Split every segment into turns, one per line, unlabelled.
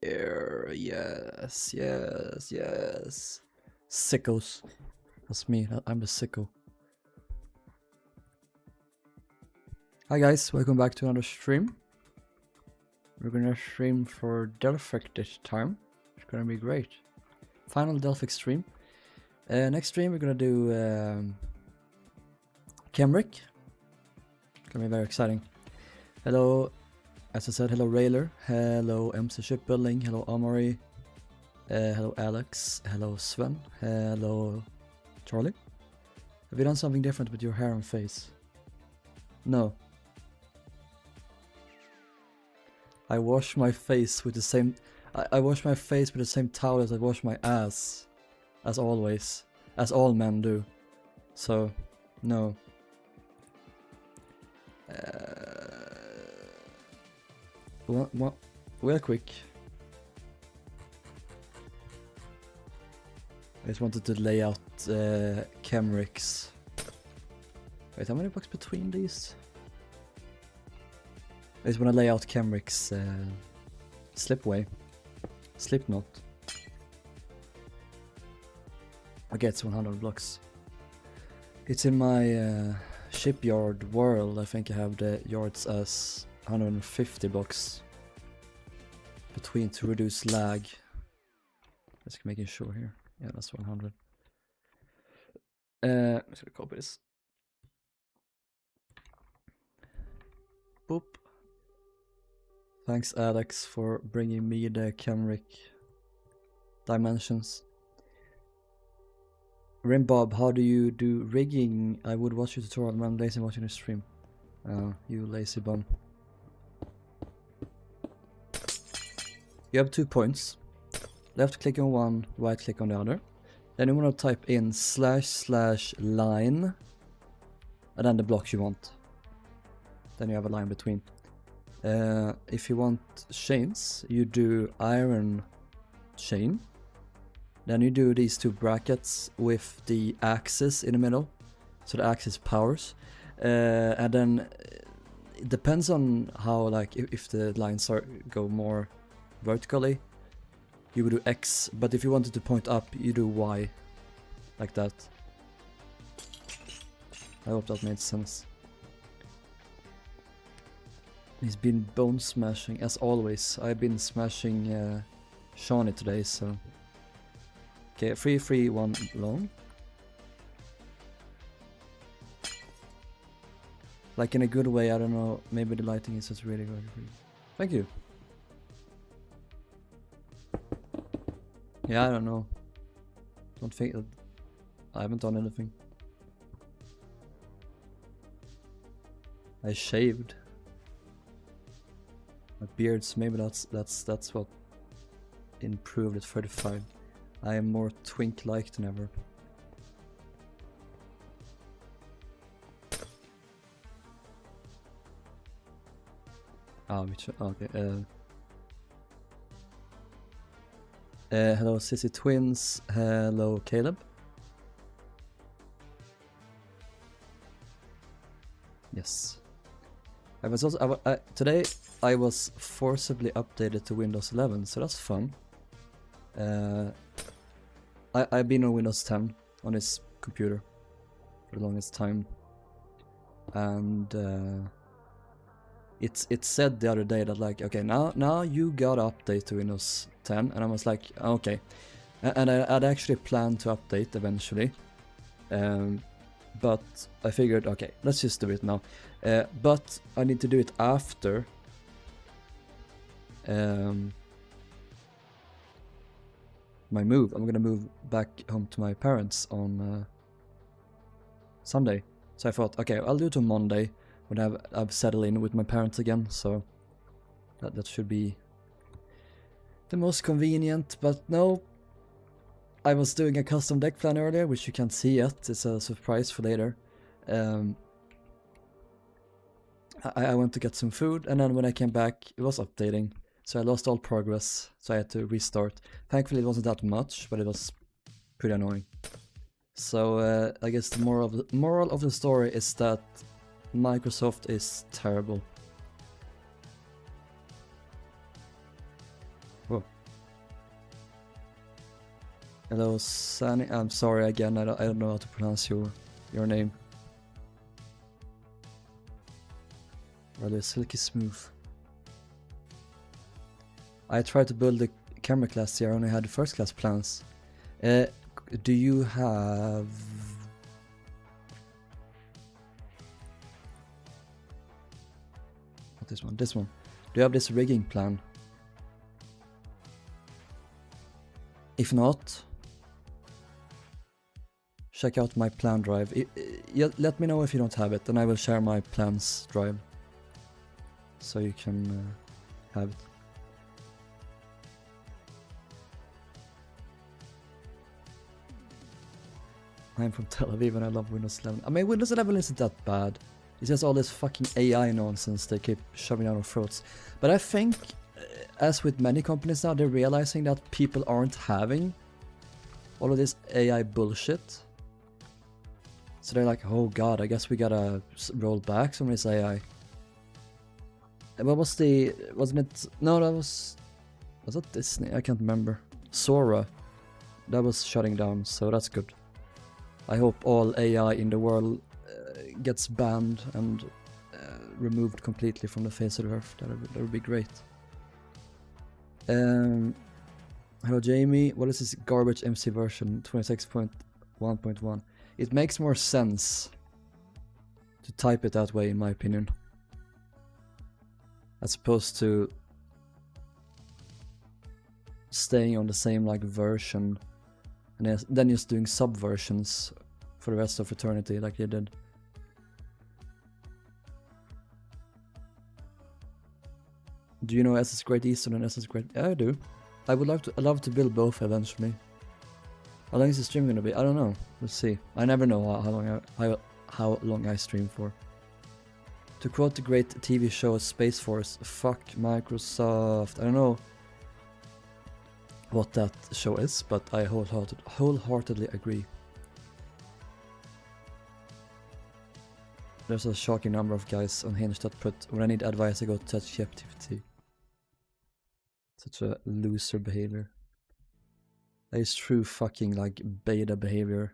here. Yes, yes, yes. Sickos. That's me. I'm the sicko. Hi guys, welcome back to another stream. We're gonna stream for Delphic this time. It's gonna be great. Final Delphic stream. Next stream we're gonna do Kemric. It's gonna be very exciting. Hello, as I said, hello Railer, hello MC Shipbuilding, hello Amory, hello Alex, hello Sven, hello Charlie. Have you done something different with your hair and face? No. I wash my face with the same... I wash my face with the same towel as I wash my ass. As always. As all men do. So, no. Real quick. I just wanted to lay out Kemric's. Wait, how many blocks between these? I just want to lay out Kemric's slipway. Slipknot. Okay, it's 100 blocks. It's in my Shipyard world. I think I have the yards as 150 blocks between to reduce lag. Just making sure here. Yeah, that's 100. I'm just gonna copy this. Boop. Thanks Alex for bringing me the Kemric dimensions. Rimbob, how do you do rigging? I would watch your tutorial when I'm lazy watching the stream. You lazy bum. You have 2 points. Left click on one, right click on the other. Then you want to type in //line and then the blocks you want. Then you have a line between. If you want chains, you do iron chain. Then you do these 2 brackets with the axis in the middle. So the axis powers. And then it depends on how, like, if the lines go more vertically, you would do X. But if you wanted to point up, you do Y. Like that. I hope that made sense. He's been bone smashing, as always. I've been smashing Shawnee today, so... Okay, 3, 3, 1 long. Like in a good way, I don't know, maybe the lighting is just really good for you. Thank you. Yeah, I don't know. Don't think... I haven't done anything. I shaved. My beards, maybe that's what improved at 35. I am more twink-like than ever. Which, okay, hello Sissy Twins, hello Caleb. Yes. I was also, today I was forcibly updated to Windows 11, so that's fun. I've been on Windows 10 on this computer for the longest time, and it said the other day that, like, okay, now you gotta update to Windows 10, and I was like, okay, and I'd actually planned to update eventually, but I figured, okay, let's just do it now, but I need to do it after my move. I'm gonna move back home to my parents on Sunday. So I thought, okay, I'll do it on Monday when I've settled in with my parents again. So that should be the most convenient. But no, I was doing a custom deck plan earlier, which you can't see yet. It's a surprise for later. I went to get some food, and then when I came back, it was updating. So I lost all progress, so I had to restart. Thankfully it wasn't that much, but it was pretty annoying. So I guess the moral of the story is that Microsoft is terrible. Whoa, Hello, Sunny. I'm sorry again. I don't know how to pronounce your name. Rather silky smooth. I tried to build the camera class here. I only had the first class plans. Do you have? Not this one. This one. Do you have this rigging plan? If not, check out my plan drive. Let me know if you don't have it, and I will share my plans drive, so you can have it. I'm from Tel Aviv and I love Windows 11. I mean, Windows 11 isn't that bad. It's just all this fucking AI nonsense they keep shoving down our throats. But I think, as with many companies now, they're realizing that people aren't having all of this AI bullshit. So they're like, oh god, I guess we gotta roll back some of this AI. And what was the... wasn't it... no, that was... was that Disney? I can't remember. Sora. That was shutting down, so that's good. I hope all AI in the world gets banned and removed completely from the face of the earth. That would be great. Hello Jamie, what is this garbage MC version 26.1.1? It makes more sense to type it that way, in my opinion, as opposed to staying on the same like version and then just doing subversions for the rest of eternity like they did. Do you know SS Great Eastern and SS Great? Yeah, I do. I would love to build both eventually. How long is the stream gonna be? I don't know. We'll see. I never know how long I stream for. To quote the great TV show Space Force, fuck Microsoft. I don't know what that show is, but I wholeheartedly agree. There's a shocking number of guys on Hinge that put, when I need advice I go to ChatGPT. Such a loser behavior. That is true fucking like beta behavior.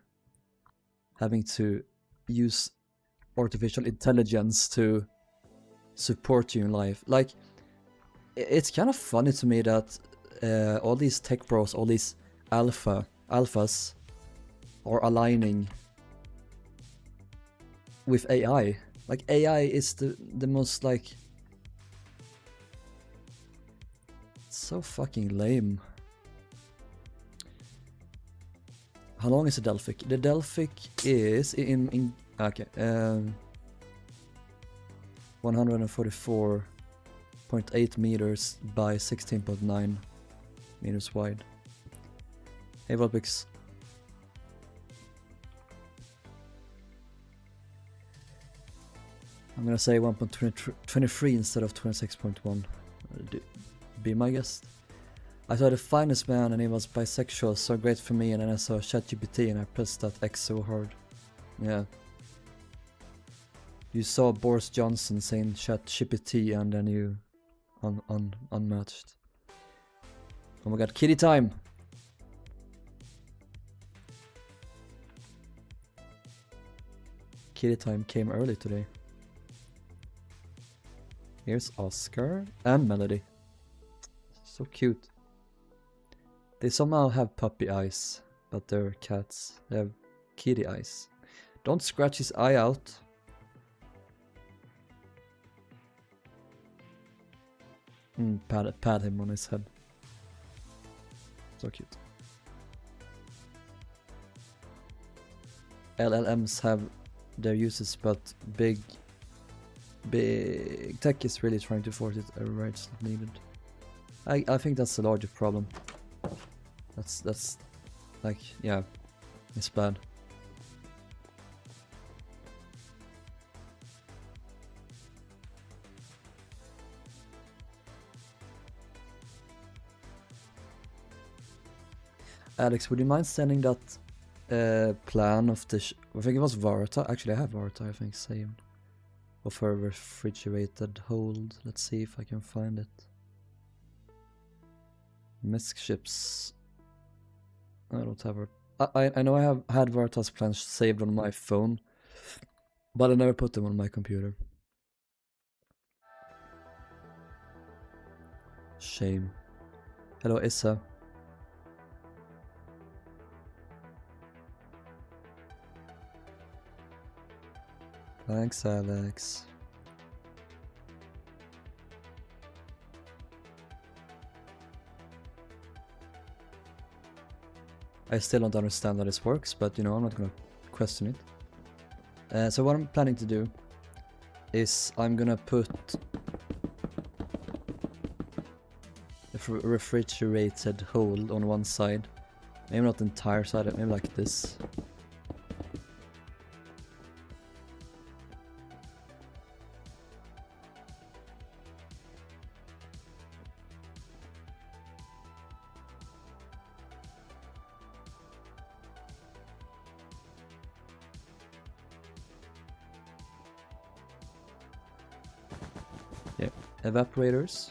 Having to use artificial intelligence to support you in life. Like, it's kind of funny to me that all these tech bros, all these alphas are aligning with AI. Like, AI is the most like... it's so fucking lame. How long is the Delphic? The Delphic is in okay, 144.8 meters by 16.9 meters wide. Hey Volpix. I'm gonna say 1.23 instead of 26.1. Be my guest. I saw the finest man and he was bisexual, so great for me, and then I saw ChatGPT and I pressed that X so hard. Yeah. You saw Boris Johnson saying ChatGPT and then you unmatched. Oh my god, kitty time! Kitty time came early today. Here's Oscar and Melody. So cute. They somehow have puppy eyes, but they're cats. They have kitty eyes. Don't scratch his eye out. Pat him on his head. So cute. LLMs have their uses, but big tech is really trying to force it everywhere it's not needed. I think that's the larger problem. That's like, yeah, it's bad. Alex, would you mind sending that plan of the I think it was Varta. Actually, I have Varta, I think, saved. Of her refrigerated hold. Let's see if I can find it. Misk ships. I don't have her. I know I have had Veritas plans saved on my phone, but I never put them on my computer. Shame. Hello, Issa. Thanks, Alex. I still don't understand how this works, but you know, I'm not gonna question it. So what I'm planning to do is I'm gonna put a refrigerated hole on one side. Maybe not the entire side, maybe like this. Yeah, evaporators.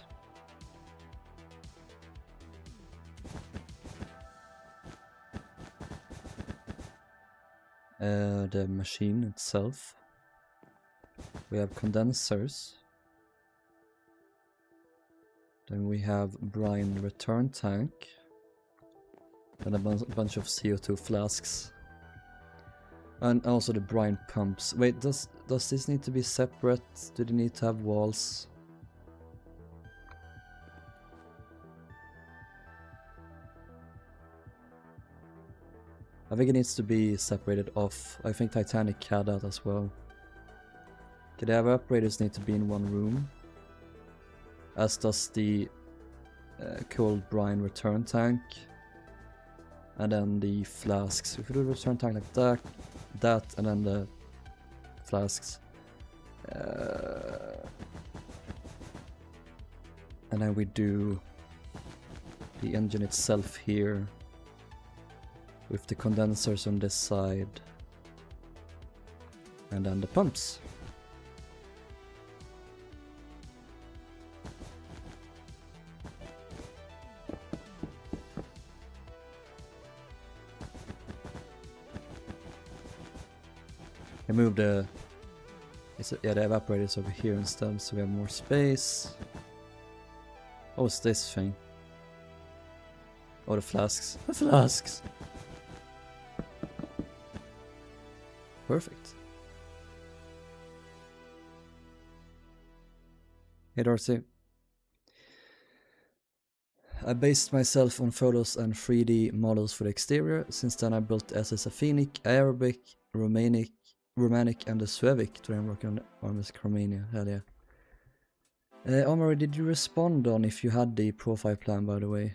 The machine itself. We have condensers. Then we have brine return tank. And a bunch of CO2 flasks. And also the brine pumps. Wait, does this need to be separate? Do they need to have walls? I think it needs to be separated off. I think Titanic had that as well. Okay, the evaporators need to be in one room. As does the cold brine return tank. And then the flasks. If we do the return tank like that, and then the flasks. And then we do the engine itself here. With the condensers on this side. And then the pumps. I moved the evaporators over here instead, so we have more space. Oh, it's this thing. Oh, the flasks. The flasks! Perfect. Hey Darcy. I based myself on photos and 3D models for the exterior. Since then I built SS Athenic, Arabic, Romanic and the Suevic. Today I'm working on the Armisk Romania. Hell yeah. Omari, did you respond on if you had the profile plan, by the way?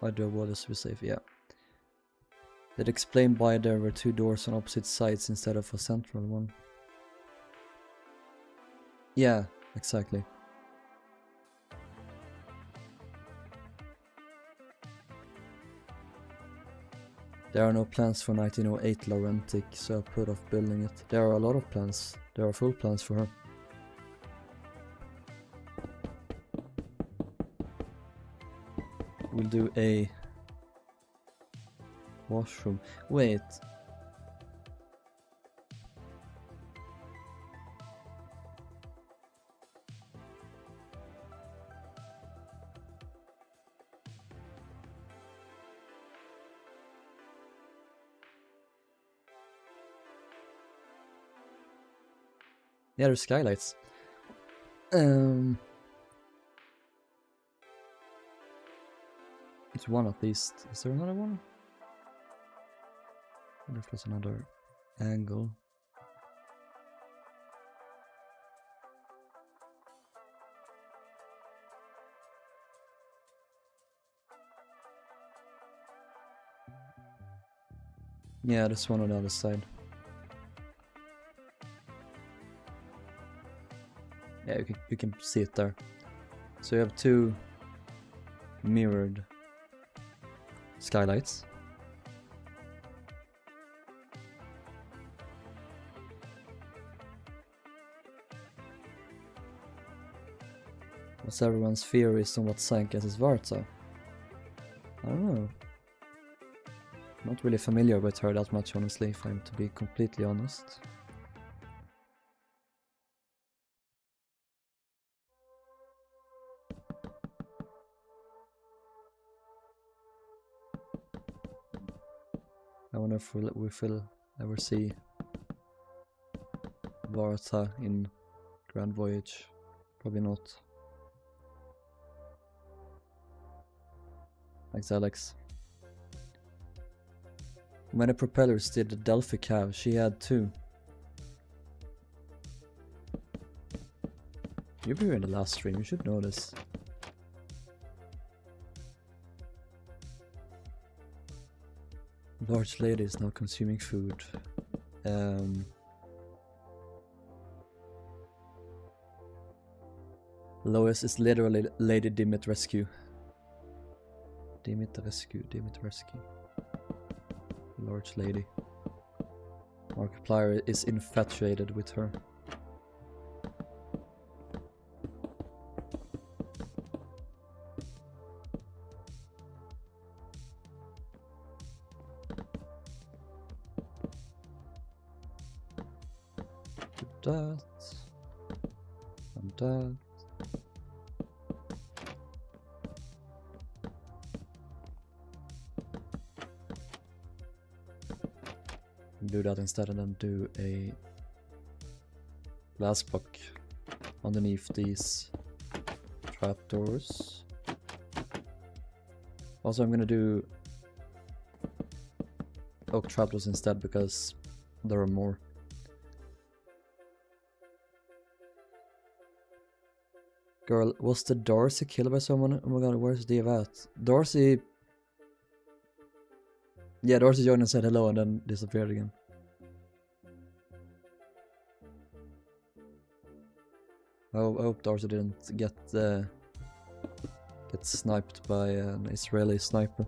Why do I want this to be safe? Yeah. That explained why there were two doors on opposite sides instead of a central one. Yeah, exactly. There are no plans for 1908 Laurentic, so I put off building it. There are a lot of plans. There are full plans for her. We'll do a washroom. Wait. Yeah, there's skylights. It's one at least. Is there another one? I wonder if there's another angle. Yeah, there's one on the other side. Yeah, you can see it there. So you have 2 mirrored skylights. What's everyone's theories on what sank as Svarta? I don't know. Not really familiar with her that much, honestly, if I'm to be completely honest. I wonder if we'll ever see Varta in Grand Voyage. Probably not. Thanks, Alex. How many propellers did the Delphic have? She had 2. You were in the last stream, you should know this. Large lady is now consuming food. Lois is literally Lady Dimitrescu. Dimitrescu. Large lady. Markiplier is infatuated with her. That and that. Do that instead and then do a glass block underneath these trapdoors. Also, I'm gonna do oak trapdoors instead because there are more. Girl, was the Darcy killed by someone? Oh my god, where's Dave at? Darcy... Yeah, Darcy joined and said hello and then disappeared again. I hope Darcy didn't get sniped by an Israeli sniper.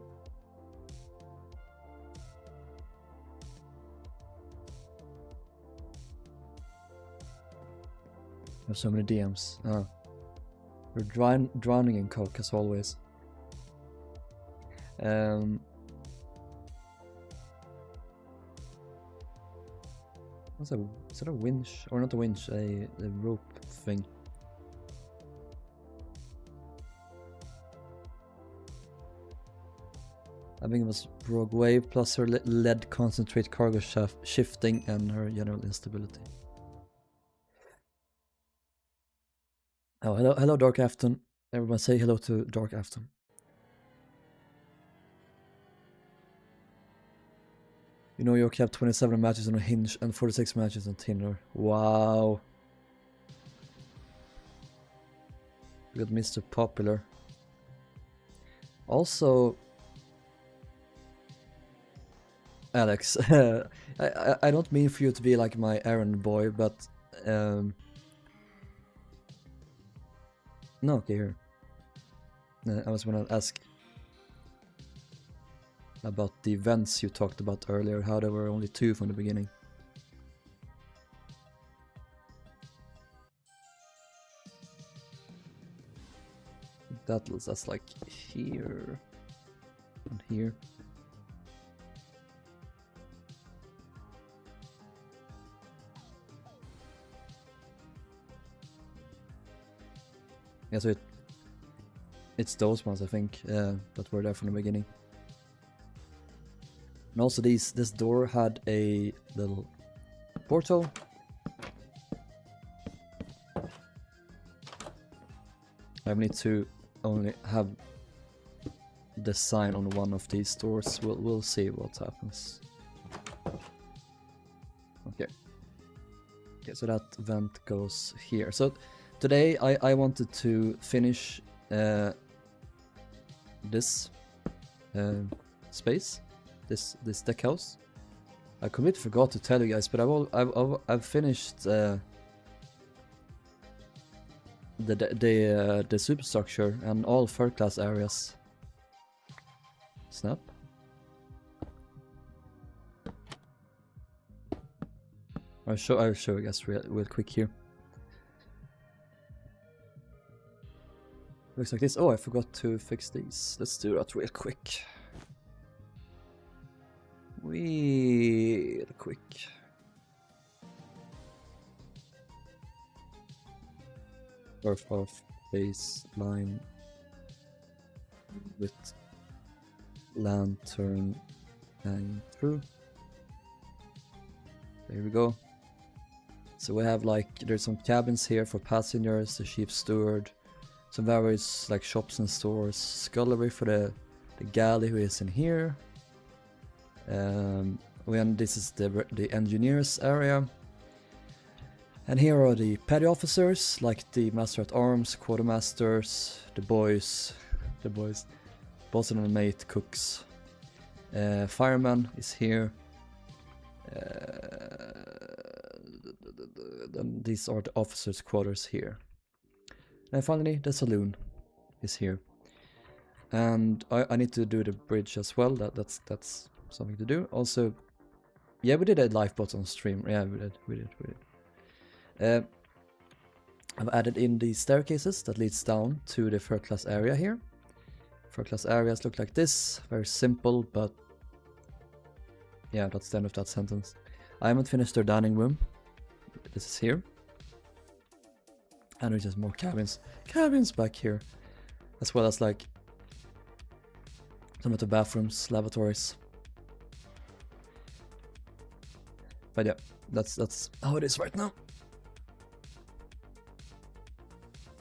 I have so many DMs. Oh. We're drowning in coke as always. What's that? Is that a winch? Or not a winch, a rope thing. I think it was Rogue Wave plus her lead concentrate cargo shaft shifting and her general instability. Oh, hello Dark Afton. Everyone say hello to Dark Afton. You know you kept 27 matches on a Hinge and 46 matches on Tinder. Wow. You got Mr. Popular. Also, Alex, I don't mean for you to be like my errand boy, but no, okay, here. I was gonna ask about the events you talked about earlier, how there were only 2 from the beginning. That's like here and here. Yeah, so it's those ones I think that were there from the beginning. And also this door had a little portal. I need to only have the sign on one of these doors. We'll see what happens. Okay. Okay, so that vent goes here. So today I wanted to finish this space, this deck house. I completely forgot to tell you guys, but I've finished the superstructure and all third class areas. Snap. I'll show you guys real quick here. Looks like this. Oh, I forgot to fix these. Let's do that real quick. Real quick. Earth off baseline with lantern hanging through. There we go. So we have like, there's some cabins here for passengers, the chief steward, some various like shops and stores, scullery for the galley who is in here. This is the engineers area. And here are the petty officers, like the master at arms, quartermasters, the boys, bosun and mate, cooks. Fireman is here. Then these are the officers' quarters here. And finally, the saloon is here. And I need to do the bridge as well. That's something to do. Also, yeah, we did a lifeboat on stream. Yeah, we did. I've added in the staircases that leads down to the third class area here. Third class areas look like this. Very simple, but yeah, that's the end of that sentence. I haven't finished their dining room. This is here. And there's just more cabins. Cabins back here. As well as like some of the bathrooms, lavatories. But yeah, that's how it is right now.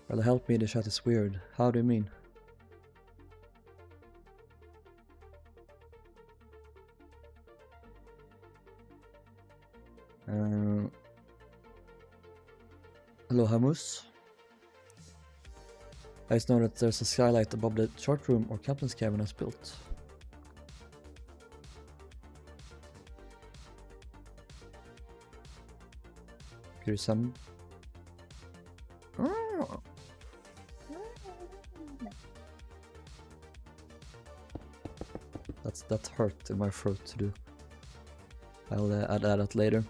Well, help me, the chat is weird. How do you mean? Hello, Hamus. I just know that there's a skylight above the chart room or captain's cabin is built. Here's some. That hurt in my throat to do. I'll add that later.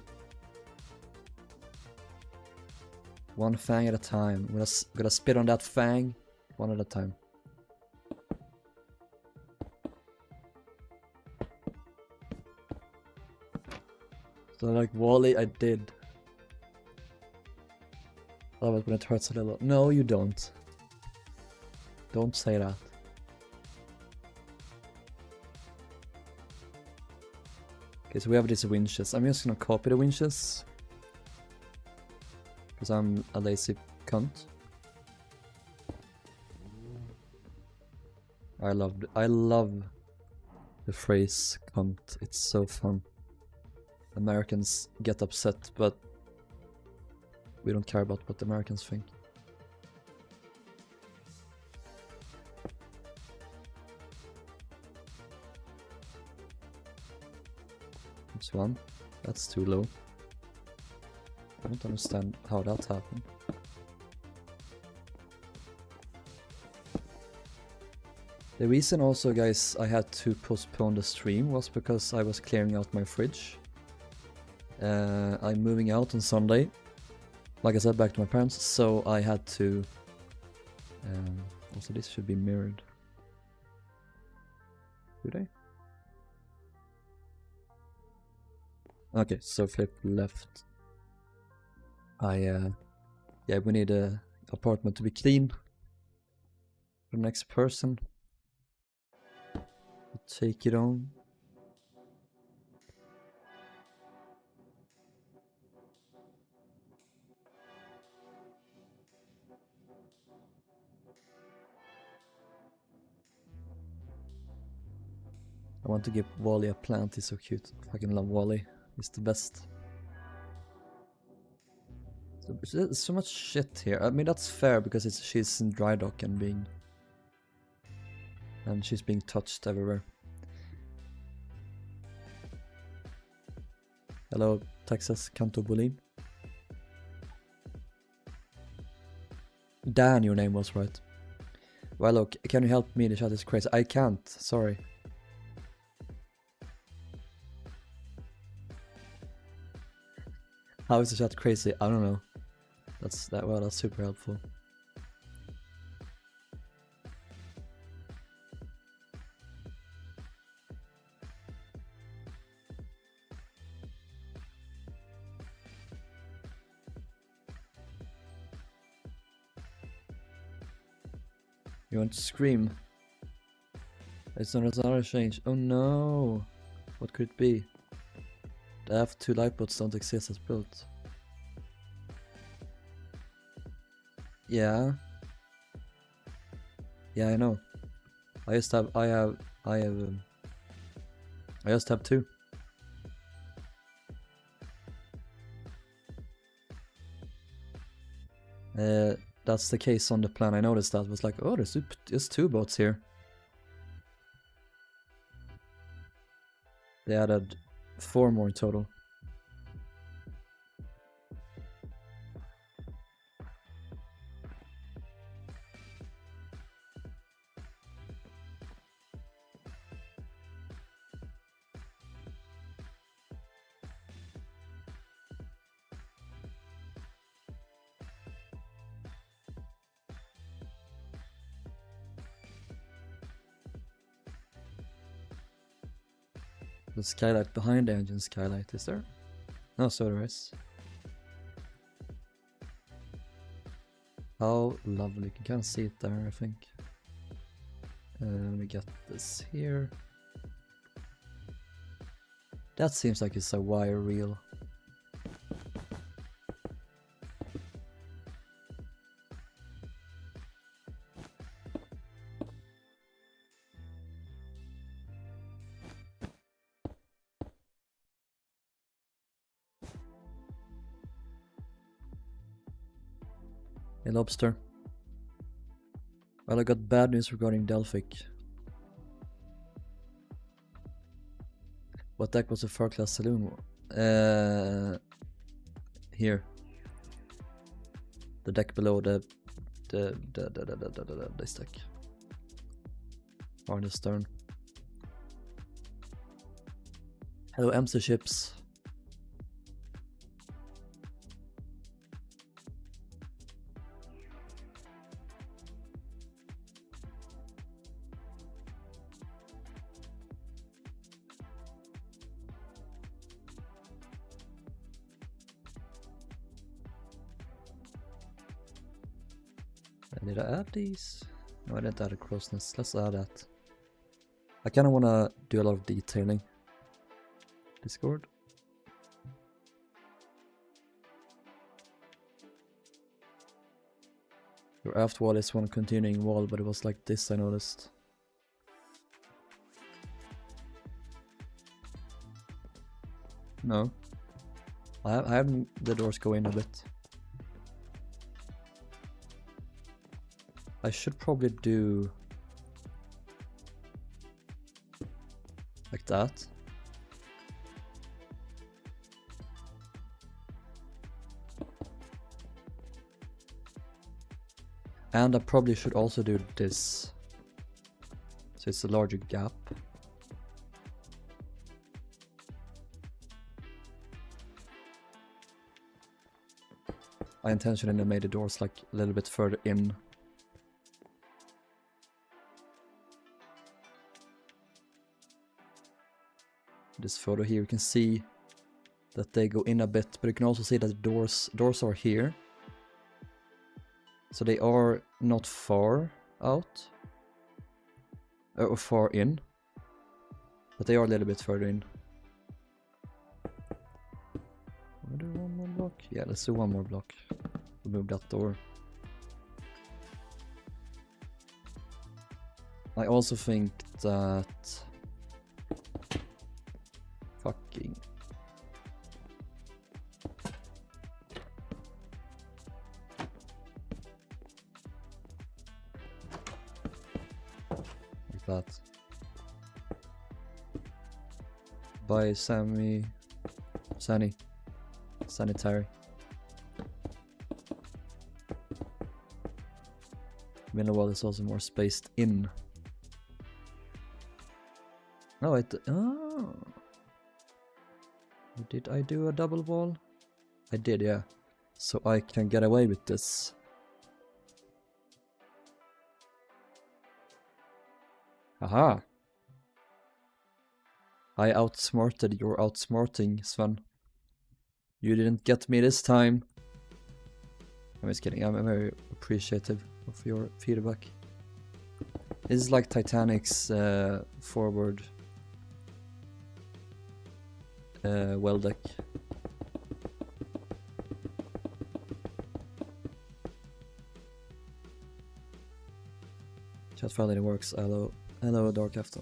One fang at a time. I'm gonna spit on that fang one at a time. So like Wally, I did. I love it when it hurts a little. No, you don't. Don't say that. Okay, so we have these winches. I'm just gonna copy the winches. Because I'm a lazy cunt. I love the phrase cunt. It's so fun. Americans get upset, but we don't care about what the Americans think. That's one. That's too low. I don't understand how that happened. The reason also, guys, I had to postpone the stream was because I was clearing out my fridge. I'm moving out on Sunday, like I said, back to my parents, so I had to... also this should be mirrored. Should I? Okay, so flip left. Yeah, we need a apartment to be clean for the next person. Take it on. I want to give Wally a plant, he's so cute. I fucking love Wally, he's the best. There's so much shit here. I mean, that's fair because she's in dry dock and she's being touched everywhere. Hello, Texas Canto Bolin. Dan your name was, right? Well, look, can you help me? The chat is crazy. I can't, sorry. How is the chat crazy? I don't know. That's super helpful. You want to scream? It's another change. Oh no! What could it be? The F2 lightboats don't exist as built. Yeah. Yeah, I know. I just have two. That's the case on the plan. I noticed that. It was like, oh, there's two boats here. They added 4 more in total. The skylight behind the engine skylight, is there? No, so there is. How lovely, you can kind of see it there, I think. Let me get this here. That seems like it's a wire reel. Hey Lobster. Well, I got bad news regarding Delphic. What deck was a 4-class saloon? Here. The deck below this deck. Or the stern. Hello MC ships. Did I add these? No, I didn't add a closeness. Let's add that. I kind of want to do a lot of detailing. Discord. Your aft wall is one continuing wall, but it was like this, I noticed. No. I have the doors go in a bit. I should probably do like that. And I probably should also do this, so it's a larger gap. I intentionally made the doors like a little bit further in. This photo here, you can see that they go in a bit, but you can also see that the doors are here. So they are not far out, or far in, but they are a little bit further in. Wanna do one more block? Yeah, let's do one more block. Remove that door. I also think that fucking like that. By sanitary. middle wall is also more spaced in. Oh, did I do a double wall? I did, yeah. So I can get away with this. Aha! I outsmarted your outsmarting, Sven. You didn't get me this time. I'm just kidding, I'm very appreciative of your feedback. This is like Titanic's forward well deck. Chat finally works. Hello, Dark After.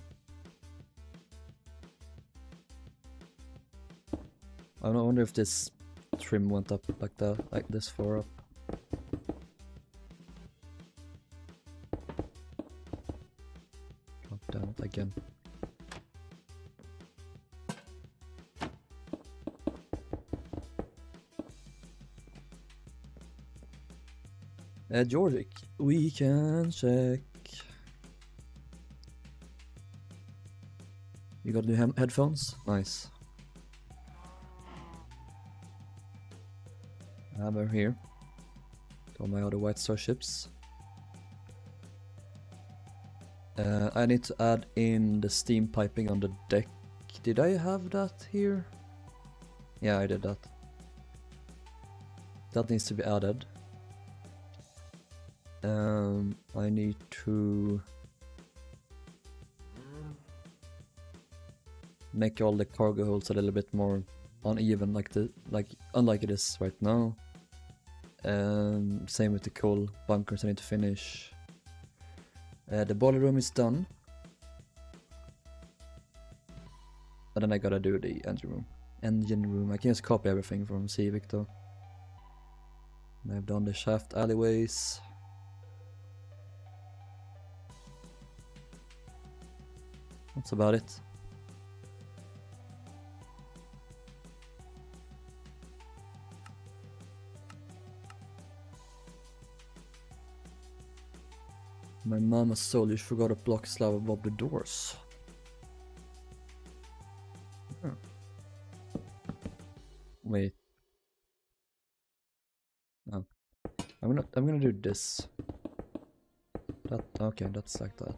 I wonder if this trim went up like that, like this far up. Drop down it again. Jordik, we can check. You got new headphones? Nice. Hammer here. All my other White Star ships. I need to add in the steam piping on the deck. Did I have that here? Yeah, I did that. That needs to be added. I need to make all the cargo holds a little bit more uneven, unlike it is right now. Same with the coal bunkers. I need to finish. The boiler room is done, and then I gotta do the engine room. I can just copy everything from Civic though. And I've done the shaft alleyways. That's about it. My mama soldiers forgot to block slab above the doors. Oh. Wait. No. I'm gonna do this. Okay, that's like that.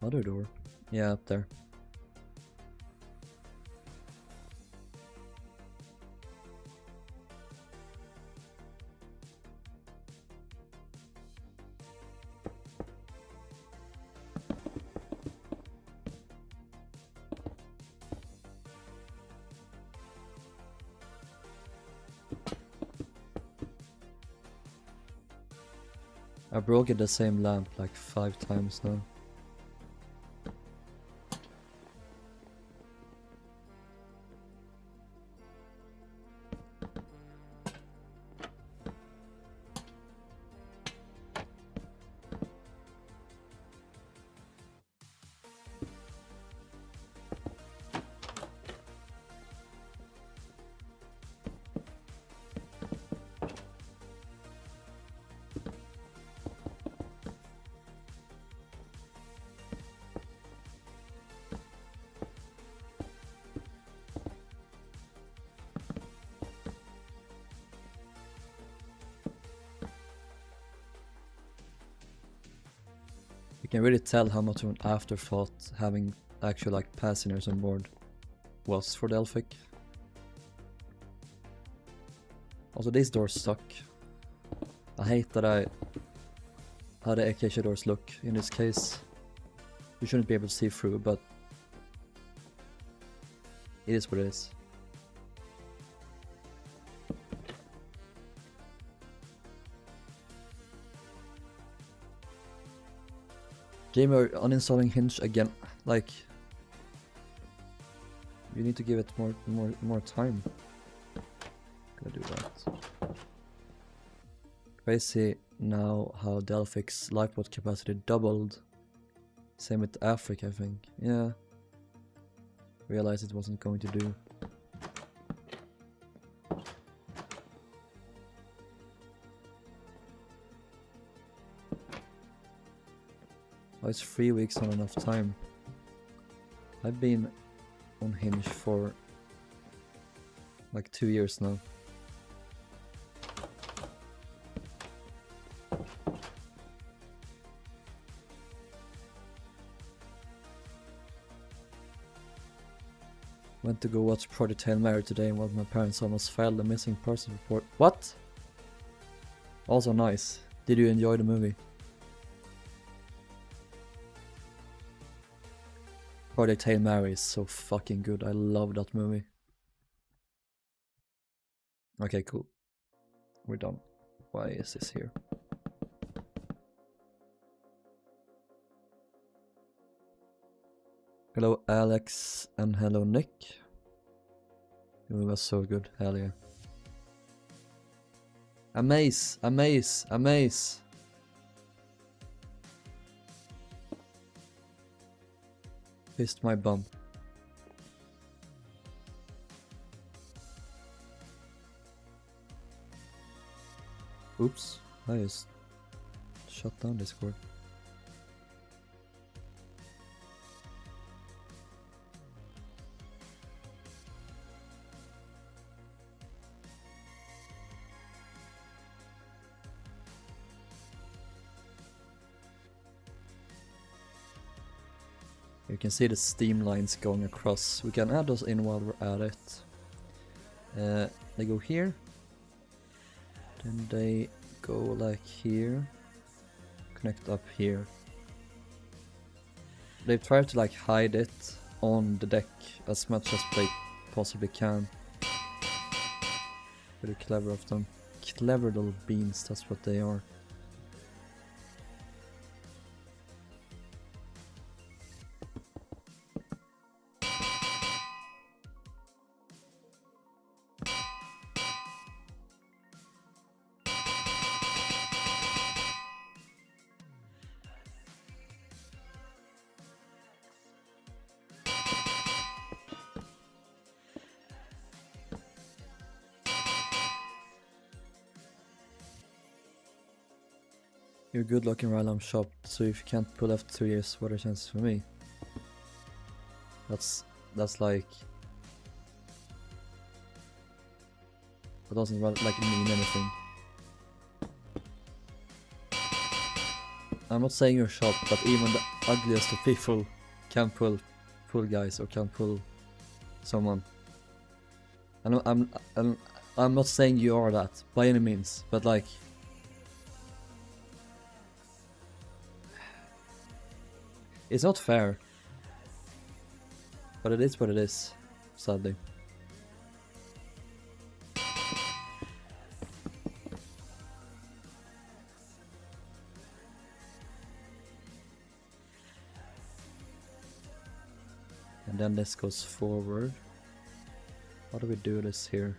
Other door. Yeah, up there. I broke the same lamp like 5 times now. You can really tell how much of an afterthought having actual like passengers on board was for Delphic. Also, these doors suck. I hate that how the acacia doors look in this case. You shouldn't be able to see through, but it is what it is. Gamer, uninstalling Hinge again. Like, you need to give it more time. Gotta do that. Crazy now how Delphic's lifeboat capacity doubled. Same with Africa, I think. Yeah. Realized it wasn't going to do. Oh, it's 3 weeks, not enough time. I've been on Hinge for like 2 years now. Went to go watch Project Hail Mary today and while my parents almost filed a missing person report. What? Also nice. Did you enjoy the movie? Project Hail Mary is so fucking good. I love that movie. Okay, cool. We're done. Why is this here? Hello Alex and hello Nick. It was so good, hell yeah. Amaze, amaze, amaze. Fist my bum. Oops, I just shut down Discord. You can see the steam lines going across. We can add those in while we're at it. They go here. Then they go like here. Connect up here. They've tried to like hide it on the deck as much as they possibly can. Pretty clever of them. Clever little beans, that's what they are. You're good looking while I'm shopped, so if you can't pull after 2 years, what are the chances for me? That's like... That doesn't like mean anything. I'm not saying you're shocked, but even the ugliest of people can pull guys or can pull someone. I'm not saying you are that by any means, but like... It's not fair, but it is what it is, sadly. And then this goes forward. How do we do this here?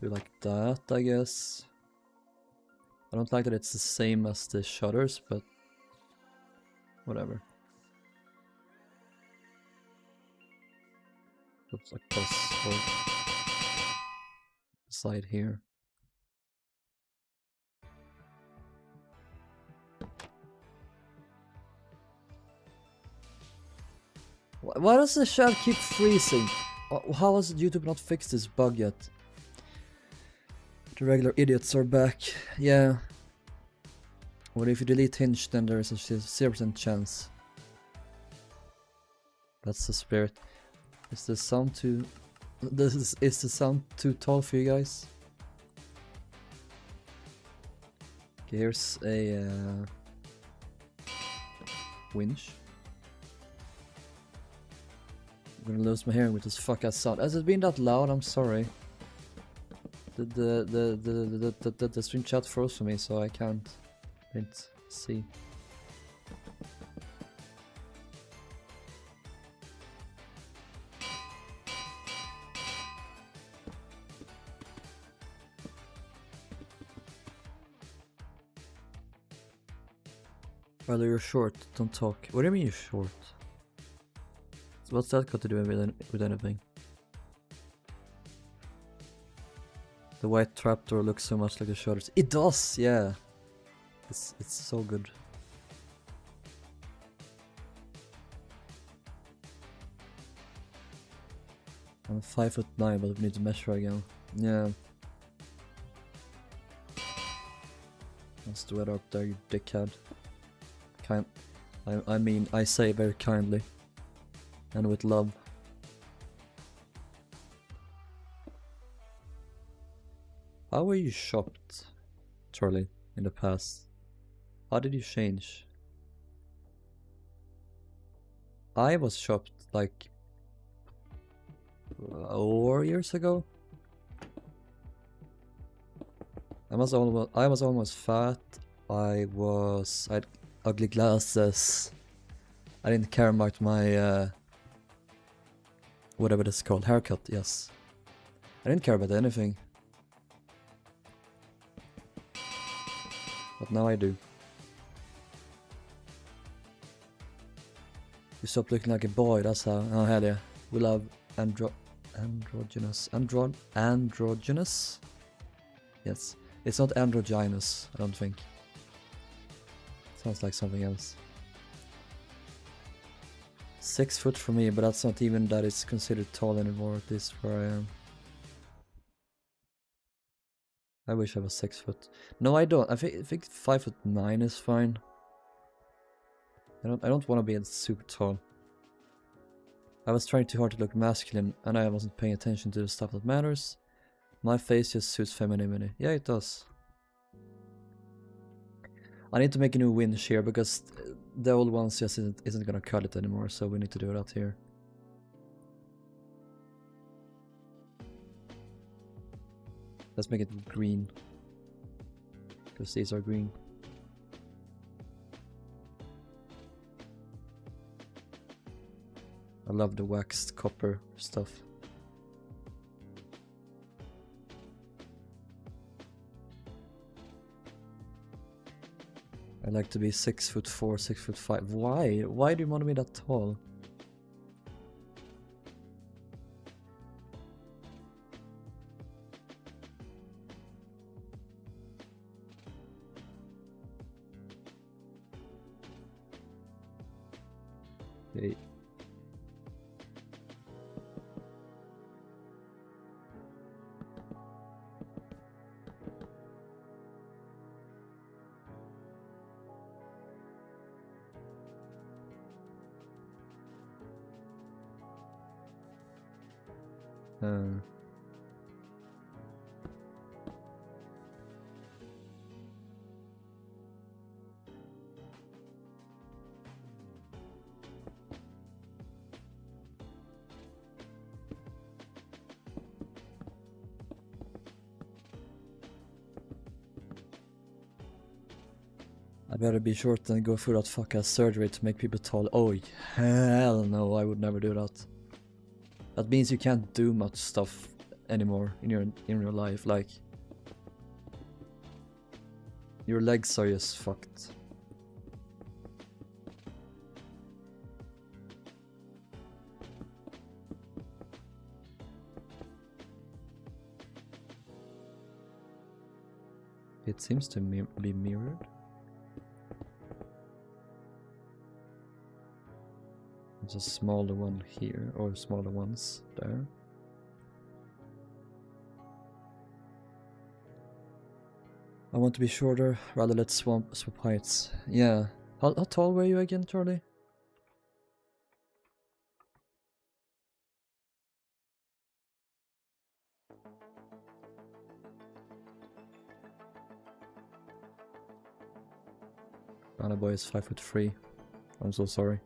Do like that, I guess. I don't like that it's the same as the shutters, but whatever. Oops, across or side here. Why does the shell keep freezing? How has YouTube not fixed this bug yet? The regular idiots are back. Yeah. What if you delete Hinge, then there is a 0% chance. That's the spirit. Is the sound too... is the sound too tall for you guys? Okay, here's a... winch. I'm gonna lose my hearing with this fuck ass sound. Has it been that loud? I'm sorry. The stream chat froze for me, so I can't see. Rather you're short, don't talk. What do you mean you're short? So what's that got to do with anything? The white trapdoor looks so much like the shutters. It does, yeah. It's so good. I'm 5'9", but we need to measure again. Yeah. That's the weather up there, you dickhead. I mean, I say very kindly. And with love. How were you shopped, Charlie, in the past? How did you change? I was shopped like 4 years ago. I was almost fat. I had ugly glasses. I didn't care about my whatever it's called, haircut. Yes, I didn't care about anything. But now I do. You stop looking like a boy, that's how. Oh hell yeah. We love androgynous. Androgynous? Yes. It's not androgynous, I don't think. Sounds like something else. 6 foot for me, but that's not even that it's considered tall anymore, at least where I am. I wish I was 6 foot. No, I don't. I think 5'9" is fine. I don't want to be super tall. I was trying too hard to look masculine, and I wasn't paying attention to the stuff that matters. My face just suits femininity. Yeah, it does. I need to make a new winch here because the old ones just isn't gonna cut it anymore, so we need to do that here. Let's make it green. Because these are green. I love the waxed copper stuff. I like to be 6'4", 6'5". Why? Why do you want to be that tall? Okay. I better be short than go through that fuck-ass surgery to make people tall. Oh, hell no, I would never do that. That means you can't do much stuff anymore in your life, like... Your legs are just fucked. It seems to be mirrored. There's a smaller one here, or smaller ones there. I want to be shorter, rather let's swap heights. Yeah. How tall were you again, Charlie? Anna boy is 5'3". I'm so sorry.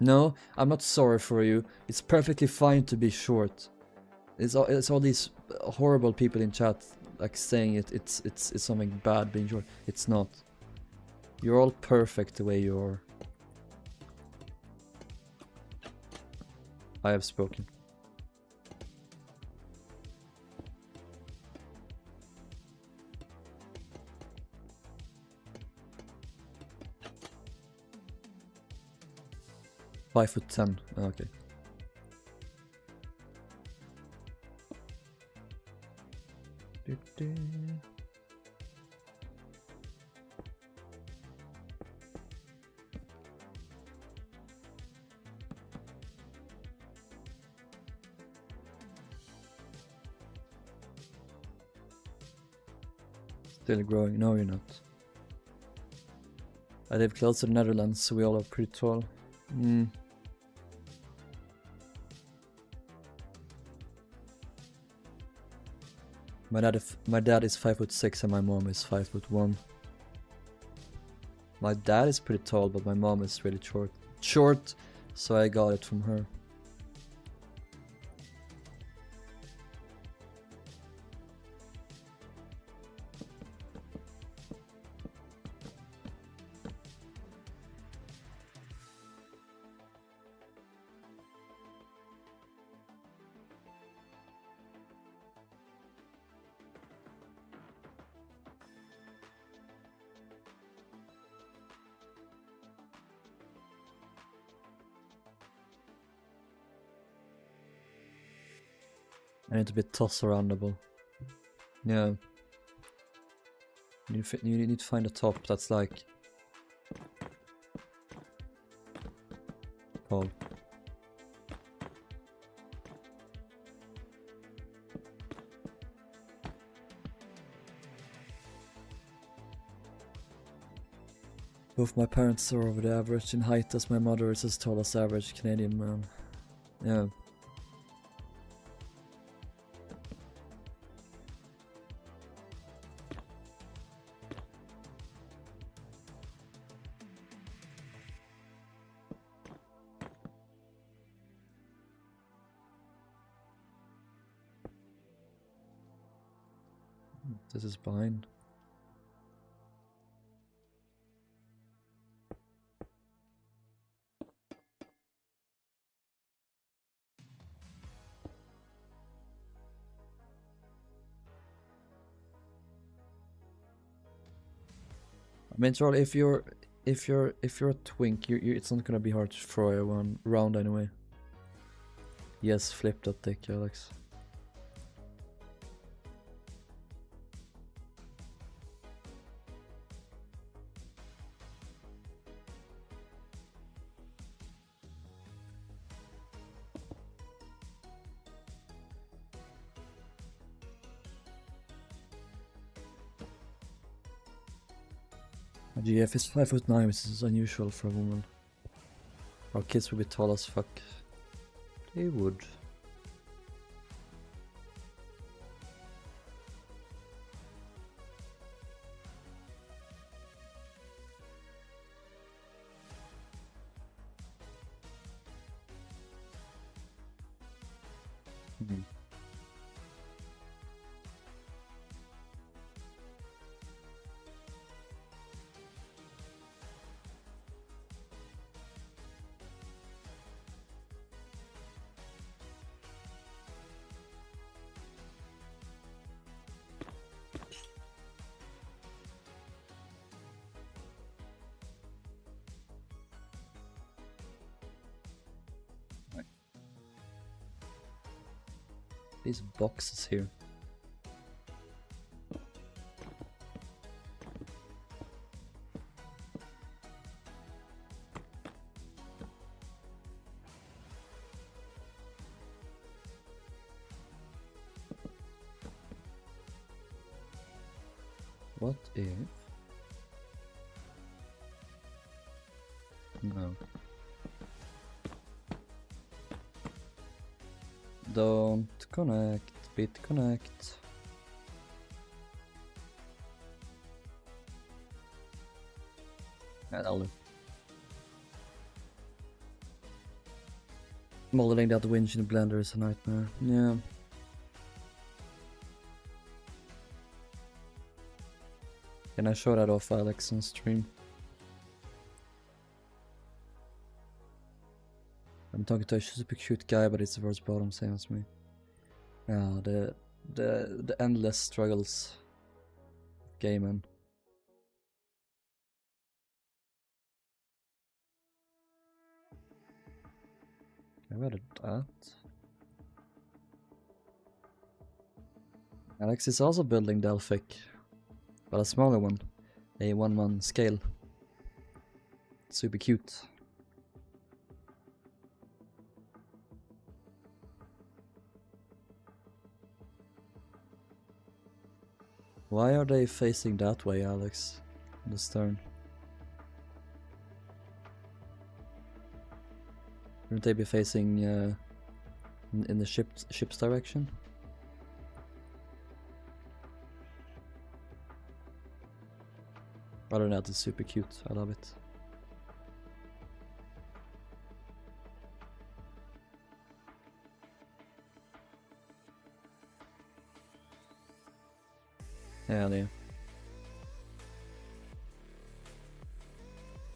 No, I'm not sorry for you. It's perfectly fine to be short. It's all these horrible people in chat like saying it's something bad being short. It's not. You're all perfect the way you are. I have spoken. 5'10". Oh, okay. Still growing. No, you're not. I live close to the Netherlands, so we all are pretty tall. My dad is 5'6" and my mom is 5'1". My dad is pretty tall, but my mom is really short, so I got it from her. I need to be toss-aroundable. Yeah. You need to find a top that's like... Paul. Both my parents are over the average in height, as my mother is as tall as average Canadian man. Yeah. This is behind. I mean, Charlie, if you're a twink, it's not gonna be hard to throw a one round anyway. Yes, flip that dick, Alex. GF is 5'9", which is unusual for a woman. Our kids would be tall as fuck. They would. These boxes here. What if... No. Don't connect, bit connect. That'll do. Modeling that winch in the blender is a nightmare. Yeah. Can I show that off, Alex, on stream? I'm talking to a super cute guy, but it's the worst bottom, same as me. Yeah, the endless struggles of gaming. I've added that. Alex is also building Delphic, but a smaller one, a 1-1 scale. Super cute. Why are they facing that way, Alex? On the stern. Wouldn't they be facing in the ship's direction? Other than that, it's super cute. I love it. Hell yeah.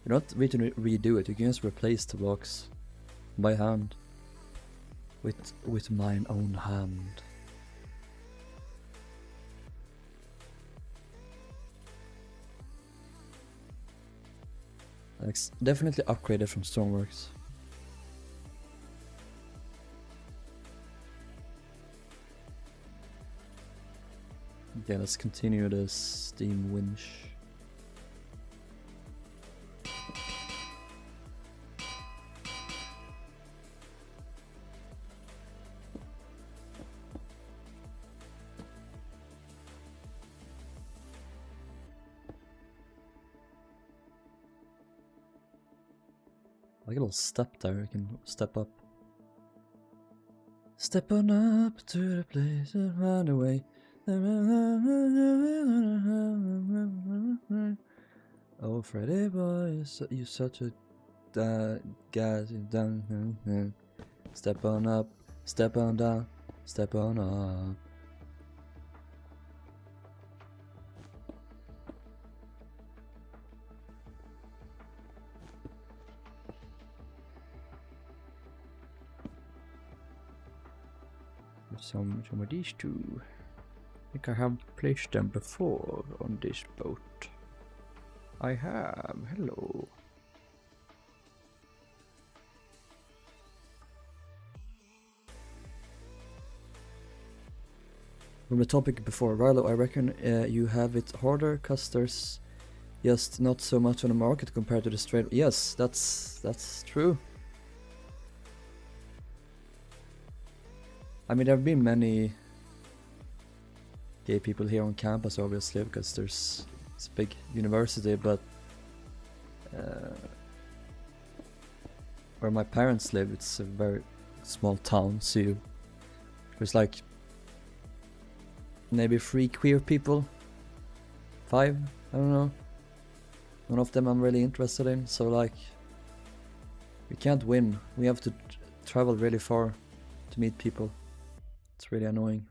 You don't need to redo it. You can just replace the blocks by hand. With mine own hand. Alex definitely upgraded from Stoneworks. Okay, let's continue the steam winch. Like a little step there, you can step up. Step on up to the place and run away. Oh, Freddy boy, you such a guy. Step on up, step on down, step on up. Some of these two. I think I have placed them before on this boat. I have. Hello. From the topic before, Rilhon, I reckon you have it harder, cause there's just not so much on the market compared to the straight. Yes, that's true. I mean, there have been many gay people here on campus, obviously, because it's a big university, but where my parents live, it's a very small town, so there's like maybe 3 queer people, 5, I don't know. None of them I'm really interested in, so like, we can't win. We have to travel really far to meet people. It's really annoying.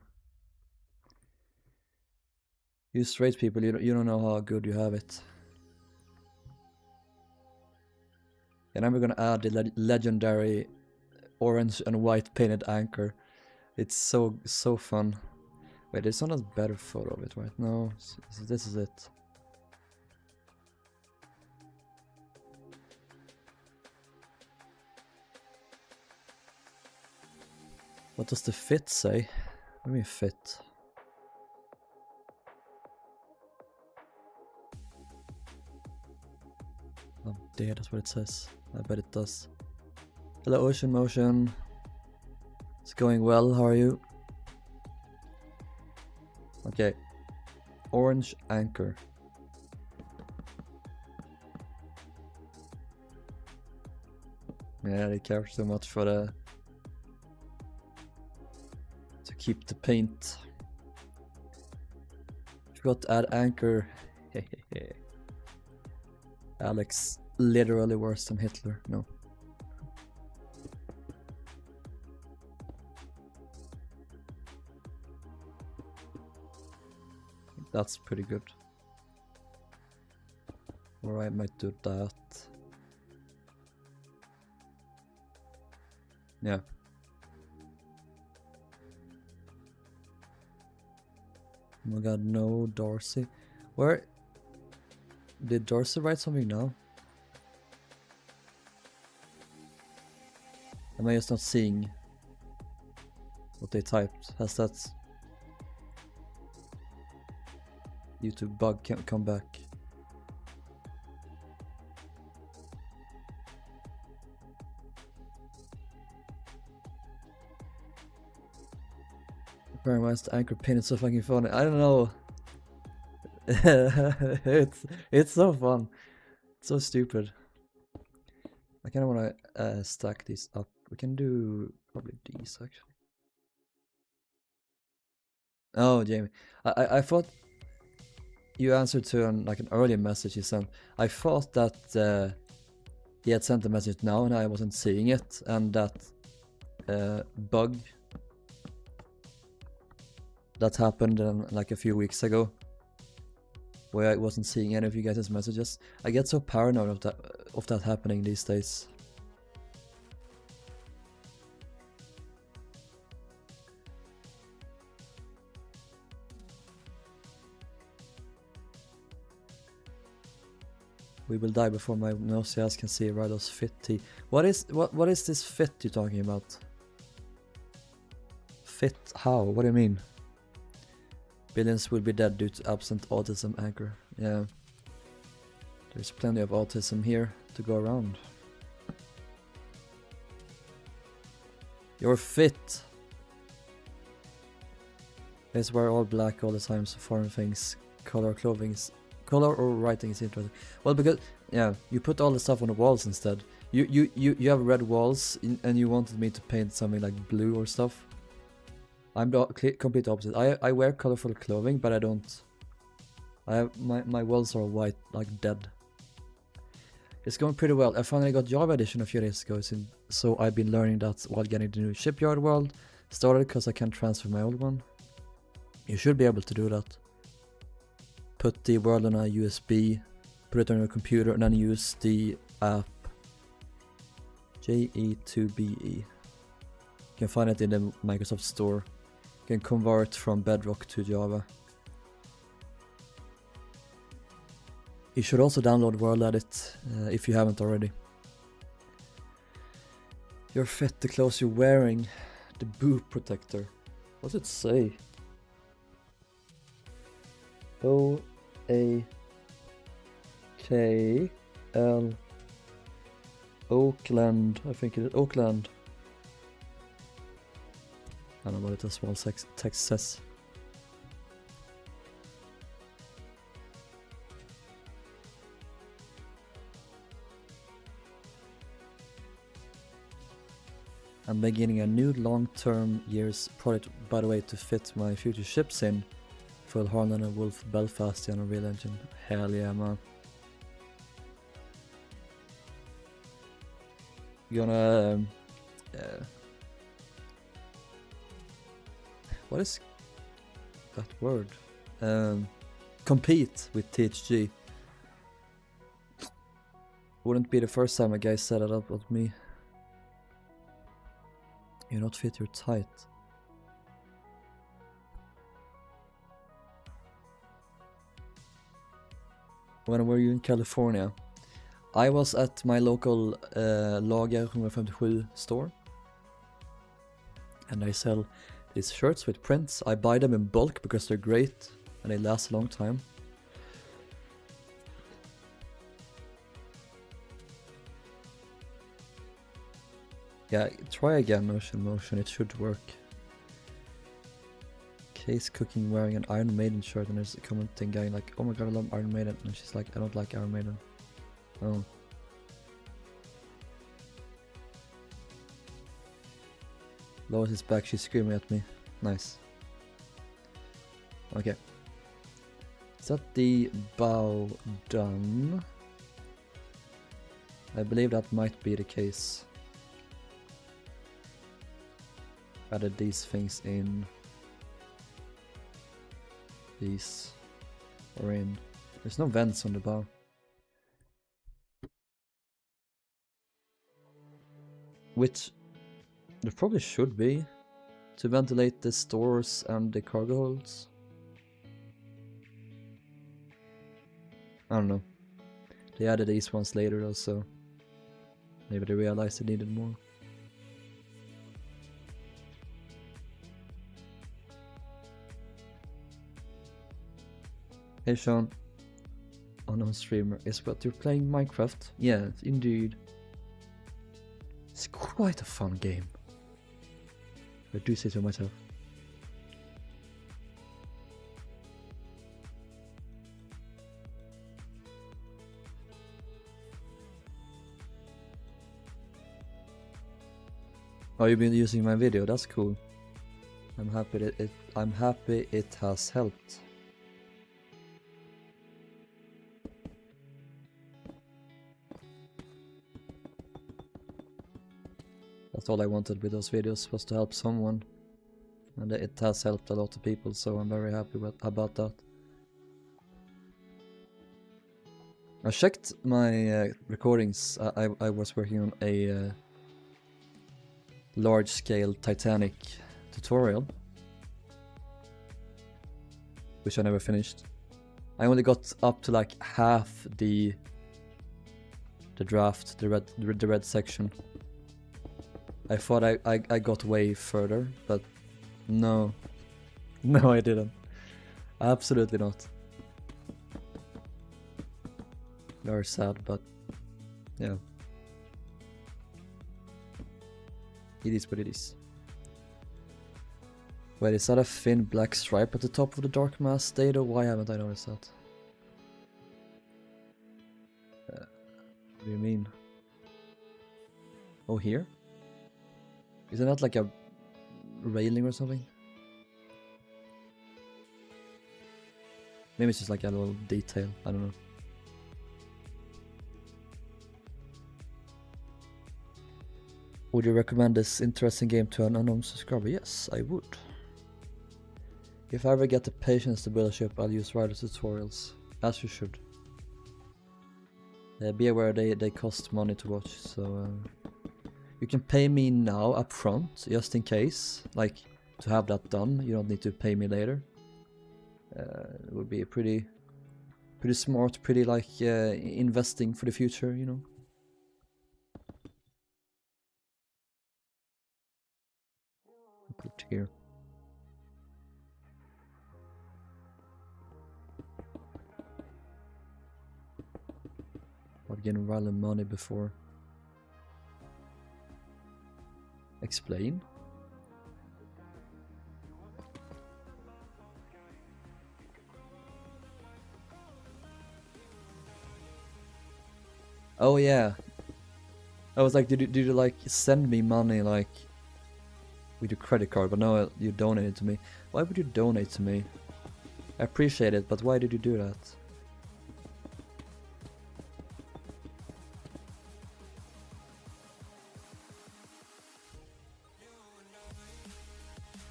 You straight people, you don't know how good you have it. And then we're gonna add the legendary orange and white painted anchor. It's so fun. Wait, there's not a better photo of it, right? No, this is it. What does the fit say? What do you mean fit? Oh dear, that's what it says. I bet it does. Hello Ocean Motion. It's going well, how are you? Okay. Orange anchor. Yeah, they care so much for the... to keep the paint. Forgot to add anchor. Alex, literally worse than Hitler. No. That's pretty good. Or I might do that. Yeah. Oh my god, no Dorsey. Where did Dorsey write something now? Am I just not seeing what they typed? Has that YouTube bug come back? Very much the anchor pin is so fucking funny. I don't know. it's so fun. It's so stupid. I kind of want to stack these up. We can do probably these actually. Oh, Jamie, I thought you answered to like an earlier message you sent. I thought that he had sent the message now and I wasn't seeing it, and that bug that happened like a few weeks ago, where I wasn't seeing any of you guys' messages. I get so paranoid of that happening these days. We will die before my nosy ass can see Rilhon's fit tea. What is this fit you're talking about? Fit how? What do you mean? Billions will be dead due to absent autism, anchor. Yeah. There's plenty of autism here to go around. You're fit. It's wear all black all the time, so foreign things, color or writing is interesting. Well, because yeah, you put all the stuff on the walls instead. You have red walls and you wanted me to paint something like blue or stuff. I'm the complete opposite. I wear colorful clothing, but I don't. I have my walls are white, like dead. It's going pretty well. I finally got Java Edition a few days ago, so I've been learning that while getting the new Shipyard world started, because I can't transfer my old one. You should be able to do that. Put the world on a USB, put it on your computer, and then use the app JE2BE. You can find it in the Microsoft Store. You can convert from Bedrock to Java. You should also download World Edit if you haven't already. You're fit, the clothes you're wearing, the boot protector. What does it say? O-A-K-L Oakland, I think it is Oakland. I don't know what it is, small text says. I'm beginning a new long-term years project, by the way, to fit my future ships in. Full Harlan and Wolf Belfast on a real engine. Hell yeah, man. You're gonna what is that word? Compete with THG. Wouldn't be the first time a guy said that about me. You're not fit, you're tight. When were you in California? I was at my local Lager 157 store. And I sell these shirts with prints. I buy them in bulk because they're great and they last a long time. Yeah, try again, motion, it should work. Case cooking wearing an Iron Maiden shirt, and there's a commenting guy like, oh my god, I love Iron Maiden, and she's like, I don't like Iron Maiden. Oh. Lois is back, she's screaming at me. Nice. Okay. Is that the bow done? I believe that might be the case. Added these things in. These are in. There's no vents on the bow. Which there probably should be to ventilate the stores and the cargo holds. I don't know. They added these ones later though, so maybe they realized they needed more. Hey Sean, unknown streamer, is what you're playing Minecraft? Yeah, indeed. It's quite a fun game. I do say so myself. Oh, you've been using my video, that's cool. I'm happy it has helped. That's all I wanted with those videos, was to help someone. And it has helped a lot of people, so I'm very happy about that. I checked my recordings. I was working on a large-scale Titanic tutorial, which I never finished. I only got up to like half the draft, the red section. I thought I got way further, but no. No, I didn't. Absolutely not. Very sad, but yeah. It is what it is. Wait, is that a thin black stripe at the top of the dark mass data? Why haven't I noticed that? What do you mean? Oh, here? Isn't that like a railing or something? Maybe it's just like a little detail, I don't know. Would you recommend this interesting game to an unknown subscriber? Yes, I would. If I ever get the patience to build a ship, I'll use Rider tutorials. As you should. Be aware they cost money to watch, so you can pay me now up front, just in case, like to have that done. You don't need to pay me later. It would be pretty smart, pretty like investing for the future, you know. Put here. I've given Rilhon money before. Explain? Oh yeah. I was like, did you like send me money like with your credit card? But no, you donated to me. Why would you donate to me? I appreciate it, but why did you do that?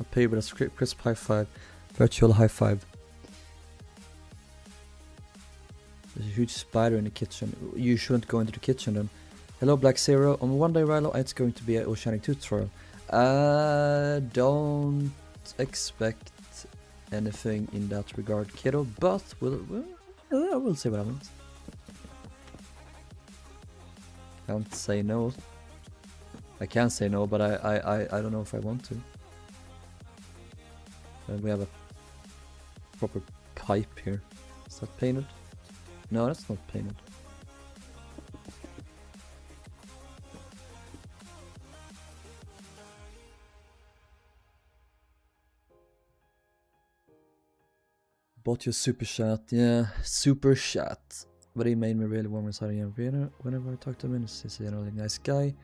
I'll pay you with a crisp high five. Virtual high five. There's a huge spider in the kitchen. You shouldn't go into the kitchen then. Hello Black Zero. On one day, Rilhon, it's going to be an Oceanic tutorial. Don't expect anything in that regard, kiddo, but we'll see what happens. Can't say no. I can say no, but I don't know if I want to. We have a proper pipe here. Is that painted? No, that's not painted. Bought your super chat, yeah, super chat. But he made me really warm inside again. Whenever I talk to him, he's a really nice guy.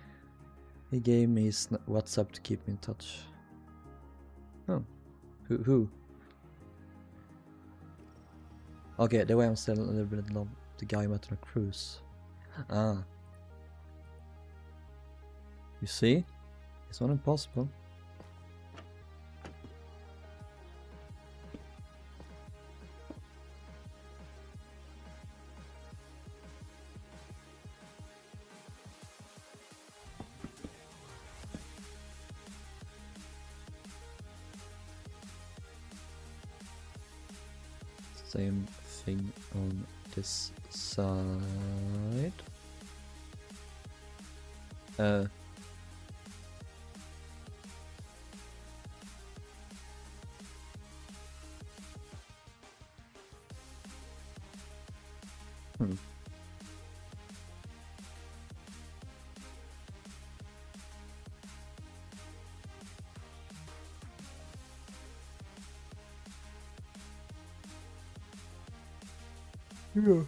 He gave me his WhatsApp to keep me in touch. Oh, who? Okay, the way I'm still a little bit in love with the guy I met on a cruise. Ah. You see? It's not impossible. Same thing on this side. Yeah.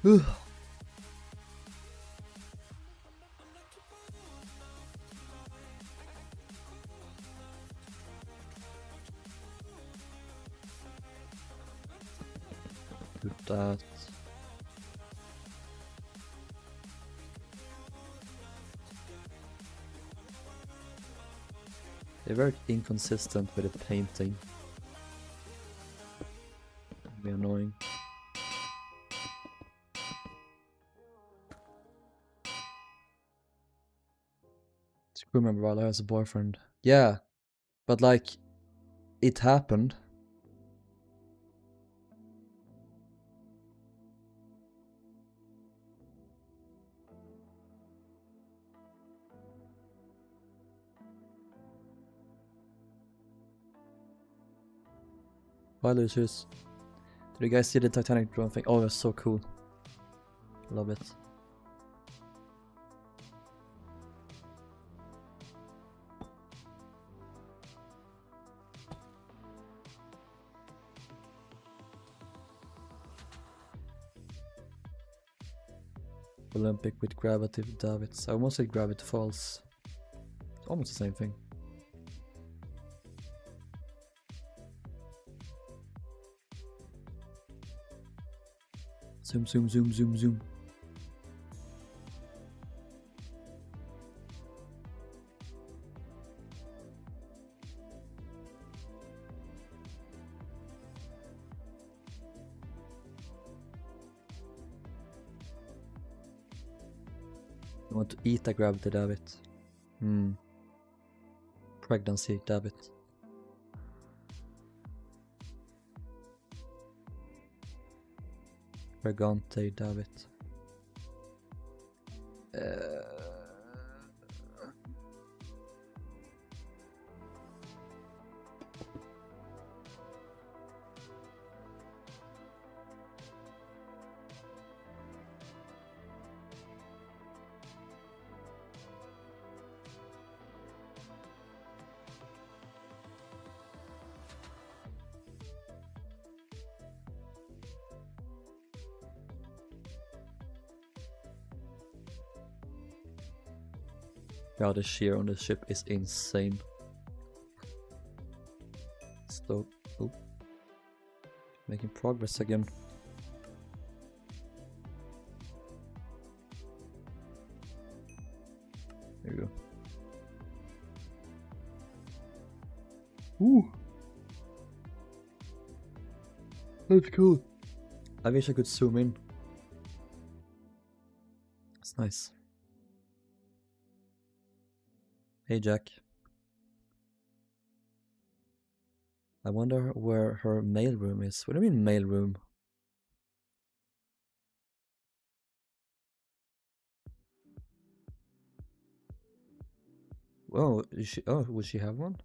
Ugh. Do that. They're very inconsistent with the painting. It'd be annoying. Screw member Rilhon has a boyfriend. Yeah, but like, it happened. Why losers? Did you guys see the Titanic drone thing? Oh, it was so cool. Love it. Olympic with gravity davits. I almost said gravity falls. It's almost the same thing. Zoom, zoom, zoom, zoom, zoom. I want to eat a gravity davit. Pregnancy davit. Pregante davit. God, the shear on the ship is insane. Slow. Oh. Making progress again. There you go. Ooh. That's cool. I wish I could zoom in. It's nice. Hey Jack. I wonder where her mailroom is. What do you mean mailroom? Whoa, is she, oh, would she have one?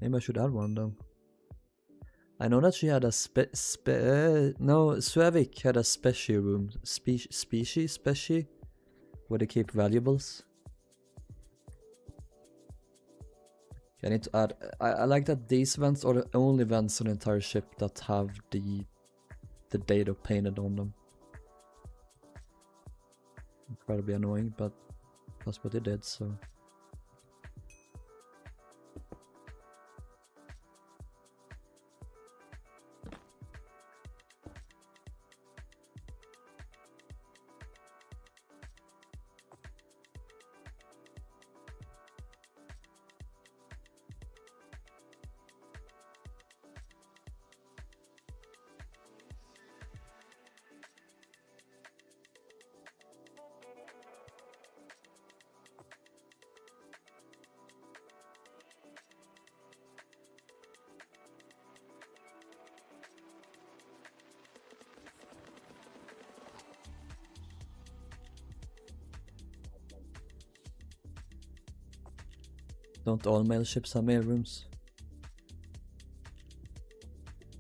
Maybe I should add one though. I know that she had a no, Suavik had a specie room. Specie? Where they keep valuables. I need to add, I like that these vents are the only vents on the entire ship that have the data painted on them. Incredibly annoying, but that's what they did, so. Don't all mail ships have mail rooms?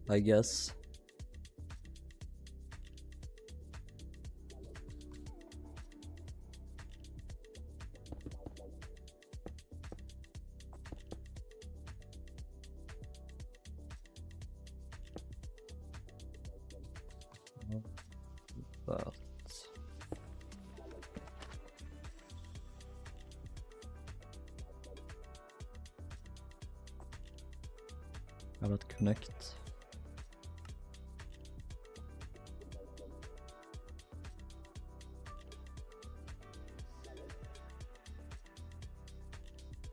I guess. connect.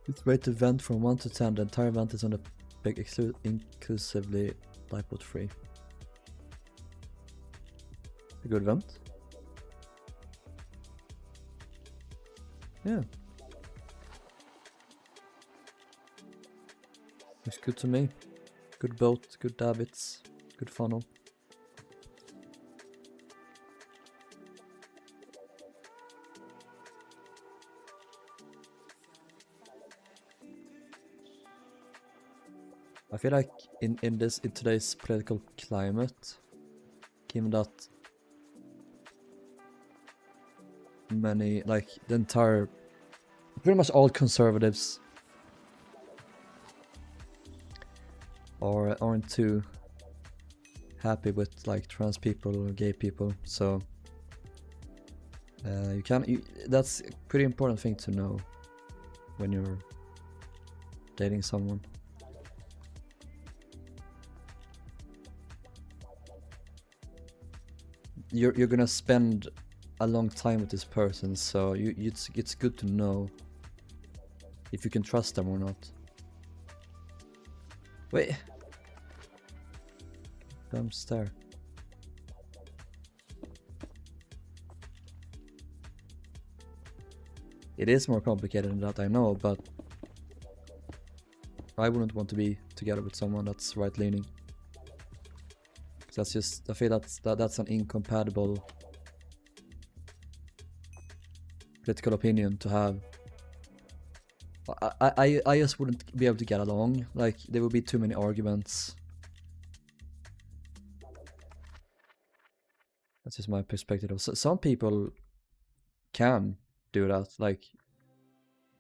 It's rate the vent from 1 to 10. The entire vent is on the peg inclusively dipole free. A good vent. Yeah. Looks good to me. Good boat, good davits, good funnel. I feel like in today's political climate, given that many, like the entire, pretty much all conservatives aren't too happy with like trans people or gay people, so that's a pretty important thing to know when you're dating someone. You're gonna spend a long time with this person, so it's good to know if you can trust them or not. Wait. Dumb stare. It is more complicated than that, I know, but I wouldn't want to be together with someone that's right-leaning. That's just, I feel that's an incompatible political opinion to have. I just wouldn't be able to get along. Like, there would be too many arguments. That's just my perspective. So, some people can do that, like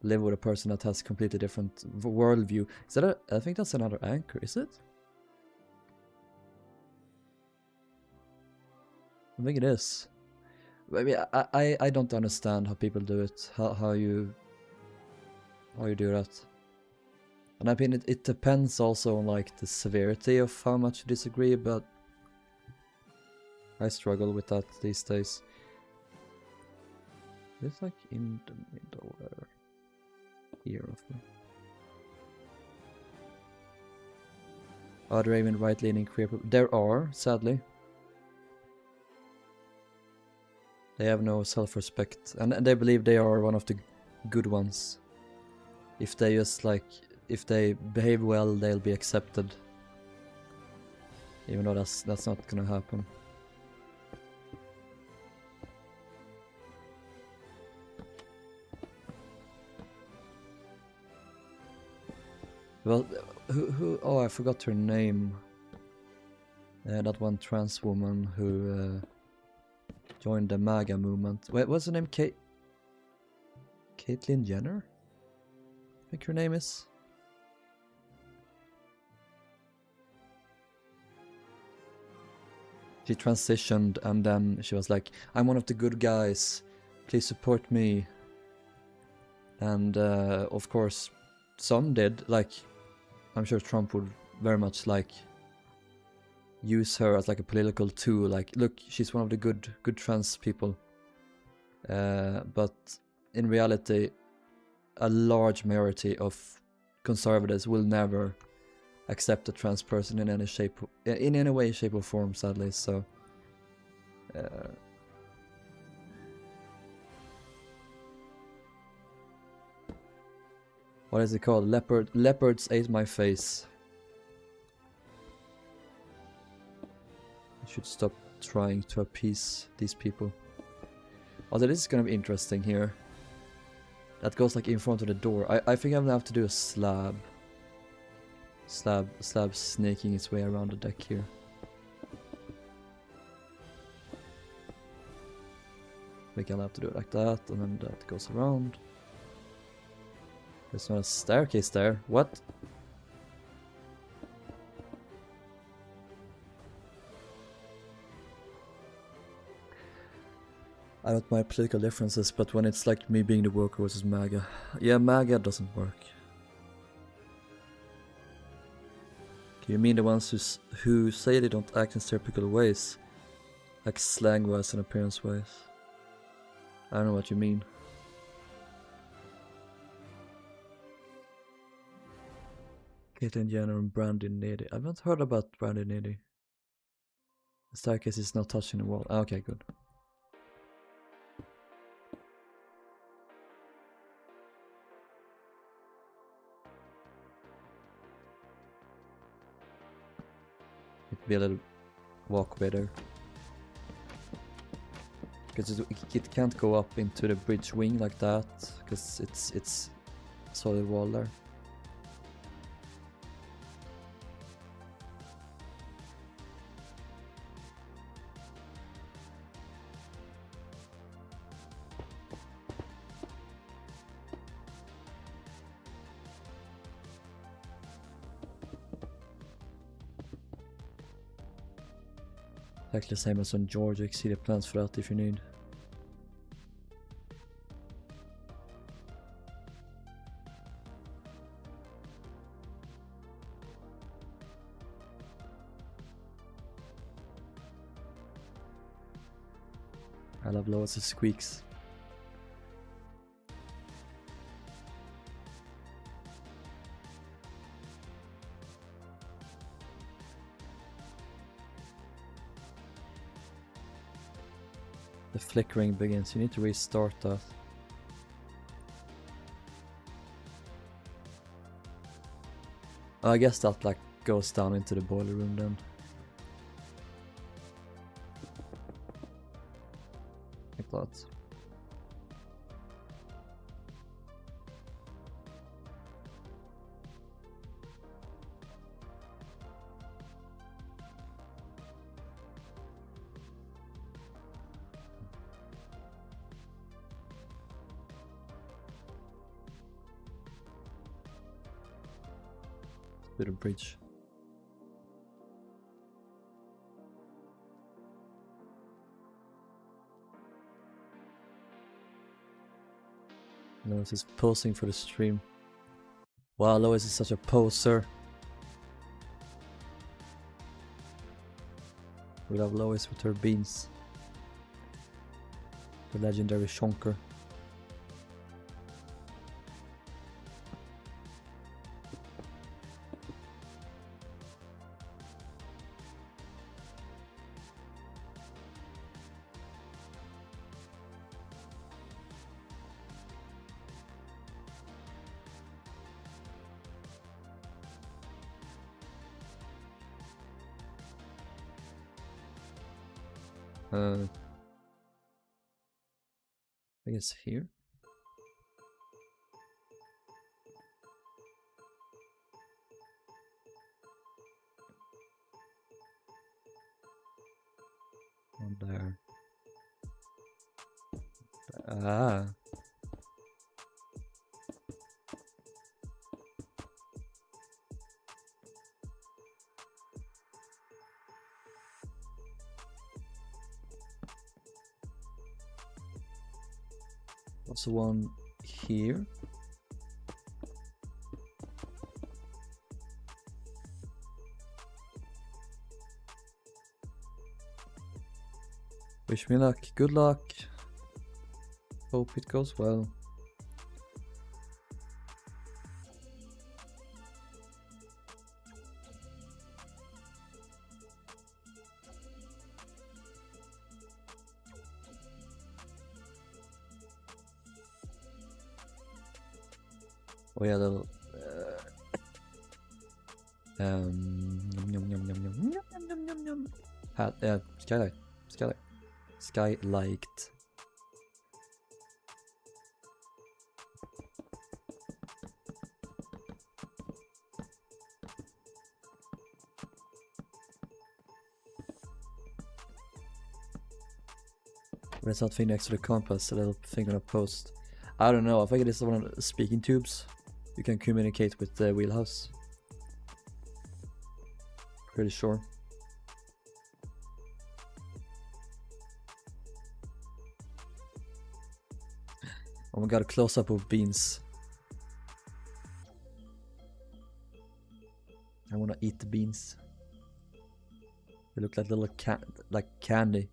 live with a person that has completely different worldview. Is that I think that's another anchor, is it? I think it is. Maybe I don't understand how people do it. How you do that. And I mean it depends also on like the severity of how much you disagree, but I struggle with that these days. It's like in the middle there. Here of me. Are there even right-leaning queer people? There are, sadly. They have no self-respect, and they believe they are one of the good ones. If they just like, if they behave well, they'll be accepted. Even though that's not gonna happen. Well, who? Oh, I forgot her name. That one trans woman who joined the MAGA movement. Wait, what's her name? Caitlyn Jenner? I think her name is. She transitioned and then she was like, I'm one of the good guys, please support me. And of course some did, like I'm sure Trump would very much like use her as like a political tool, like look, she's one of the good trans people. But in reality a large majority of conservatives will never accept a trans person in any shape, in any way, shape or form, sadly. So what is it called? Leopards ate my face. I should stop trying to appease these people. Although this is gonna be interesting here. That goes like in front of the door. I think I'm gonna have to do a slab snaking its way around the deck here. We can have to do it like that, and then that goes around. There's not a staircase there. What? I don't mind political differences, but when it's like me being the worker versus MAGA. Yeah, MAGA doesn't work. Do you mean the ones who say they don't act in stereotypical ways? Like slang-wise and appearance-wise? I don't know what you mean. Caitlyn Jenner and Brandon Needy. I haven't heard about Brandon Needy. The staircase is not touching the wall. Okay, good. It'd be a little walkway there. Because it can't go up into the bridge wing like that, because it's solid wall there. Exactly the same as on Georgia. You can see the plans for that if you need. I love Lois' squeaks. The flickering begins. You need to restart that. I guess that like goes down into the boiler room then. Like that. Bit of bridge. Lois is posing for the stream. Wow, Lois is such a poser. We love Lois with her beans. The legendary shonker. I guess here. And there. Ah. Also one here. Wish me luck. Good luck. Hope it goes well. Oh yeah, little yum yum yum yum yum yum yum yum yum. Skylight. Skylight. Where's that thing next to the compass? A little thing on a post. I don't know. I think it is one of the speaking tubes. You can communicate with the wheelhouse. Pretty sure. Oh my god, a close-up of beans. wanna eat the beans. They look like little candy.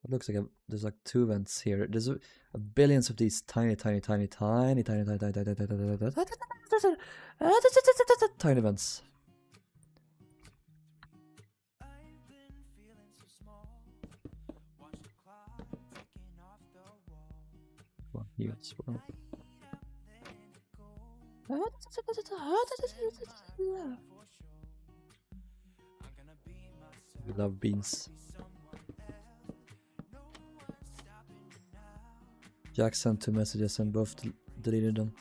It looks like there's like 2 vents here. There's billions of these tiny vents. One here as well. We love beans. Jack sent 2 messages and both deleted them.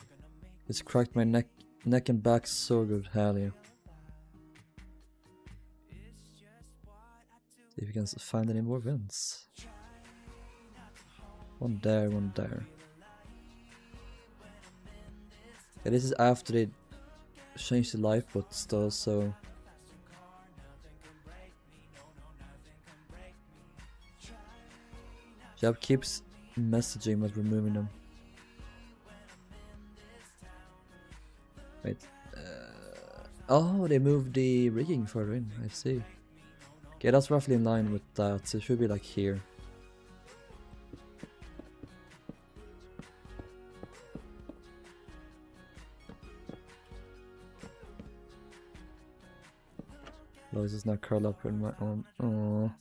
It's cracked my neck and back so good, hell yeah. See if we can find any more vents. One there, one there. Yeah, this is after they changed the lifeboat still, so... Jab keeps messaging but removing them. Wait. Oh, they moved the rigging further in, I see. Okay, that's roughly in line with that, so it should be like here. Lois is now curled up in my arm. Aww.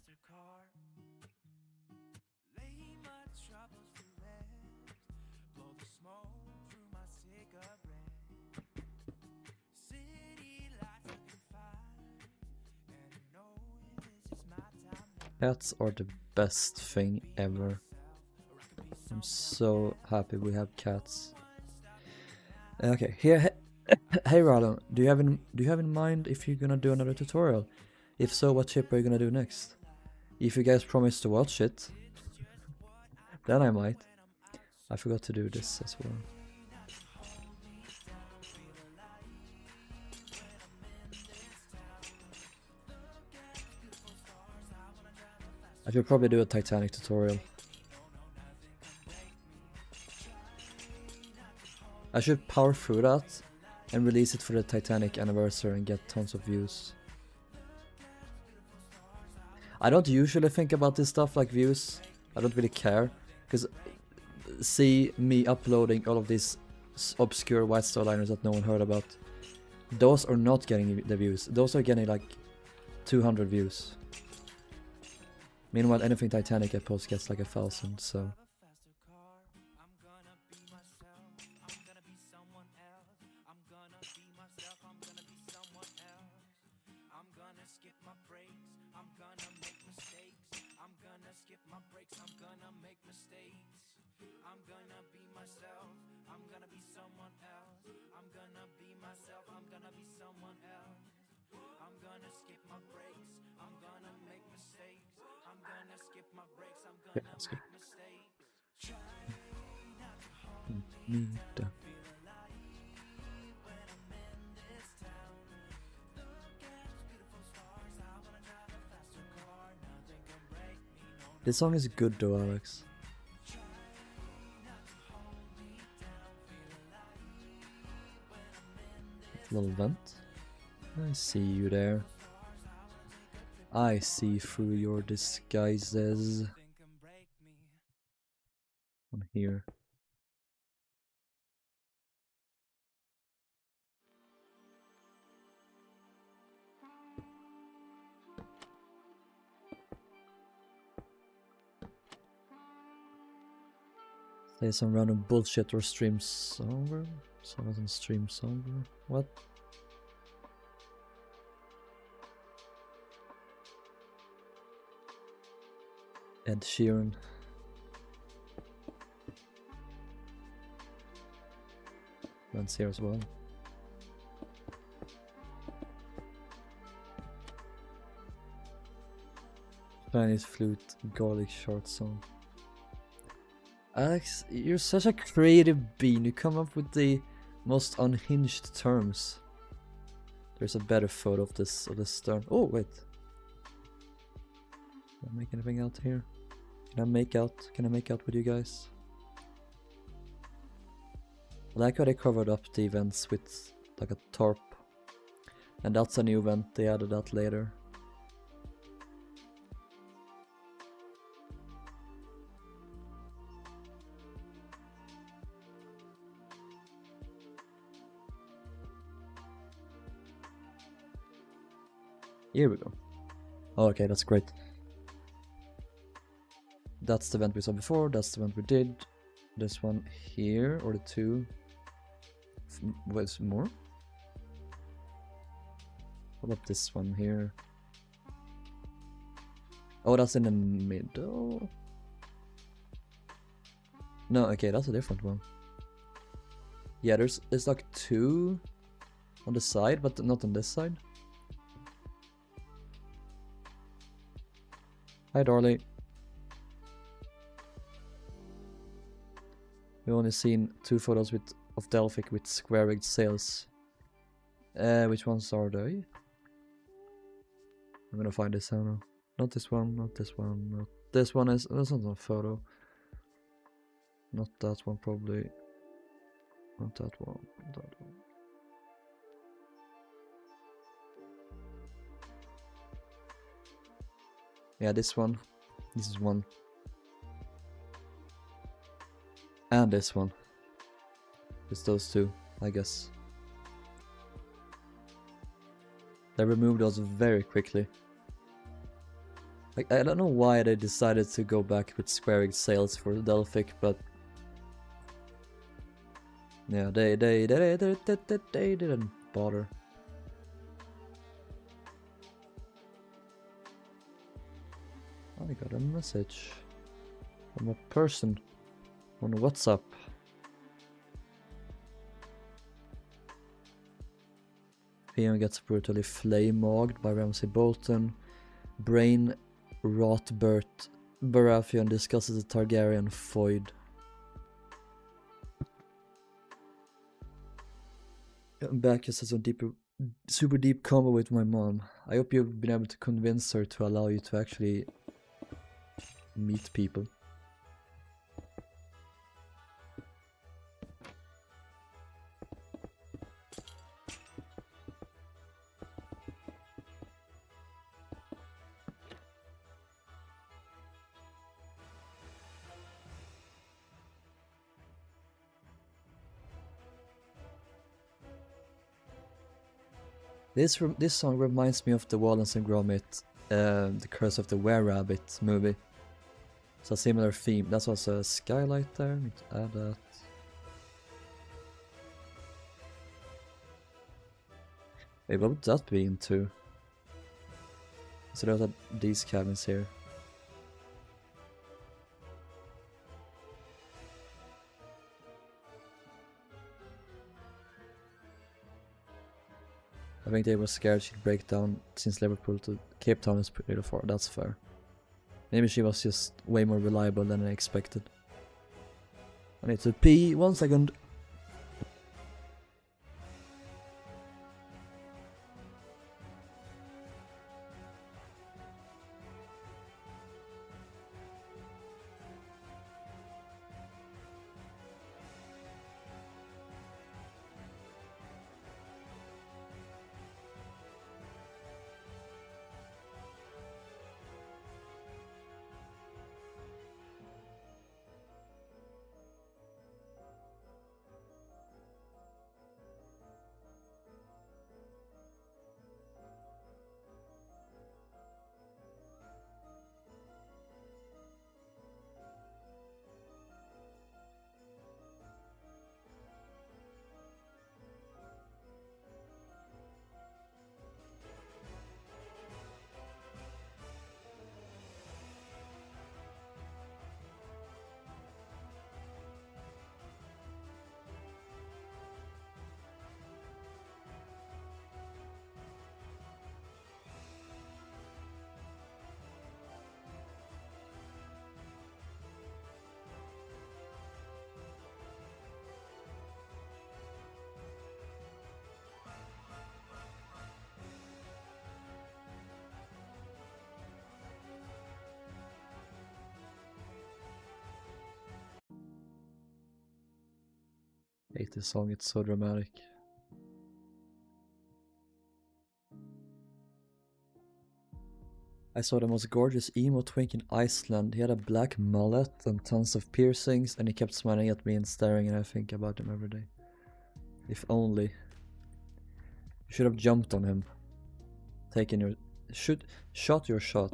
Cats are the best thing ever. I'm so happy we have cats. Okay, here. Hey Rilhon, do you have in mind if you're gonna do another tutorial? If so, what ship are you gonna do next? If you guys promise to watch it, then I might. I forgot to do this as well. I should probably do a Titanic tutorial. I should power through that and release it for the Titanic anniversary and get tons of views. I don't usually think about this stuff like views. I don't really care, because see me uploading all of these obscure White Star liners that no one heard about. Those are not getting the views. Those are getting like 200 views. Meanwhile, anything Titanic I post gets like 1,000, so... Yeah, that's good. This song is good though, Alex. Little vent. I see you there. I see through your disguises. I'm here. Say some random bullshit or stream somber. So I wasn't stream somber. What? Ed Sheeran. That's here as well. Chinese flute, garlic short song. Alex, you're such a creative bean. You come up with the most unhinged terms. There's a better photo of this stern. Oh wait. Can I make anything out here? Can I make out? Can I make out with you guys? I like how they covered up the events with like a tarp. And that's a new event, they added that later. Here we go. Oh, okay, that's great. That's the event we saw before, that's the event we did. This one here, or the two. What's more? What about this one here? Oh, that's in the middle? No, okay, that's a different one. Yeah, there's like two on the side, but not on this side. Hi, Darley. We've only seen 2 photos of Delphic with square-rigged sails. Which ones are they? I'm gonna find this out now. Not this one, not this one, not this one is... That's not a photo. Not that one, probably. Not that one, not that one. Yeah, this one. This is one. And this one. It's those two, I guess. They removed those very quickly. Like, I don't know why they decided to go back with square-rigged sails for Delphic, but yeah, they didn't bother. I got a message from a person on WhatsApp. Theon gets brutally flame-mogged by Ramsay Bolton. Brain rot Baratheon discusses the Targaryen foid. I'm back just as a super deep combo with my mom. I hope you've been able to convince her to allow you to actually meet people. This song reminds me of the Wallace and Gromit, The Curse of the Were-Rabbit movie. It's a similar theme. That's also a skylight there. Need to add that. Wait, what would that be into? So there's these cabins here. I think they were scared she'd break down since Liverpool to Cape Town is pretty far. That's fair. Maybe she was just way more reliable than I expected. I need to pee 1 second. Hate this song, it's so dramatic. I saw the most gorgeous emo twink in Iceland. He had a black mullet and tons of piercings, and he kept smiling at me and staring, and I think about him every day. If only. You should have jumped on him. Taken your... shot your shot.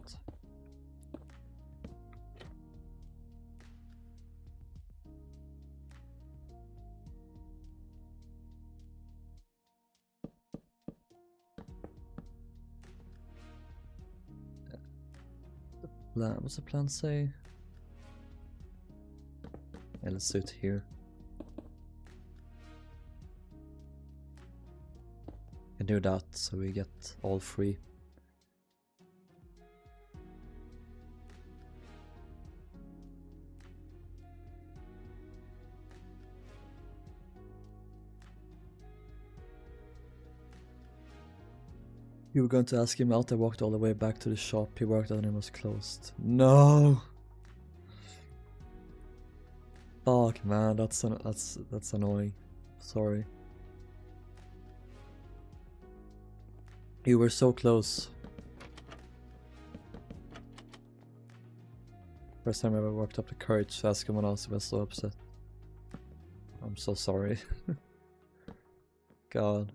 What's the plan say? Yeah, let's do it here. And do that so we get all three. You were going to ask him out. I walked all the way back to the shop he worked at and it was closed. No! Fuck man, that's annoying. Sorry. You were so close. First time I ever worked up the courage to ask him what else, I was so upset. I'm so sorry. God.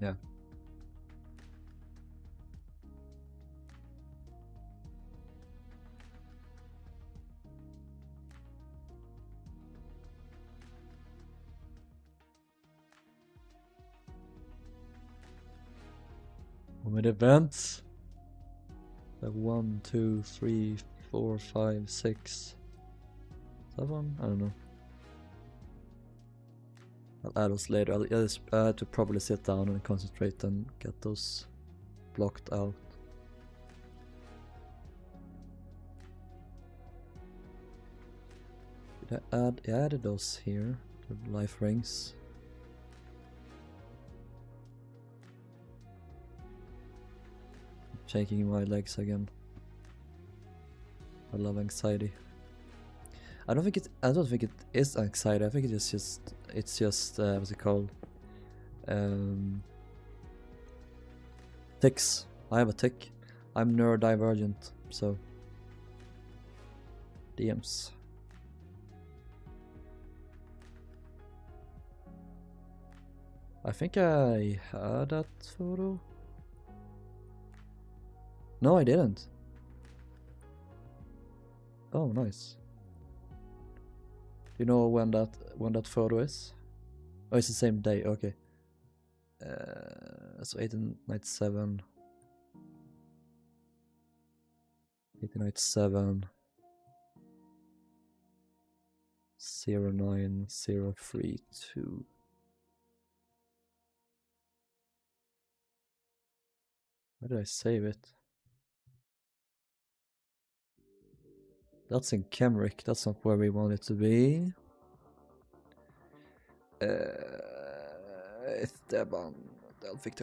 Yeah. With events. Like 1, 2, 3, 4, 5, 6, 7. I don't know. I'll add those later. I had to probably sit down and concentrate and get those blocked out. Did I add? I added those here. The life rings. Shaking my legs again. I love anxiety. I don't think it is anxiety. I think it's just what's it called? Tics. I have a tic. I'm neurodivergent, so DMs. I think I had that photo. No, I didn't. Oh, nice. Do you know when that photo is? Oh, it's the same day. Okay. So 1897. 1897. 09032. Where did I save it? That's in Kemrick. That's not where we want it to be. Esteban. Delphic.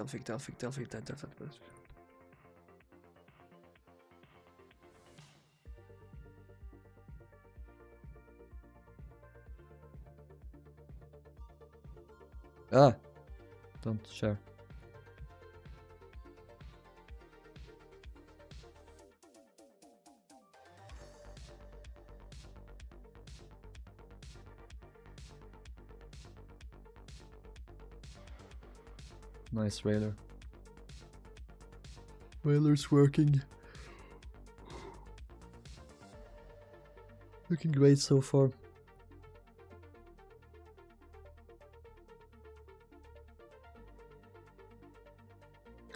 Ah! Don't share. Nice railer. Railer's working. Looking great so far.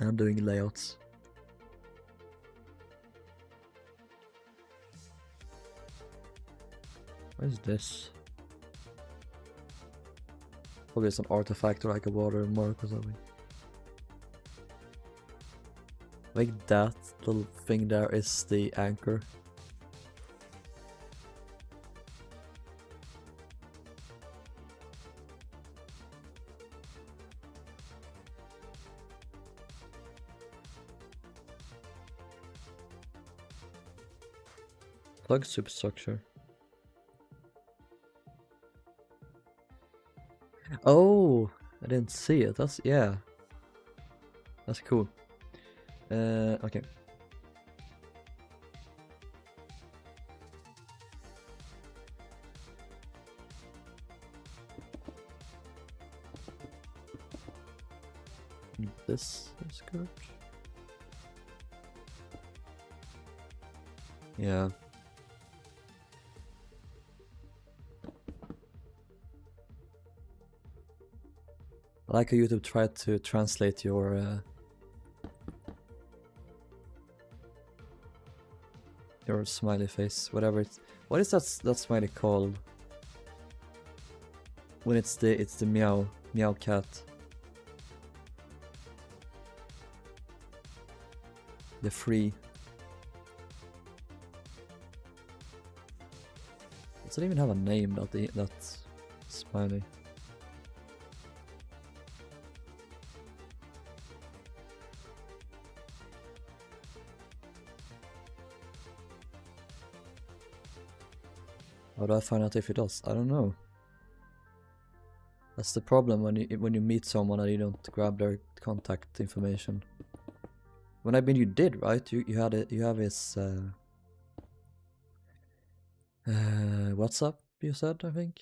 I'm doing layouts. What is this? Probably some artifact or like a watermark or something. I think that little thing there is the anchor. Plug Superstructure. Oh, I didn't see it. That's, yeah. That's cool. Okay. This is good. Yeah. I like how YouTube tried to translate your smiley face, whatever it's. What is that smiley called? When it's the meow cat. The free. Does it even have a name, that smiley? How do I find out if it does? I don't know. That's the problem when you meet someone and you don't grab their contact information. When I mean you did, right? You have his WhatsApp, you said, I think.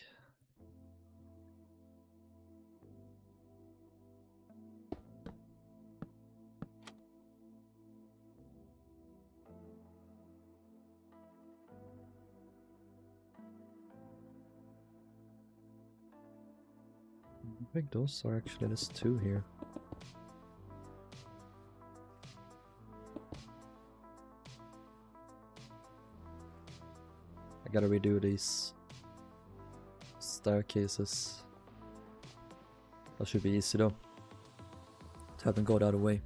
I think those are actually, there's two here. I gotta redo these staircases. That should be easy though, to have them go the other way.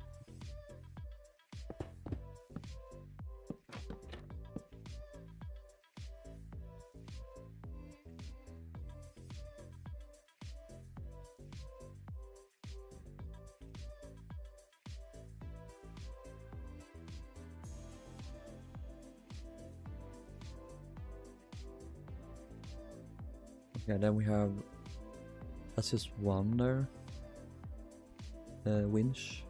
Yeah, then we have, that's just one there. Winch.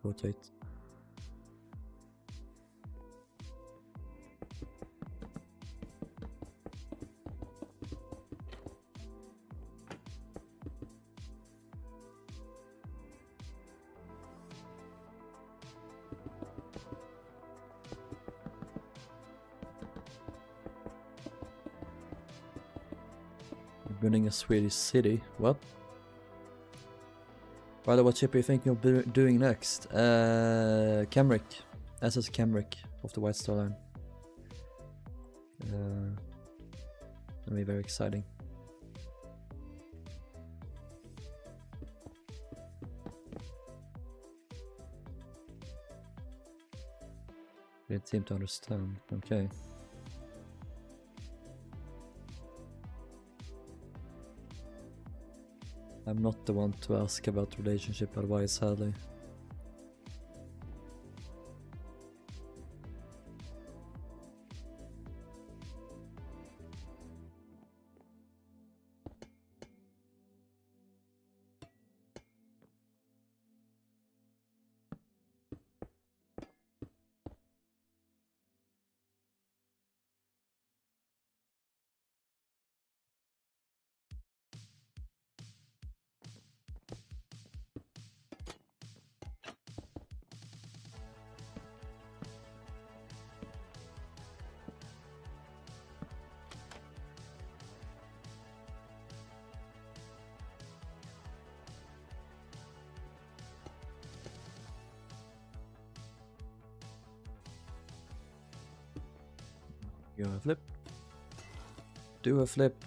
Rotate. Building a Swedish city. What? By the way, what ship are you thinking of doing next? Kemrick. SS Kemrick of the White Star Line. That'll be very exciting. Didn't seem to understand. Okay. I'm not the one to ask about relationship advice, sadly. Do a flip. Do a flip.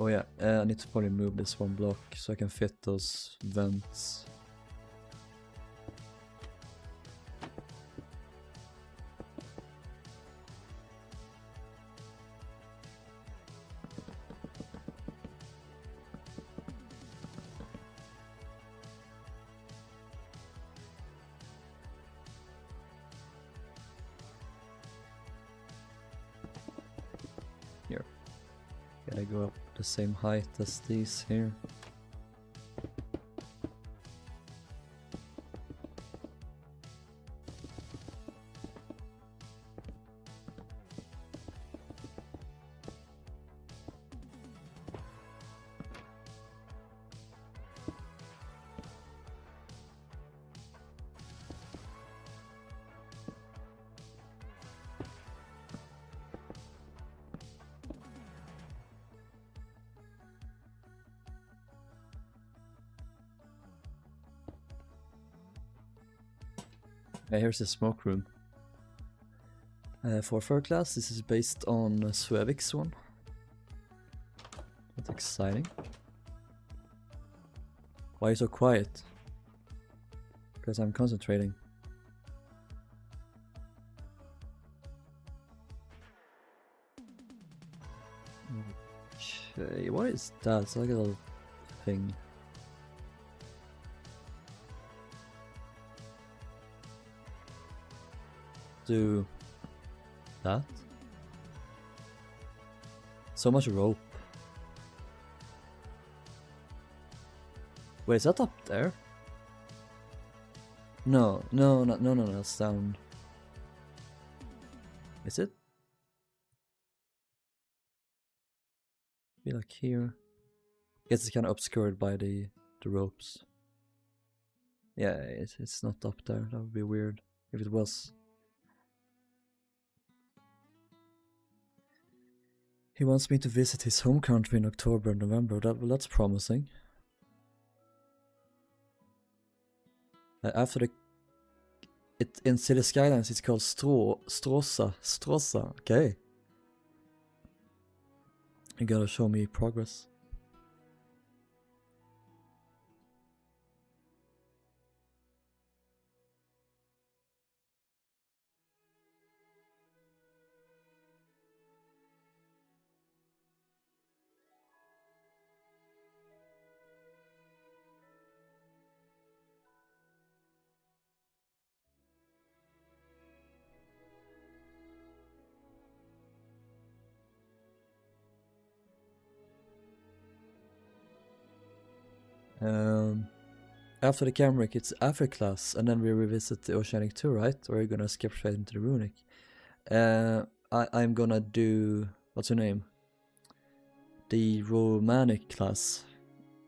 Oh yeah, I need to probably move this one block so I can fit those vents. Here. Gotta go up the same height as these here. Yeah, here's the smoke room. For third class, this is based on Suevik's one. That's exciting. Why are you so quiet? Because I'm concentrating. Okay, what is that? It's like a little thing. Do that. So much rope. Wait, is that up there? No, that's down. Is it? Be like here. Guess it's kind of obscured by the ropes. Yeah, it's not up there. That would be weird if it was. He wants me to visit his home country in October and November. That's promising. After in City Skylines, it's called Stråsa. Okay. You gotta show me progress. After the Camric, it's Afric class, and then we revisit the Oceanic 2, right? Or are you gonna skip straight into the Runic? I'm gonna do... what's your name? The Romanic class.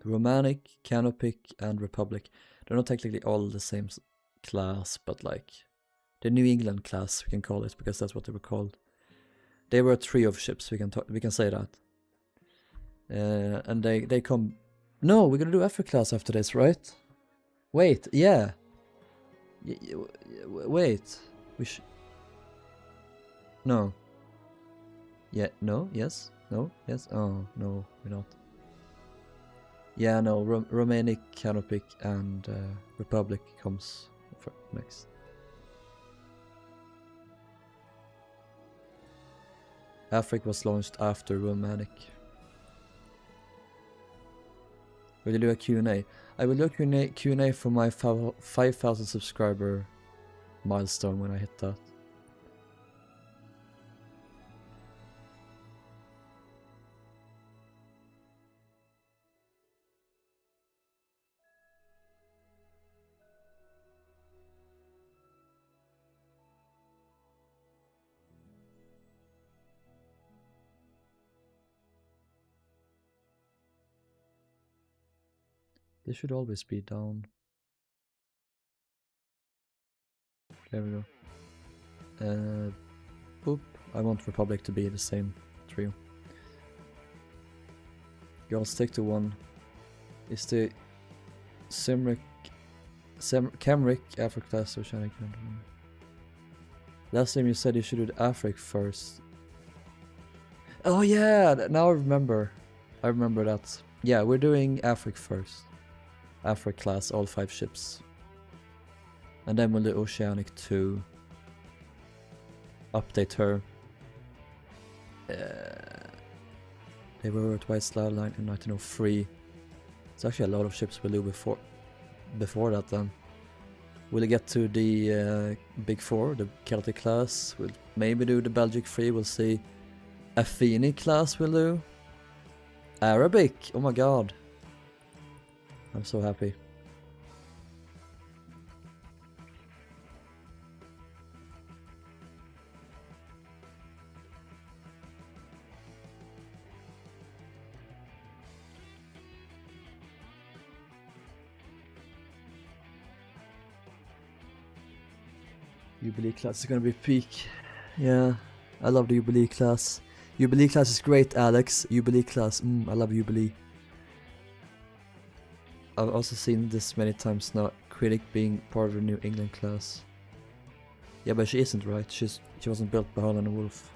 Romanic, Canopic, and Republic. They're not technically all the same class, but like... the New England class, we can call it, because that's what they were called. They were a trio of ships, we can say that. And they come... No, we're gonna do Afric class after this, right? Wait, yeah. Wait. We should... No. Yeah, no, yes, no, yes. Oh, no, we're not. Yeah, no, Romanic, Canopic, and Republic comes next. Afric was launched after Romanic. Will you do a Q&A? I will do a Q&A for my 5,000 subscriber milestone when I hit that. They should always be down. There we go. Boop. I want Republic to be the same trio. Y'all stick to one. Is the Camric, Afric class, Oceanic? Last time you said you should do the Afric first. Oh yeah, now I remember. I remember that. Yeah, we're doing Afric first. Afric class, all 5 ships. And then we'll do Oceanic 2. Update her. They were at White Star Line in 1903. It's actually a lot of ships we'll do before that then. We'll get to the Big 4, the Celtic class. We'll maybe do the Belgic 3, we'll see. Athene class we'll do. Arabic, oh my god. I'm so happy. Jubilee class is gonna be peak. Yeah, I love the Jubilee class. Jubilee class is great, Alex. Jubilee class, I love Jubilee. I've also seen this many times now, Critic being part of the New England class. Yeah, but she isn't, right? She wasn't built by Holland and Wolf.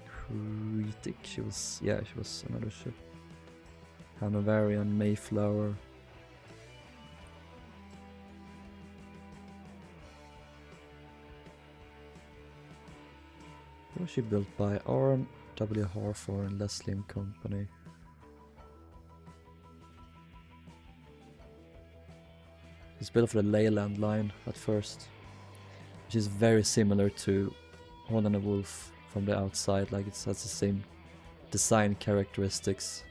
Critic, she was another ship. Hanoverian, Mayflower. Was she built by R. W. Harford and Leslie and Company? It's built for the Leyland line at first, which is very similar to Holland and Wolf from the outside, like it has the same design characteristics.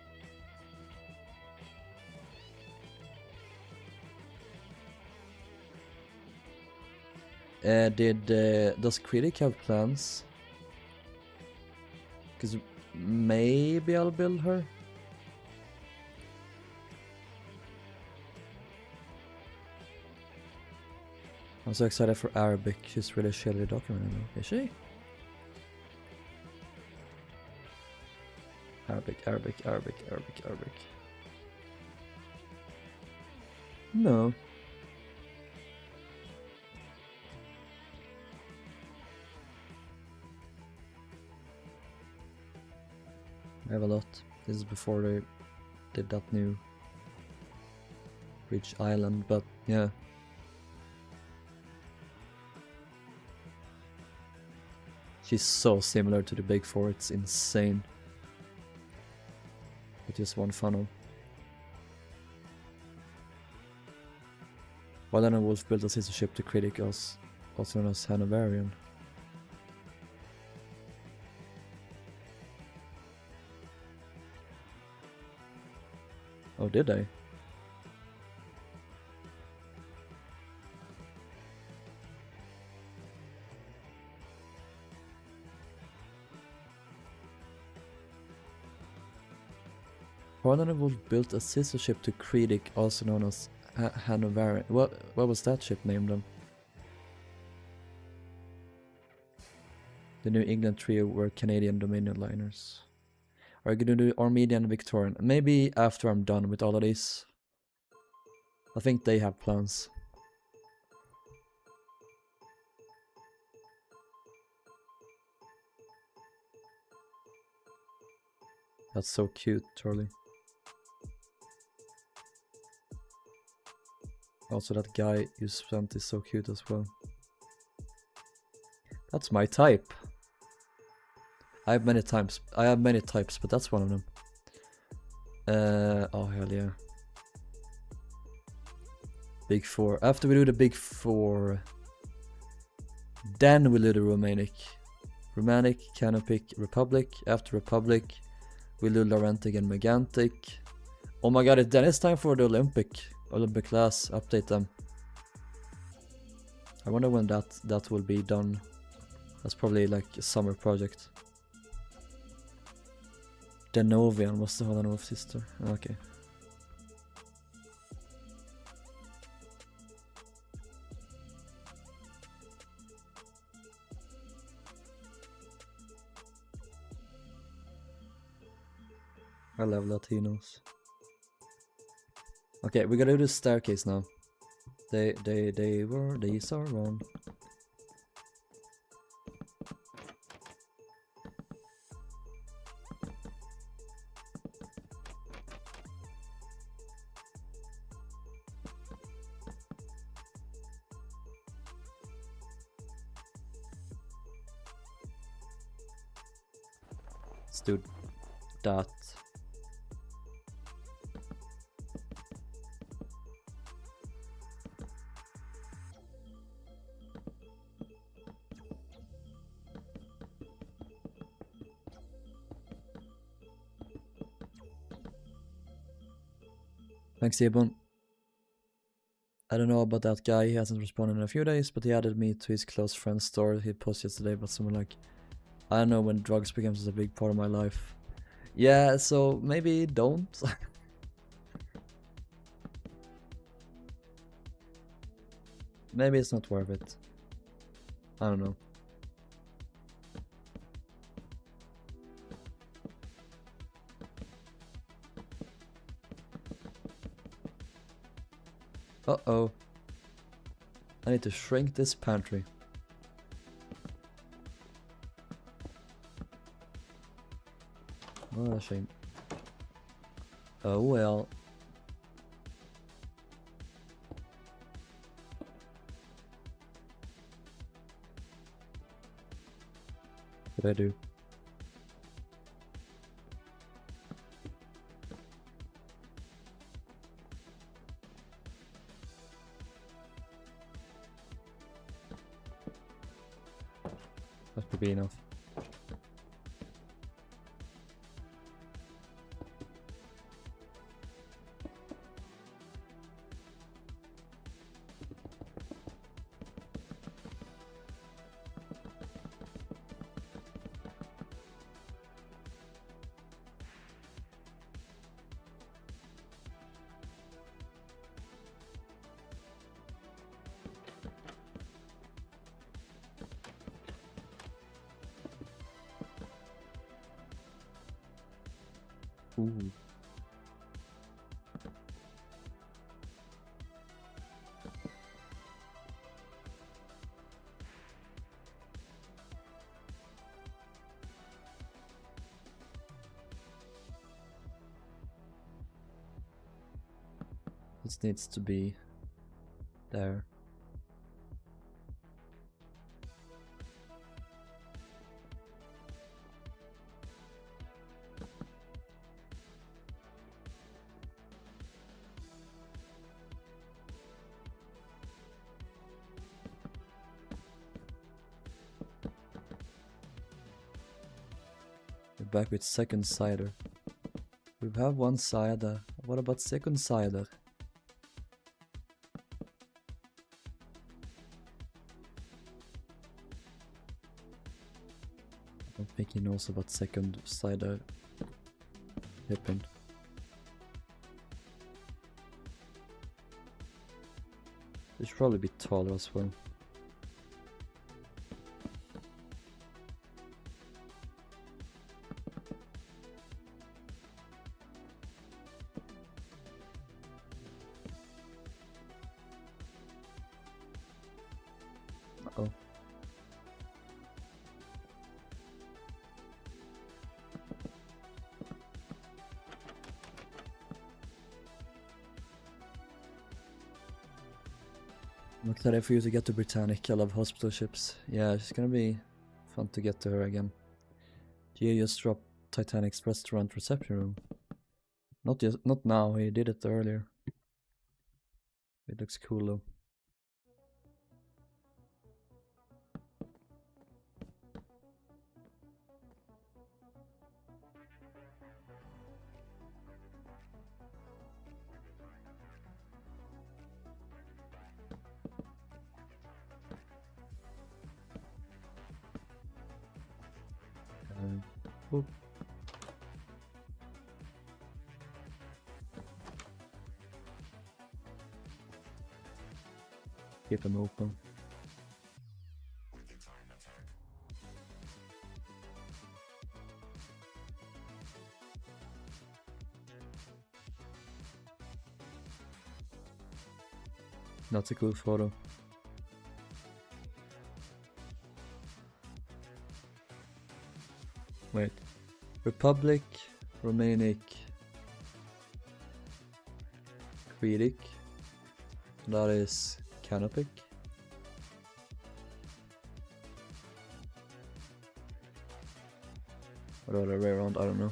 Does Critic have plans? Because maybe I'll build her. I'm so excited for Arabic. She's really shitty documented now. Is she? Arabic. No. I have a lot. This is before they did that new Bridge Island, but yeah. She's so similar to the Big 4, it's insane. With just one funnel. Holland and Wolf built a sister ship to Critic, also known as Hanoverian. Oh, did they? Holland and Wolf built a sister ship to Critic, also known as Hanoverian. What was that ship named then? The New England trio were Canadian Dominion liners. Are you gonna do Armenian and Victorian? Maybe after I'm done with all of these. I think they have plans. That's so cute, Charlie. Also, that guy you spent is so cute as well. That's my type. I have many types, but that's one of them. Oh hell yeah. Big 4. After we do the Big 4, then we'll do the Romanic, Canopic, Republic. After Republic, we'll do Laurentic and Megantic. Oh my god, then it's time for the Olympic class. Update them. I wonder when that will be done. That's probably like a summer project. Denovian was the Holland Wolf sister. Okay. I love Latinos. Okay, we gotta do the staircase now. These are wrong. Let's do that. Thanks, Ebon. I don't know about that guy, he hasn't responded in a few days, but he added me to his close friend's story he posted yesterday about someone like, I don't know when drugs becomes a big part of my life. Yeah, so maybe don't. Maybe it's not worth it. I don't know. Uh-oh. I need to shrink this pantry. What a shame. Oh well. What did I do? That could be enough. Ooh. This needs to be there. We're back with second cider. We have one cider. What about second cider? I don't think he knows about second cider hipping. They should probably be taller as well. Uh-oh. I'm excited for you to get to Britannic. I love hospital ships. Yeah, it's gonna be fun to get to her again. Gio just dropped Titanic's restaurant reception room. Not now, he did it earlier. It looks cool though. Oh. Keep them open. That's a cool photo. Wait. Republic, Romanic, Cretic. That is Canopic. Or the other way around, I don't know.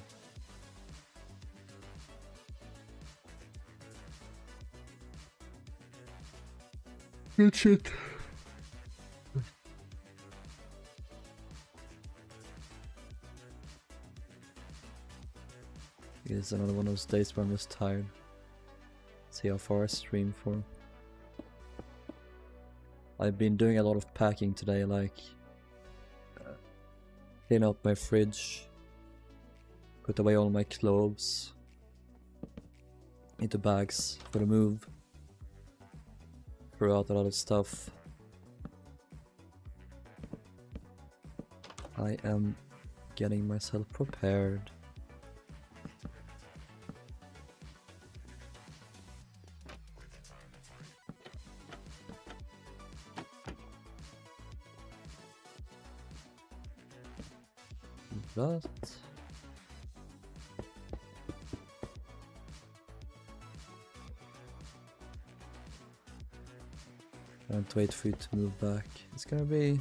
Good shit. It's another one of those days where I'm just tired. See how far I stream for. I've been doing a lot of packing today, like clean out my fridge, put away all my clothes into bags for the move, throw out a lot of stuff. I am getting myself prepared. That. Can't wait for you to move back. It's gonna be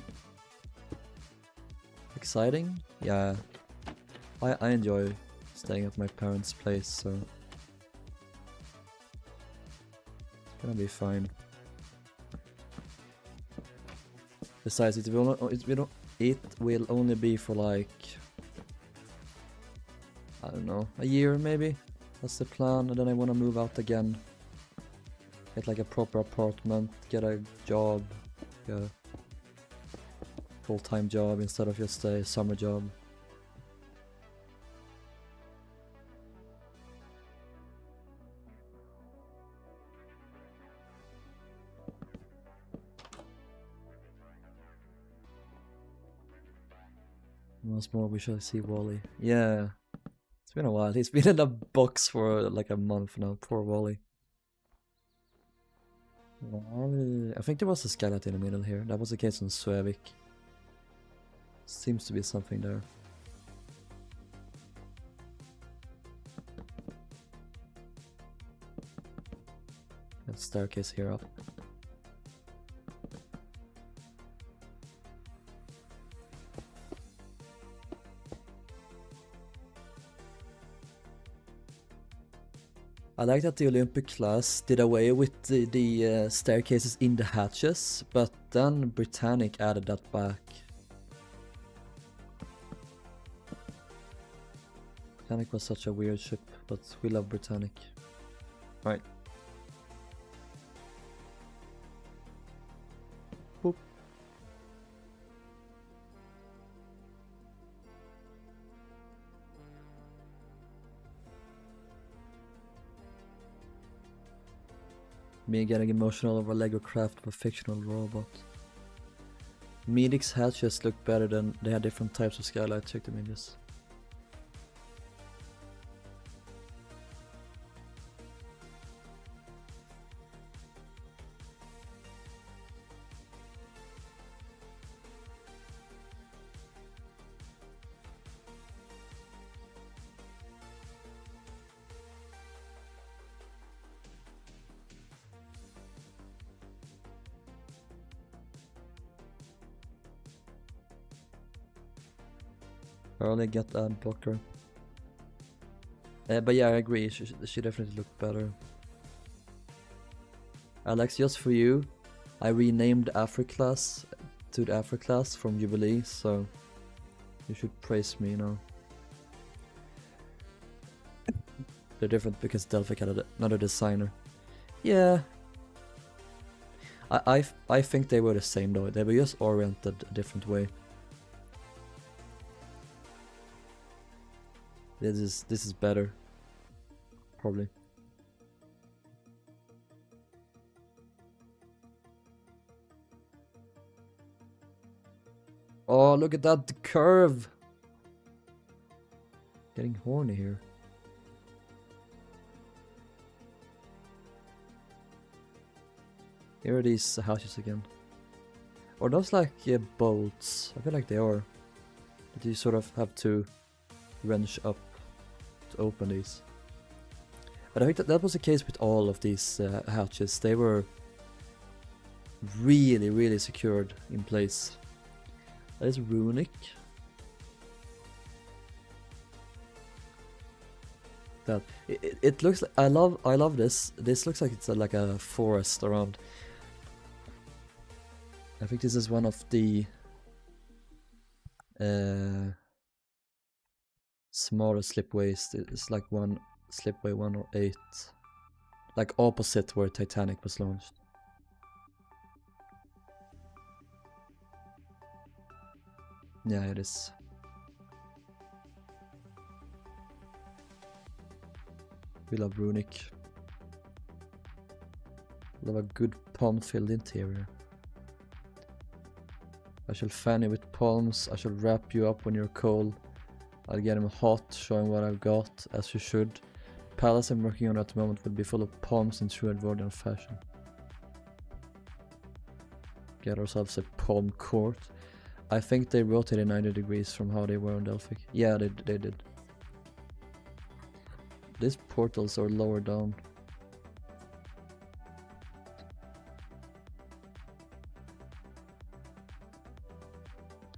exciting. Yeah, I enjoy staying at my parents' place, so it's gonna be fine. Besides, it will only be for like, I don't know, a year maybe. That's the plan, and then I want to move out again. Get like a proper apartment, get a job, get a full-time job instead of just a summer job. Once more we shall see Wally. Yeah. It's been a while. He's been in a box for like a month now. Poor Wally. Wally. I think there was a skeleton in the middle here. That was the case on Suevik. Seems to be something there. That staircase here up. I like that the Olympic class did away with the staircases in the hatches, but then Britannic added that back. Britannic was such a weird ship, but we love Britannic. Right. Boop. Me getting emotional over Lego craft of a fictional robot. Medic's hatches look better than they had different types of skylight. Check the images. Early get ad blocker. But yeah, I agree, she definitely looked better. Alex, just for you, I renamed Afri-class to the Afri-class from Jubilee, so you should praise me now. They're different because Delphic had another designer. Yeah. I think they were the same though, they were just oriented a different way. This is better, probably. Oh, look at that, the curve! Getting horny here. Here are these houses again. Are those like bolts? I feel like they are. But you sort of have to wrench up to open these. But I think that was the case with all of these hatches. They were really secured in place. That is runic. that. It looks like I love this. This looks like it's like a forest around. I think this is one of the smaller slipways. It's like one slipway 108, like opposite where Titanic was launched. Yeah, it is. We love runic. Love a good palm-filled interior. I shall fan you with palms. I shall wrap you up when you're cold. I'll get him hot, showing what I've got, as you should. Palace I'm working on at the moment will be full of palms in true Edwardian fashion. Get ourselves a palm court. I think they rotated 90 degrees from how they were on Delphic. Yeah, they did. These portals are lower down.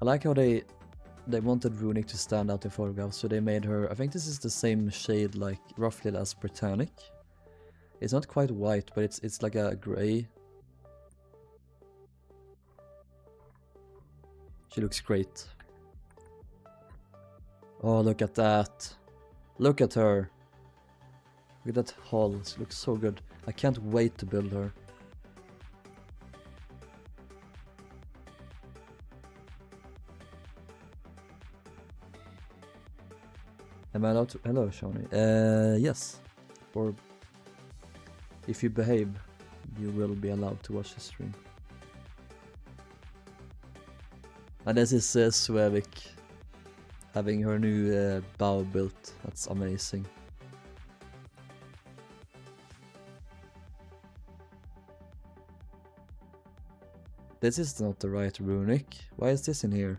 I like how they wanted Runic to stand out in photographs, so they made her, I think this is the same shade, like roughly as Britannic. It's not quite white, but it's like a grey. She looks great. Oh, look at that. Look at her. Look at that hull. She looks so good. I can't wait to build her. Am I allowed to? Hello, Shawnee. Yes. Or if you behave, you will be allowed to watch the stream. And this is Svevik having her new bow built. That's amazing. This is not the right runic. Why is this in here?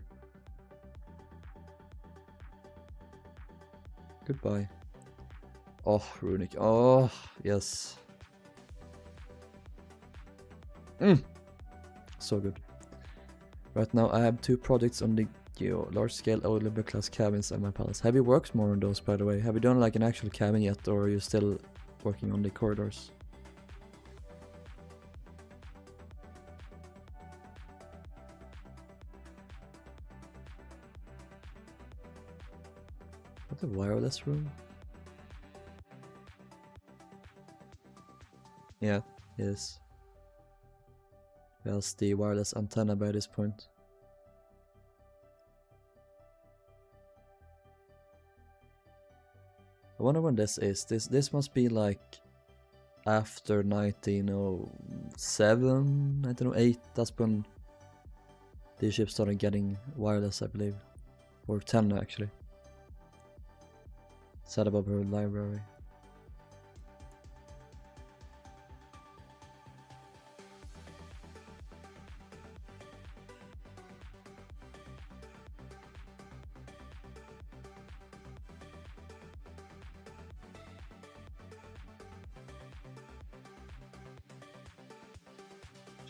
Goodbye. Oh, runic. Oh, yes. So good. Right now I have 2 projects on the large scale Olympic class cabins at my palace. Have you worked more on those, by the way? Have you done like an actual cabin yet, or are you still working on the corridors? What a wireless room? Yeah, it is. There's the wireless antenna by this point. I wonder when this is. This must be like after 1907, 1908. That's when the ship started getting wireless, I believe. Or 10 actually. Sat above her library.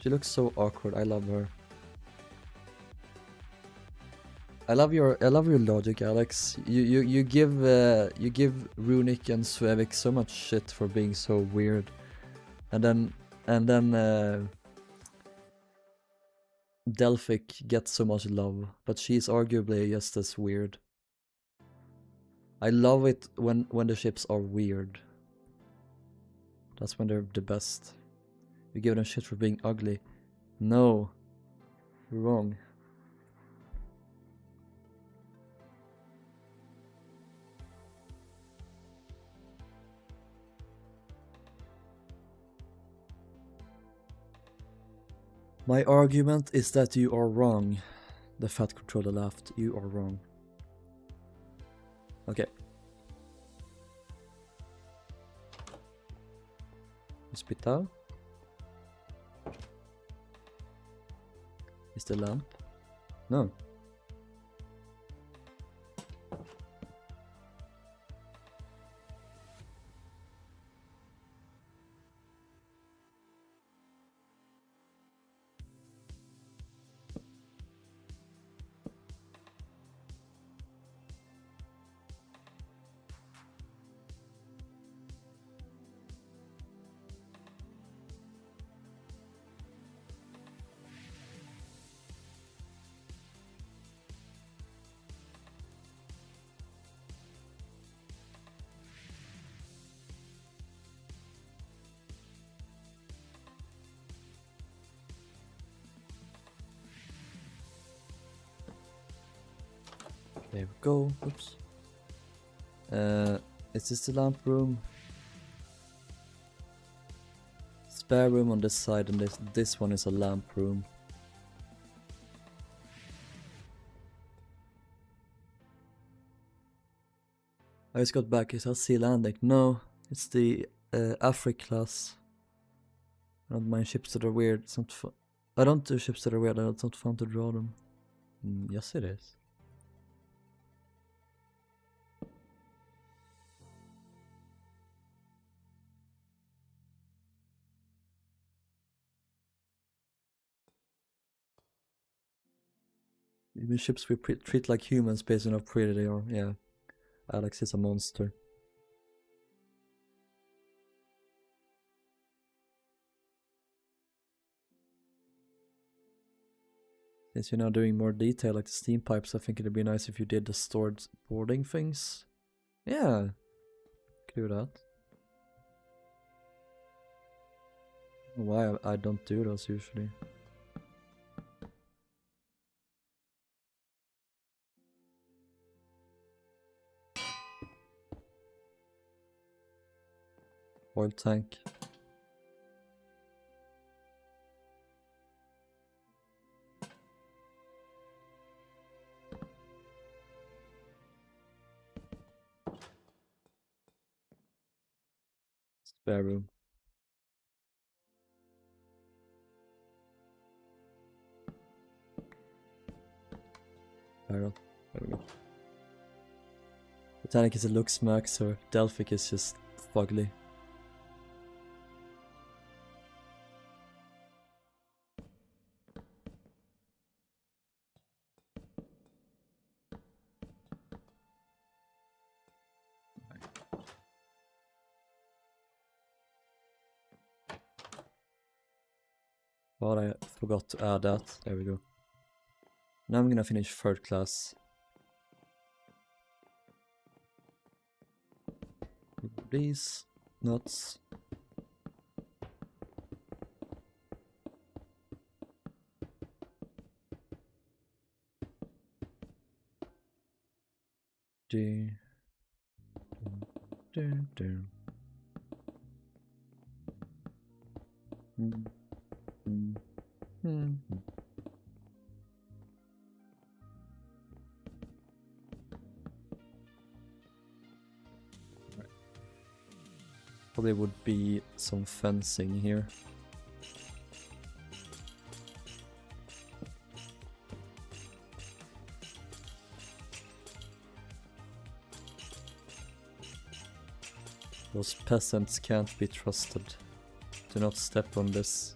She looks so awkward. I love her. I love your logic, Alex. You give Runic and Svevik so much shit for being so weird, and then Delphic gets so much love, but she's arguably just as weird. I love it when the ships are weird. That's when they're the best. You give them shit for being ugly. No, you're wrong. My argument is that you are wrong. The fat controller laughed. You are wrong. Okay. Hospital. Is the lamp? No. There we go. Oops. Is this the lamp room? Spare room on this side, and this one is a lamp room. I just got back. Is that sea landing? No, it's the Afric class. I don't mind ships that are weird. It's not fun. I don't do ships that are weird. It's not fun to draw them. Yes, it is. Even ships we treat like humans based on how pretty they are. Yeah, Alex is a monster. Since you're now doing more detail like the steam pipes, I think it'd be nice if you did the stored boarding things. Yeah, could do that. Why I don't do those usually. Oil tank. Spare room. Barrel. There we go. Botanic is a look smack, so Delphic is just fugly. But I forgot to add that. There we go. Now I'm gonna finish third class. These nuts. Do. Probably would be some fencing here. Those peasants can't be trusted. Do not step on this.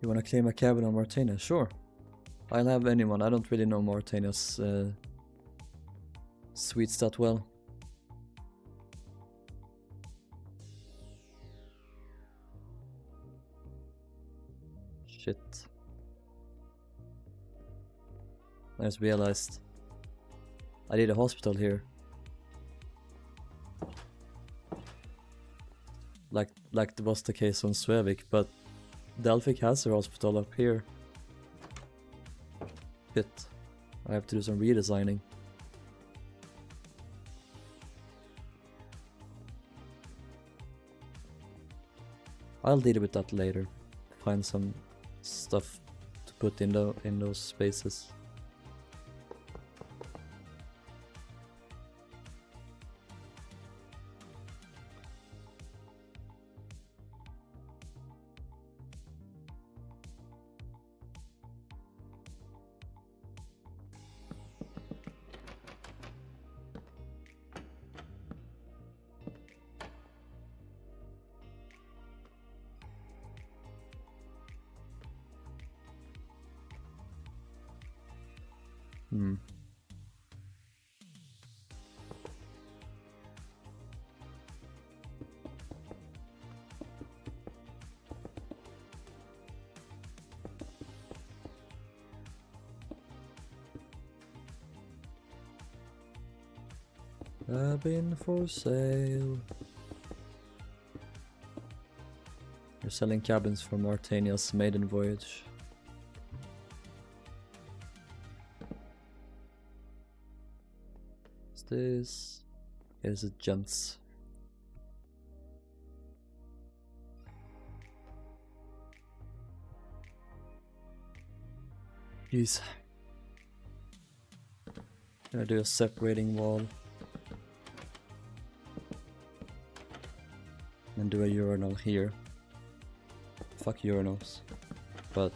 You wanna claim a cabin on Martania? Sure. I'll have anyone. I don't really know Martania's suites that well. Shit. I just realized I need a hospital here. Like was the case on Svevik, but Delphic has a hospital up here. Shit. I have to do some redesigning. I'll deal with that later. Find some stuff to put in those spaces. Cabin for sale. They're selling cabins for Mauritania's maiden voyage. What's this? Here's a gents. Jeez. Gonna do a separating wall. And do a urinal here. Fuck urinals. But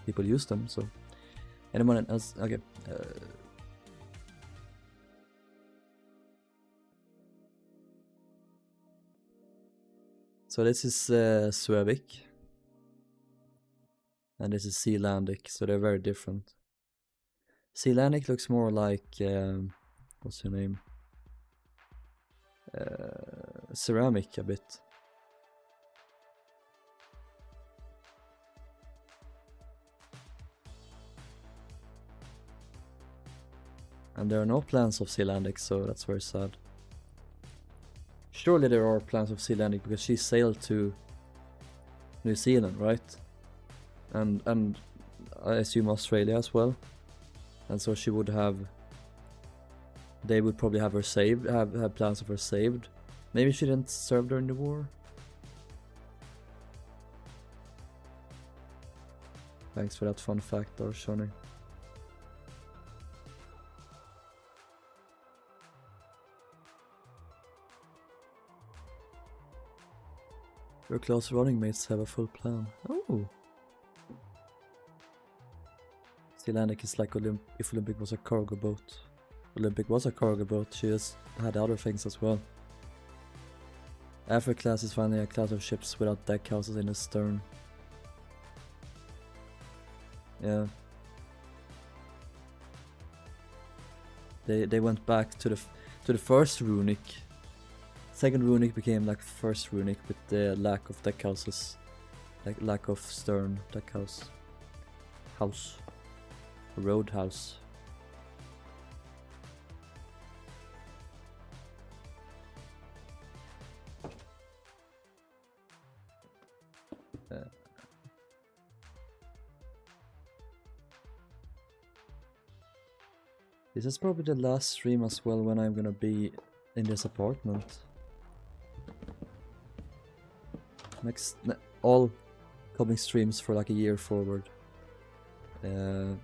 people use them, so anyone else? Okay. So this is Suevik. And this is Sealandic, so they're very different. Sealandic looks more like what's her name? Ceramic a bit. And there are no plans of Sealandic, so that's very sad. Surely there are plans of Sealandic because she sailed to New Zealand, right? And I assume Australia as well. And so she would have. They would probably have her saved, have plans of her saved. Maybe she didn't serve during the war. Thanks for that fun fact, Darshani. Your class running mates have a full plan. Oh! Sealandic is like if Olympic was a cargo boat. Olympic was a cargo boat, she just had other things as well. Africa class is finally a class of ships without deck houses in the stern. Yeah. They went back to the first runic. Second runic became like first runic with the lack of deck houses. Like lack of stern deck house. Roadhouse. This is probably the last stream as well when I'm gonna be in this apartment. All coming streams for like a year forward. Oh.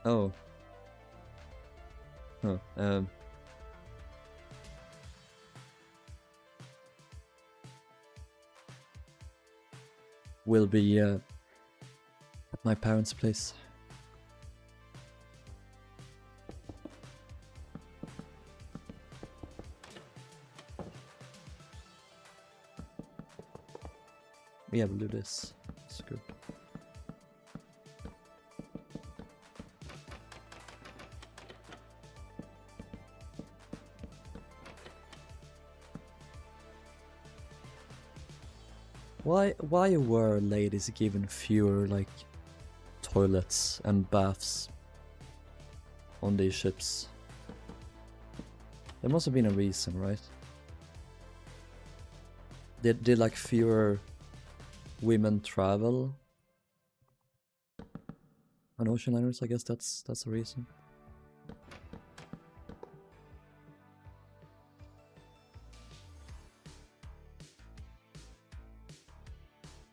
Oh. Huh. Will be at my parents' place. Yeah, we'll do this. It's good. Why were ladies given fewer like toilets and baths on these ships? There must have been a reason, right? Did like fewer women travel on ocean liners? I guess that's the reason.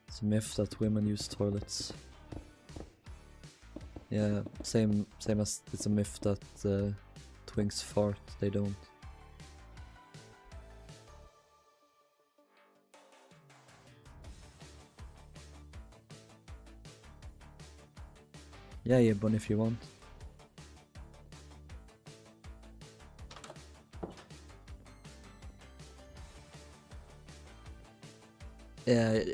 It's a myth that women use toilets. Yeah, same as it's a myth that twinks fart. They don't. Yeah, but if you want. Yeah,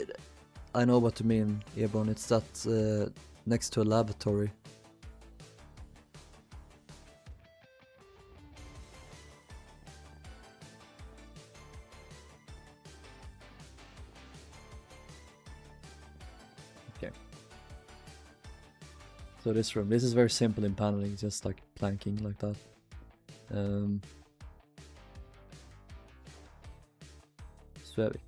I know what you mean, Ebon. It's that next to a lavatory. Okay. So this room, this is very simple in paneling, just like planking like that. Svevik.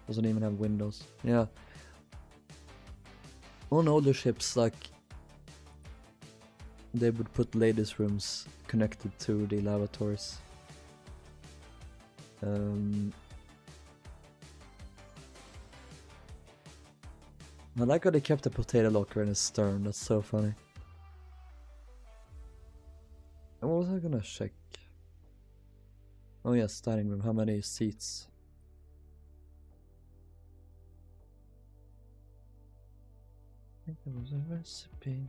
Doesn't even have windows. Yeah. On older ships, like, they would put ladies' rooms connected to the lavatories. I like how they kept the potato locker in the stern, that's so funny. And what was I gonna check? Oh yes, dining room, how many seats? I think there was a recipe.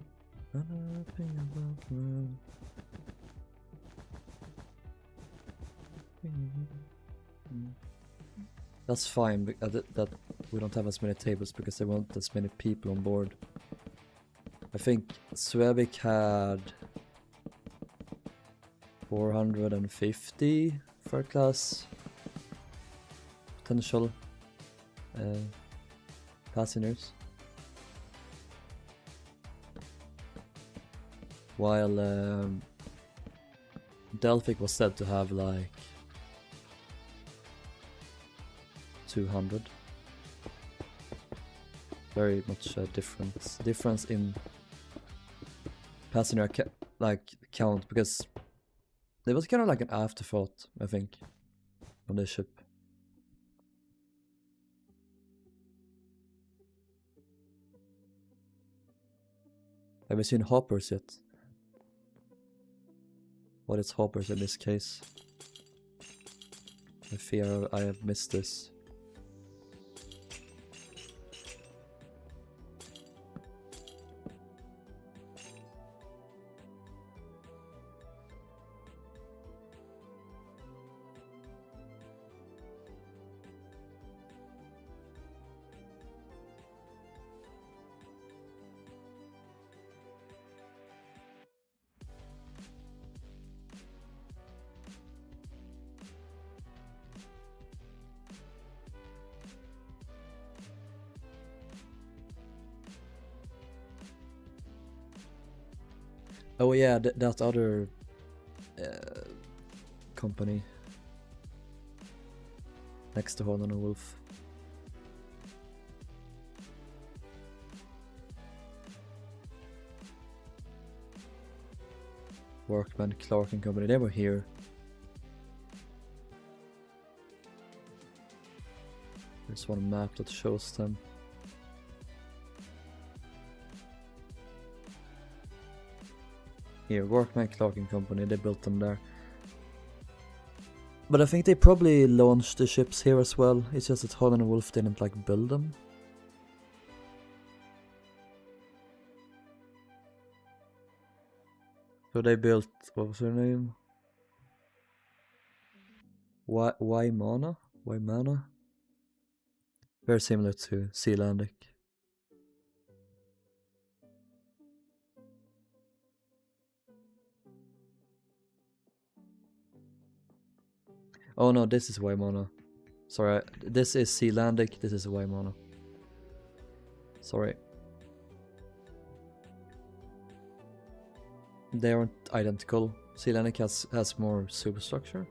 That's fine, that we don't have as many tables because they want as many people on board. I think Svevik had 450 third class potential passengers. While Delphic was said to have like 200. Very much difference in passenger count, because it was kind of like an afterthought, I think, on this ship. Have you seen hoppers yet? What is hoppers in this case? I fear I have missed this. Oh yeah, that other company next to Rilhon and Wolf. Workman, Clark and Company, they were here. There's one map that shows them. Here, Workman, Clark and Company, they built them there. But I think they probably launched the ships here as well. It's just that Rilhon and Wolf didn't like build them. So they built, what was her name? Waimana? Very similar to Sealandic. Oh no, this is Waimana. Sorry, this is Sealandic, this is Waimana. Sorry. They aren't identical. Sealandic has more superstructure.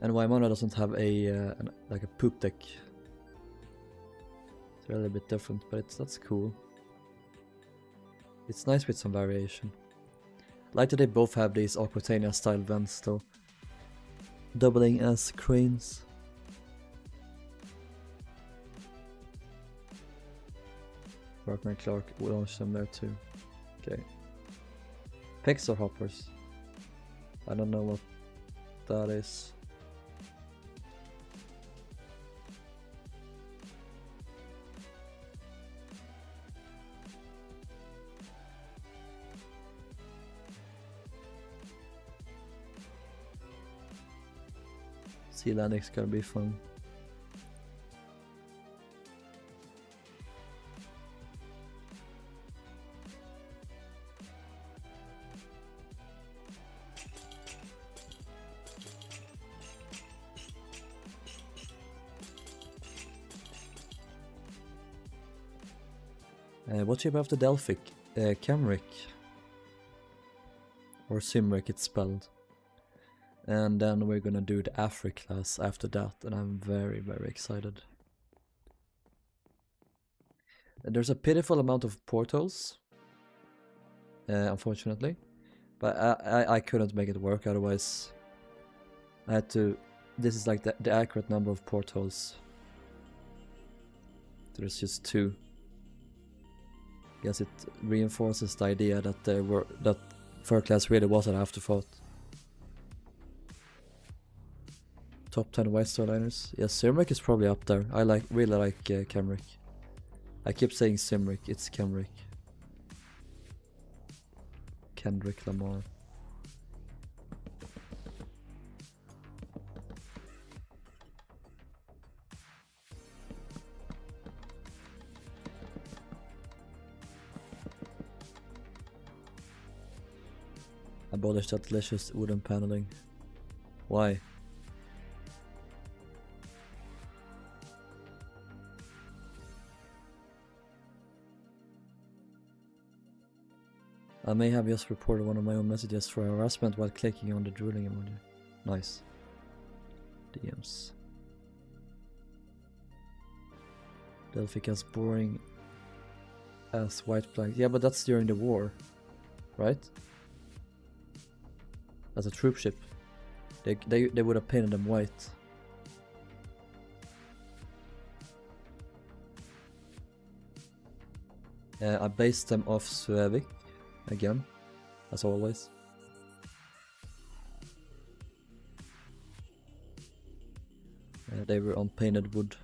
And Waimana doesn't have a like a poop deck. It's a little bit different, but that's cool. It's nice with some variation. I like that they both have these Aquatania style vents though, doubling as cranes. Workman Clark will launch them there too. Okay. Picks or hoppers? I don't know what that is. Sealandic's gonna be fun. What ship after Delphic? Camric. Or Cymric it's spelled. And then we're gonna do the Afri class after that, and I'm very, very excited. There's a pitiful amount of portals, unfortunately, but I couldn't make it work otherwise. I had to. This is like the accurate number of portals. There's just 2. I guess it reinforces the idea that that third class really was an afterthought. Top 10 White Star liners. Yeah, Cymric is probably up there. I really like Camric. I keep saying Cymric, it's Camric. Kendrick Lamar. Abolish that delicious wooden paneling. Why? I may have just reported one of my own messages for harassment while clicking on the drilling emoji. Nice. DMs. Delphic has boring as white flags. Yeah, but that's during the war, right? As a troop ship. They would have painted them white. I based them off Suevik. Again, as always. They were on painted wood.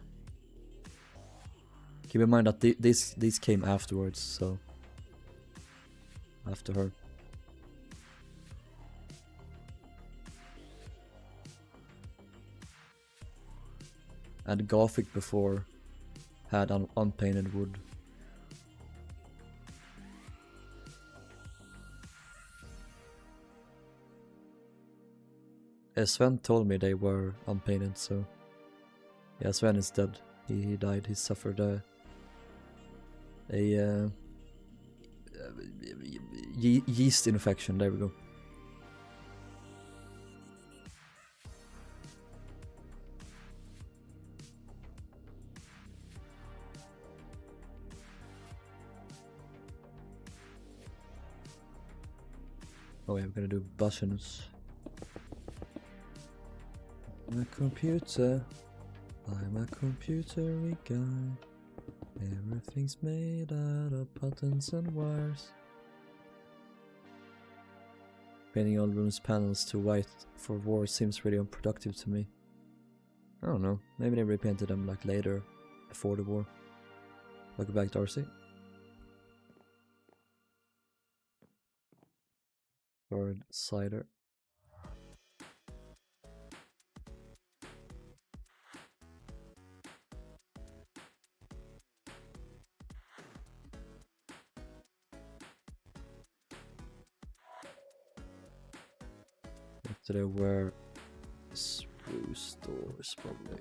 Keep in mind that these came afterwards, so after her. And Gothic before had unpainted wood. Sven told me they were unpainted, so yeah, Sven is dead. He died. He suffered a yeast infection. There we go. Oh yeah, we're gonna do buttons. I'm a computer, I'm a computery guy. Everything's made out of buttons and wires. Painting all rooms panels to white for war seems really unproductive to me. I don't know, maybe they repainted them like later, before the war. Welcome back, Darcy. Bird cider. After they were spruce doors, probably.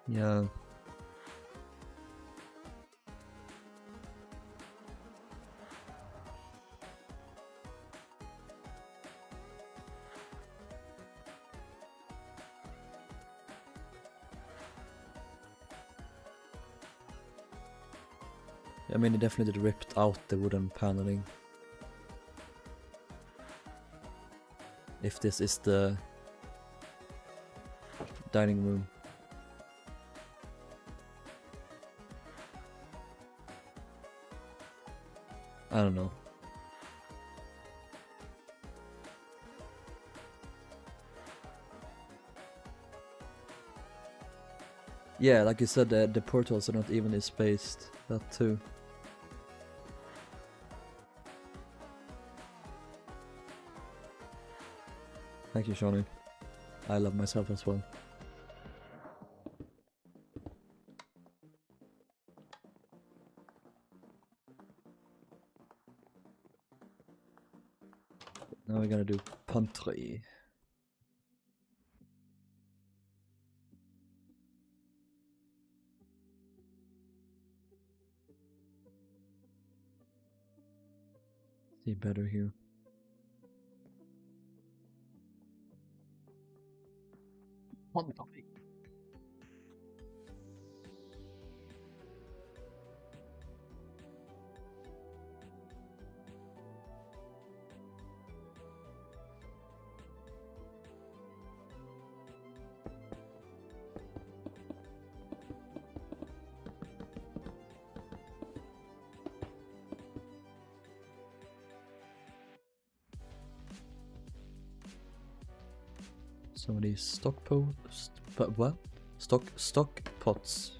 Yeah. I mean, it definitely ripped out the wooden paneling. If this is the dining room. I don't know. Yeah, like you said, the portals are not evenly spaced. That too. Thank you, Shawnee. I love myself as well. Now we're gonna do pantry. See better here. Pantry. Some of these stock pots, but what? Stock pots.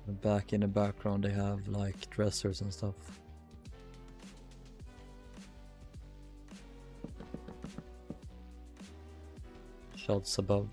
And back in the background, they have like dressers and stuff. Shelves above.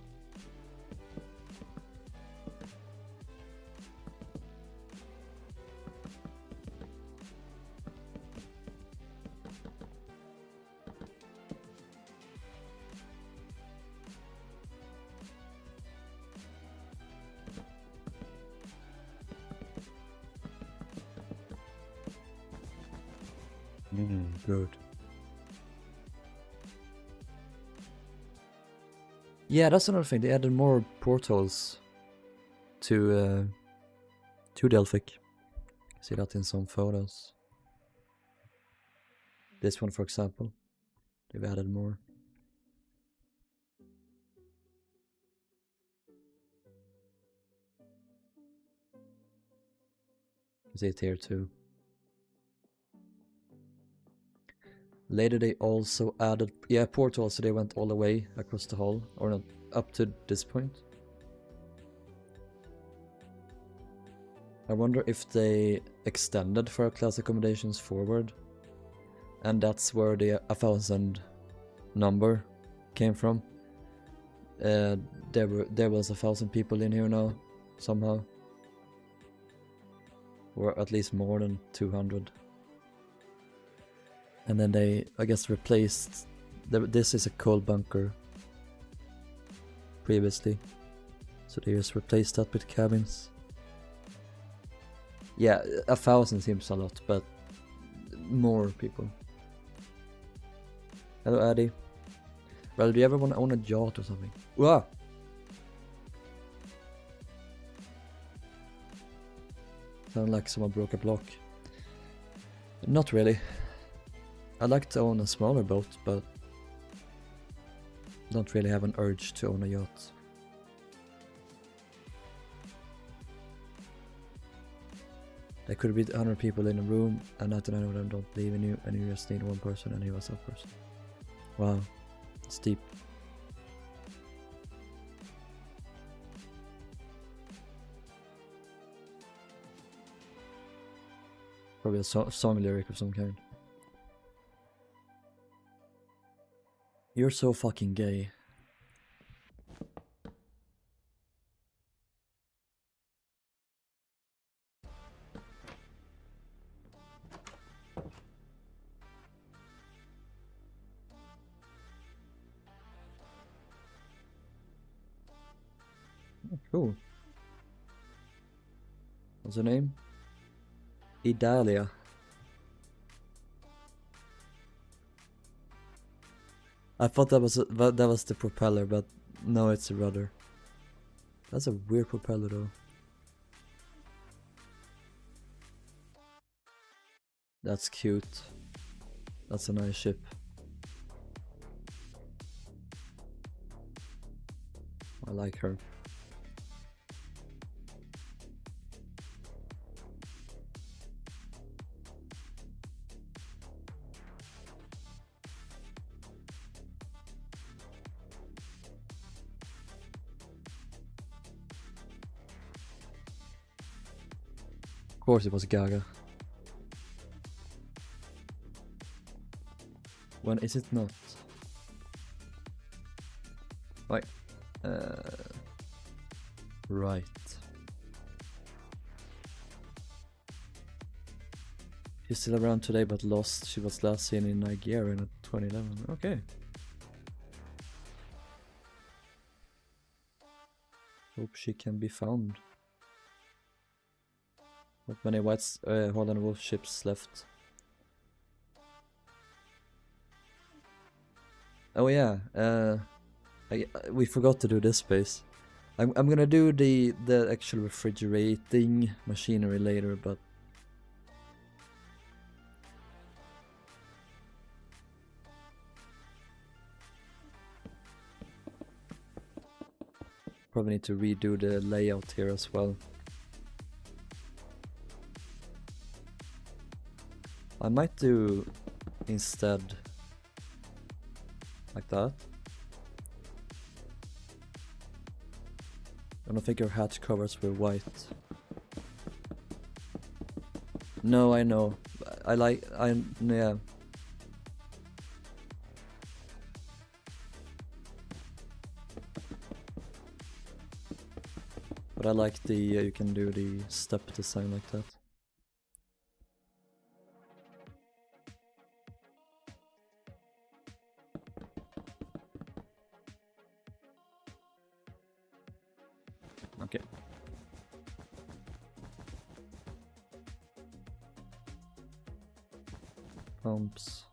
Good. Yeah, that's another thing. They added more portals to Delphic. See that in some photos. This one, for example, they've added more. You see it here too. Later they also added, portals, so they went all the way across the hall, or not, up to this point. I wonder if they extended for class accommodations forward, and that's where the 1,000 number came from. There was 1,000 people in here now, somehow. Or at least more than 200. And then they, I guess, replaced... This is a coal bunker. Previously. So they just replaced that with cabins. Yeah, 1,000 seems a lot, but... more people. Hello, Addy. Well, do you ever want to own a yacht or something? Whoa! Sound like someone broke a block. Not really. I'd like to own a smaller boat, but don't really have an urge to own a yacht. There could be 100 people in a room, and 99 of them don't believe in you, and you just need one person, and he was that person. Wow, it's deep. Probably a song lyric of some kind. You're so fucking gay. Oh, cool. What's her name? Idalia. I thought that was the propeller, but no, it's a rudder. That's a weird propeller though. That's cute. That's a nice ship. I like her. Of course it was Gaga. When is it not? Wait. Right. She's still around today but lost. She was last seen in Nigeria in 2011. Okay. Hope she can be found. Not many whites, Holland Wolf ships left. Oh yeah, we forgot to do this space. I'm gonna do the actual refrigerating machinery later, but probably need to redo the layout here as well. I might do instead like that. I don't think your hatch covers were white. No, I know. Yeah. But I like the, you can do the step design like that. Okay. Pumps.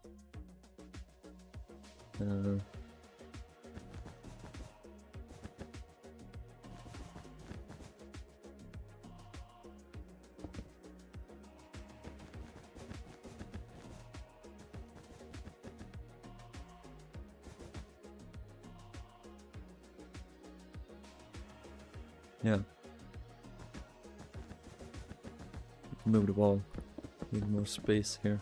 Yeah. Move the wall. Need more space here.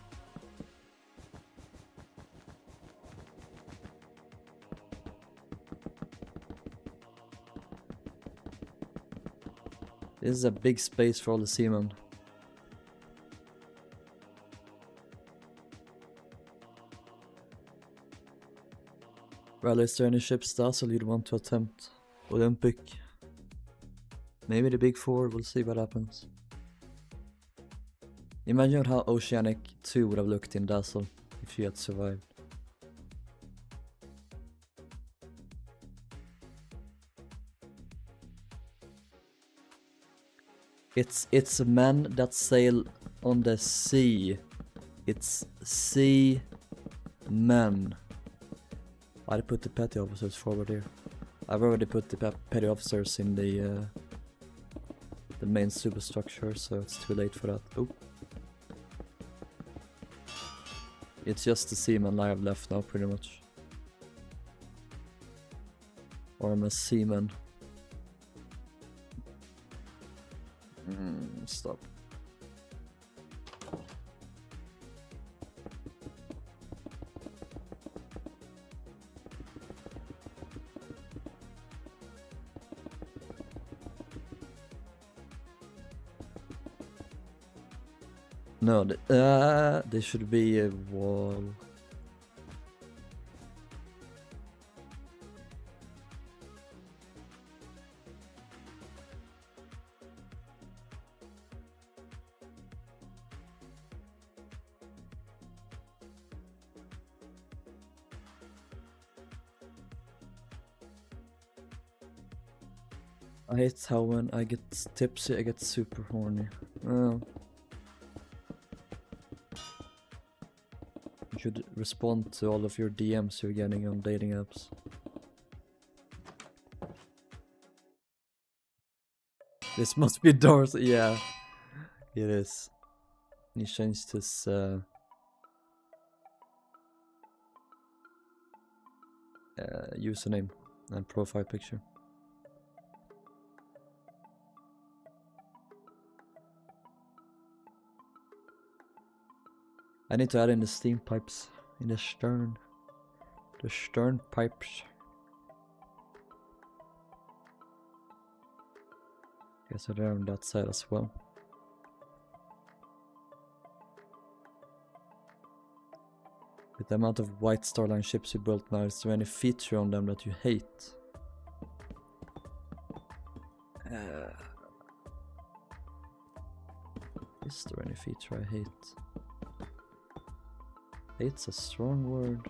This is a big space for all the seamen. Well, is there any ships Dazzle you'd want to attempt? Olympic. Maybe the big four, we'll see what happens. Imagine how Oceanic 2 would have looked in Dazzle if she had survived. It's men that sail on the sea. It's sea men. I put the petty officers forward here. I've already put the petty officers in the main superstructure, so it's too late for that. Oh. It's just the seamen I have left now, pretty much. Or I'm a seaman. Stop. No, there should be a wall. I hate how when I get tipsy I get super horny. Oh. You should respond to all of your DMs you're getting on dating apps. This must be doors. Yeah, it is. He changed his username and profile picture. I need to add in the steam pipes in the stern. The stern pipes. Guess they're on that side as well. With the amount of white Star Line ships you built now, is there any feature on them that you hate? Is there any feature I hate? Hate's a strong word.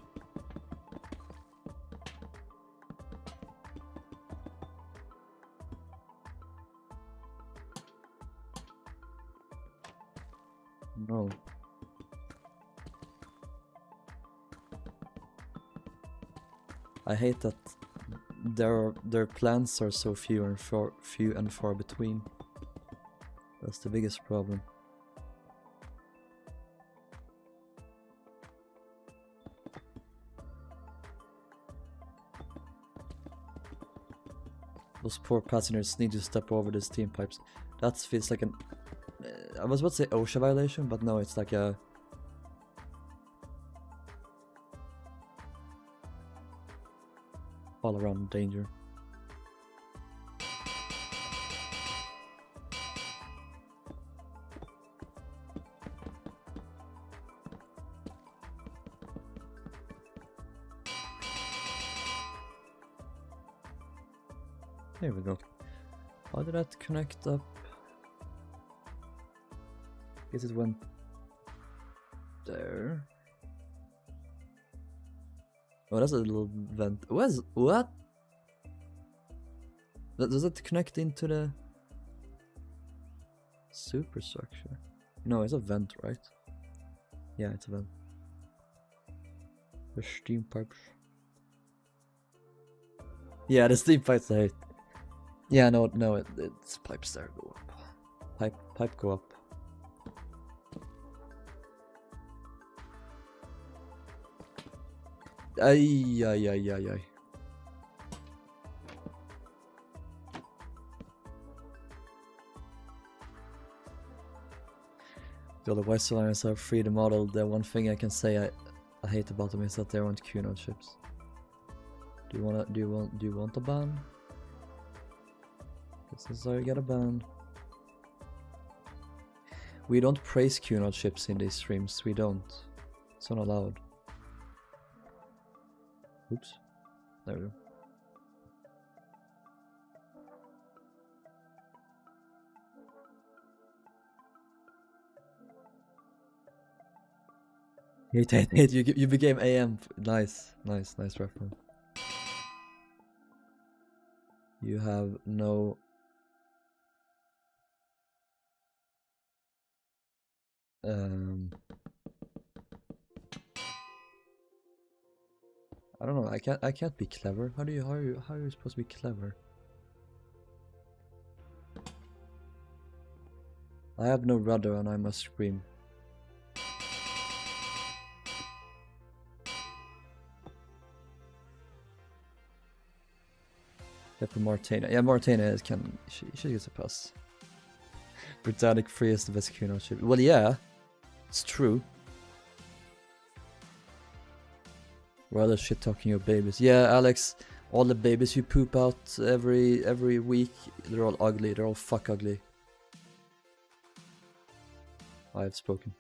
No. I hate that their plans are so few and far between. That's the biggest problem. Those poor passengers need to step over the steam pipes. That feels like an... I was about to say OSHA violation, but no, it's like a... all around danger. There we go. How did that connect up? Guess it went there. Oh, that's a little vent. What? Does it connect into the superstructure? No, it's a vent, right? Yeah, it's a vent. The steam pipes. Yeah, the steam pipes I hate. Yeah, no, it's pipes there go up. Pipe go up. Ay. The other West Alliance have freedom model. The one thing I can say I hate about them is that they aren't QNOD ships. Do you want a ban? This is how you get a ban. We don't praise QNOD ships in these streams. We don't. It's not allowed. Oops. There we go. Hate. You became AM. Nice reference. You have no... I don't know. I can't be clever. How are you supposed to be clever? I have no rudder and I must scream. Except for Martina. Yeah, Martina she gets a pass. Britannic free is the best QNOD ship. Well, yeah, it's true. Rather shit talking your babies. Yeah, Alex, all the babies you poop out every week, they're all ugly. They're all fuck ugly. I have spoken.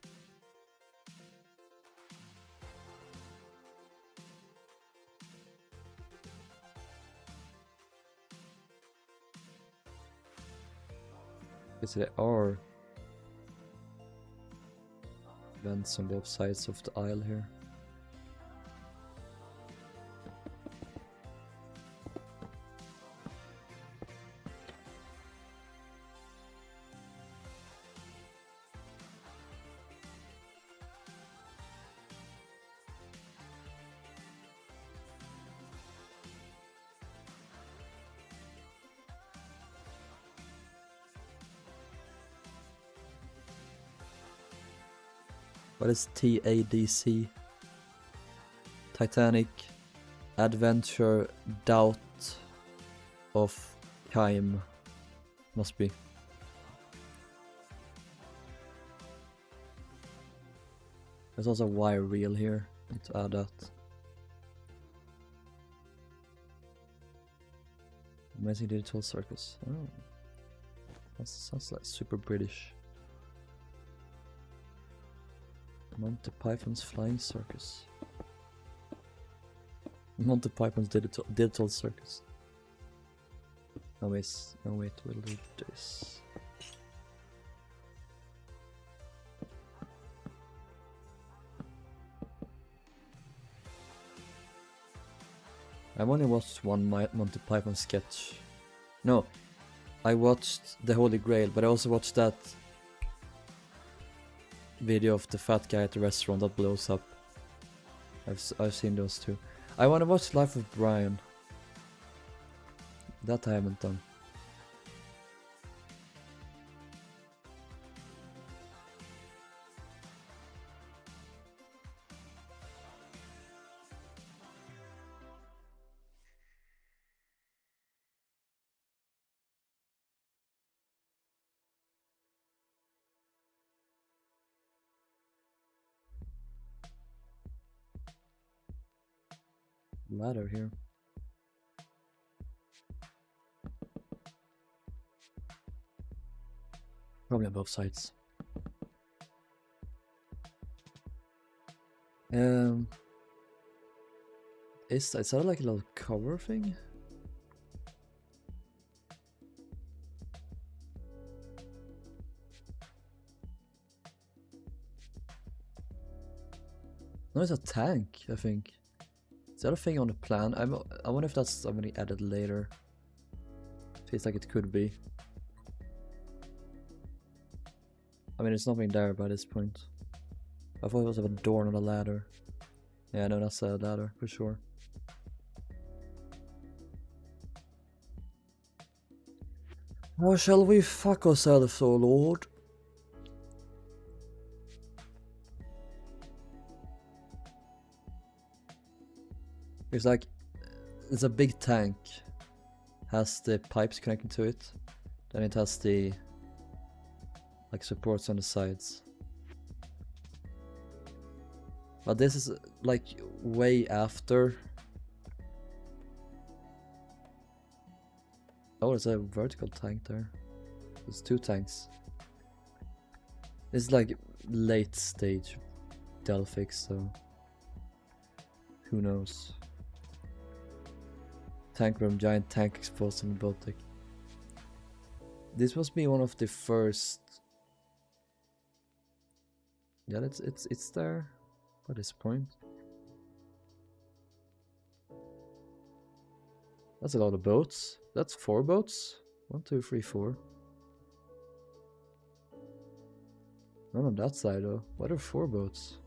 Because there are vents on both sides of the aisle here. What is TADC? Titanic, Adventure, Doubt of Time. Must be. There's also a wire reel here. Need to add that. Amazing Digital Circus. Oh. That sounds like super British. Monty Python's Flying Circus. Monty Python's Digital Circus. No wait, we'll do this. I've only watched one Monty Python sketch. No, I watched The Holy Grail, but I also watched that video of the fat guy at the restaurant that blows up. I've seen those two. I want to watch Life of Brian. That I haven't done. Ladder here. Probably on both sides. Is that like a little cover thing? No, it's a tank, I think. Is that a thing on the plan? I wonder if that's somebody added later. Feels like it could be. I mean, there's nothing there by this point. I thought it was a door, not a ladder. Yeah, no, that's a ladder for sure. How shall we fuck ourselves, oh lord? It's like, it's a big tank. Has the pipes connected to it. Then it has the like supports on the sides. But this is like way after. Oh, there's a vertical tank there. There's two tanks. This is like late stage Delphic, so who knows. Tank room, giant tank exposed in the Baltic. This must be one of the first. Yeah, it's there by this point. That's a lot of boats. That's 4 boats. 1, 2, 3, 4. Not on that side though. What are 4 boats?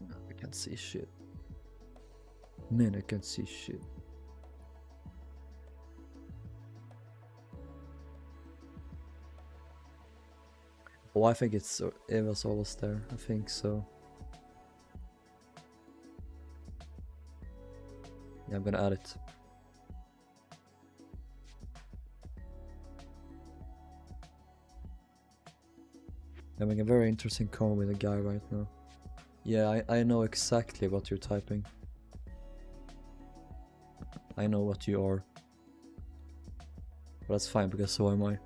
No, I can't see shit. Man, I can't see shit. Oh, I think it was always there. I think so. Yeah, I'm gonna add it. I'm having a very interesting call with a guy right now. Yeah, I know exactly what you're typing. I know what you are. But that's fine, because so am I.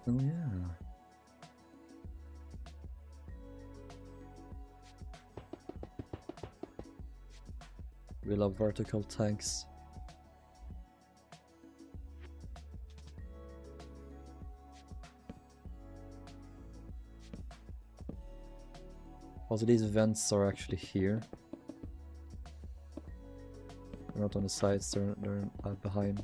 Oh yeah. We love vertical tanks. Also, these vents are actually here. They're not on the sides, they're behind.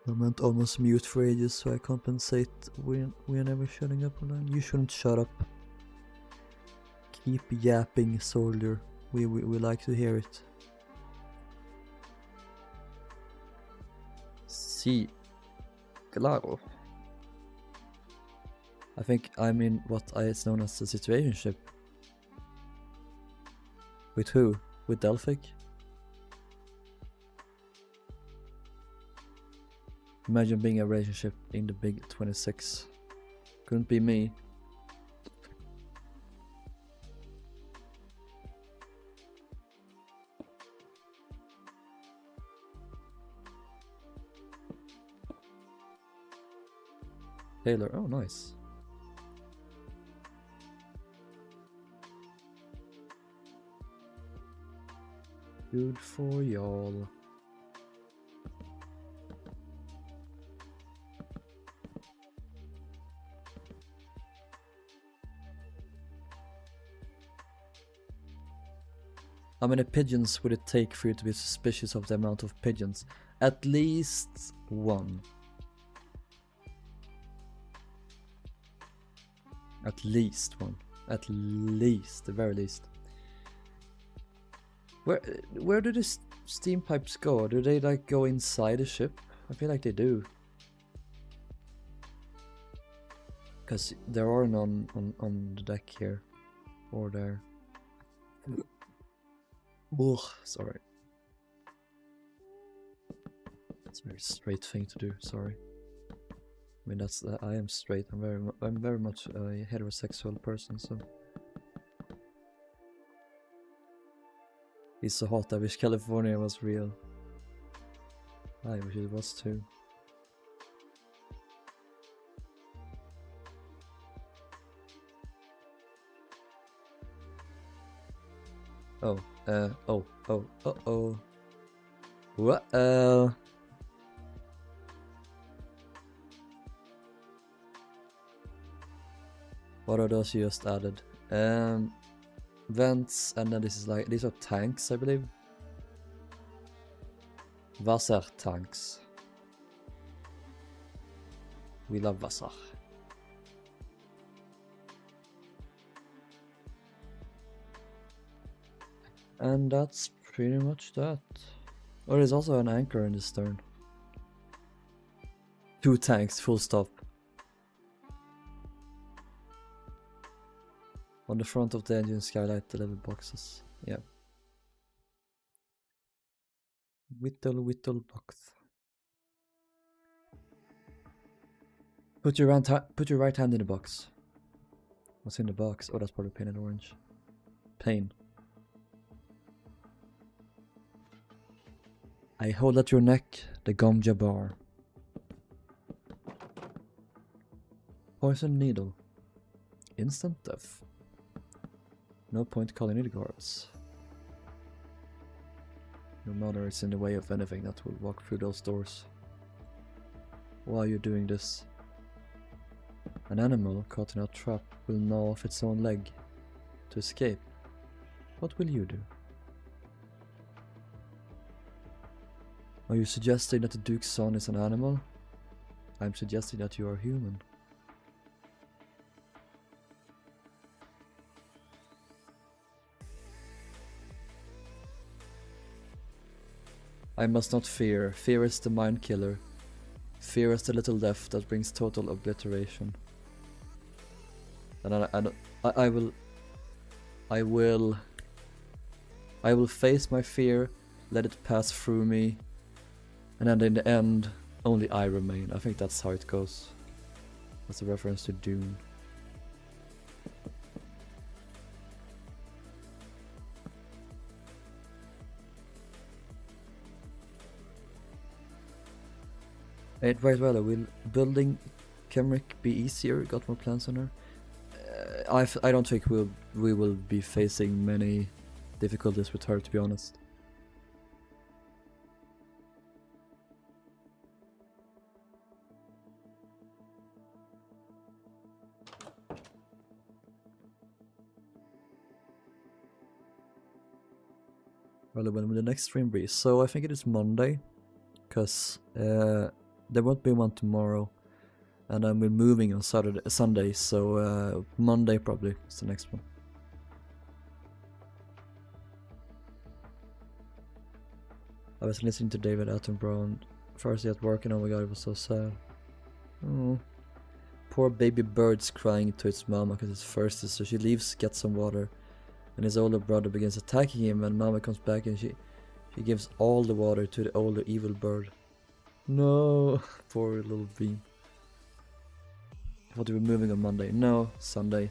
I meant almost mute for ages so I compensate when never shutting up online. You shouldn't shut up. Keep yapping, soldier. We like to hear it. Sí, claro. I think I'm in what is known as the situationship. With who? With Delphic? Imagine being a relationship in the big 26. Couldn't be me. Taylor, oh nice. Good for y'all. How many pigeons would it take for you to be suspicious of the amount of pigeons? At least one. At least one. At least, the very least. Where do the steam pipes go? Do they like go inside the ship? I feel like they do. Because there are none on the deck here. Or there. Ugh, sorry. That's a very straight thing to do, sorry. I mean that's I am straight. I'm very much a heterosexual person, so it's so hot. I wish California was real. I wish it was too. Oh, uh-oh. What? What are those you just added? Vents, and then this is like, these are tanks, I believe. Wassertanks. We love Wasser. And that's pretty much that. Oh, there's also an anchor in the stern. 2 tanks, full stop. On the front of the engine skylight, the level boxes. Yeah. Whittle box. Put your right hand in the box. What's in the box? Oh, that's probably painted orange. Pain. I hold at your neck, the gum jabbar. Poison needle. Instant death. No point calling it guards. Your mother is in the way of anything that will walk through those doors. Why are you doing this? An animal caught in a trap will gnaw off its own leg to escape. What will you do? Are you suggesting that the Duke's son is an animal? I'm suggesting that you are human. I must not fear. Fear is the mind killer. Fear is the little death that brings total obliteration. And I will face my fear, let it pass through me, and then in the end, only I remain. I think that's how it goes. That's a reference to Dune. Right, well, will building Kemrick be easier? Got more plans on her? I don't think we will be facing many difficulties with her, to be honest. Well, when will the next stream be? So I think it is Monday, because There won't be one tomorrow, and I'm moving on Sunday, so Monday probably is the next one. I was listening to David Attenborough on Thursday at work, and oh my god, it was so sad. Oh, poor baby bird's crying to its mama because it's thirsty, so she leaves, gets some water, and his older brother begins attacking him, and mama comes back and she gives all the water to the older evil bird. No, poor little bean. I thought we were moving on Monday. No, Sunday.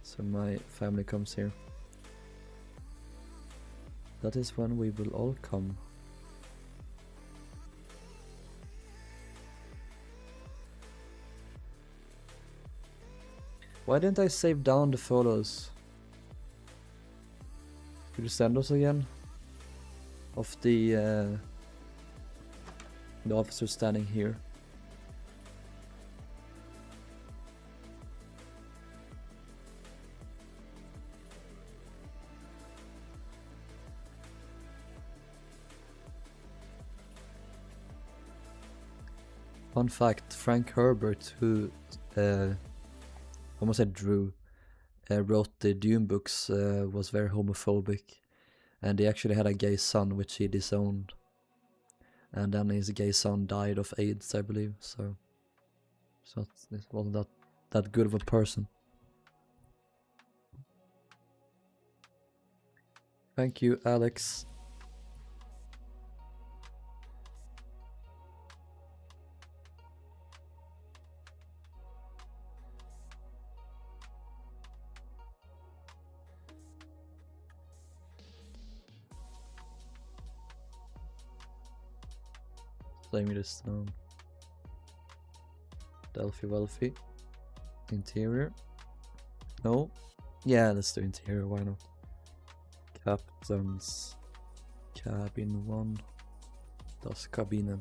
So my family comes here. That is when we will all come. Why didn't I save down the photos? Could you send us again? Of the officer standing here. Fun fact, Frank Herbert, who almost said drew, wrote the Dune books, was very homophobic, and he actually had a gay son which he disowned, and then his gay son died of AIDS, I believe, so it wasn't that good of a person. Thank you, Alex. Play me this stone. Delphi wealthy. Interior. No. Yeah, let's do interior, why not? Captain's cabin 1. Das Kabinen.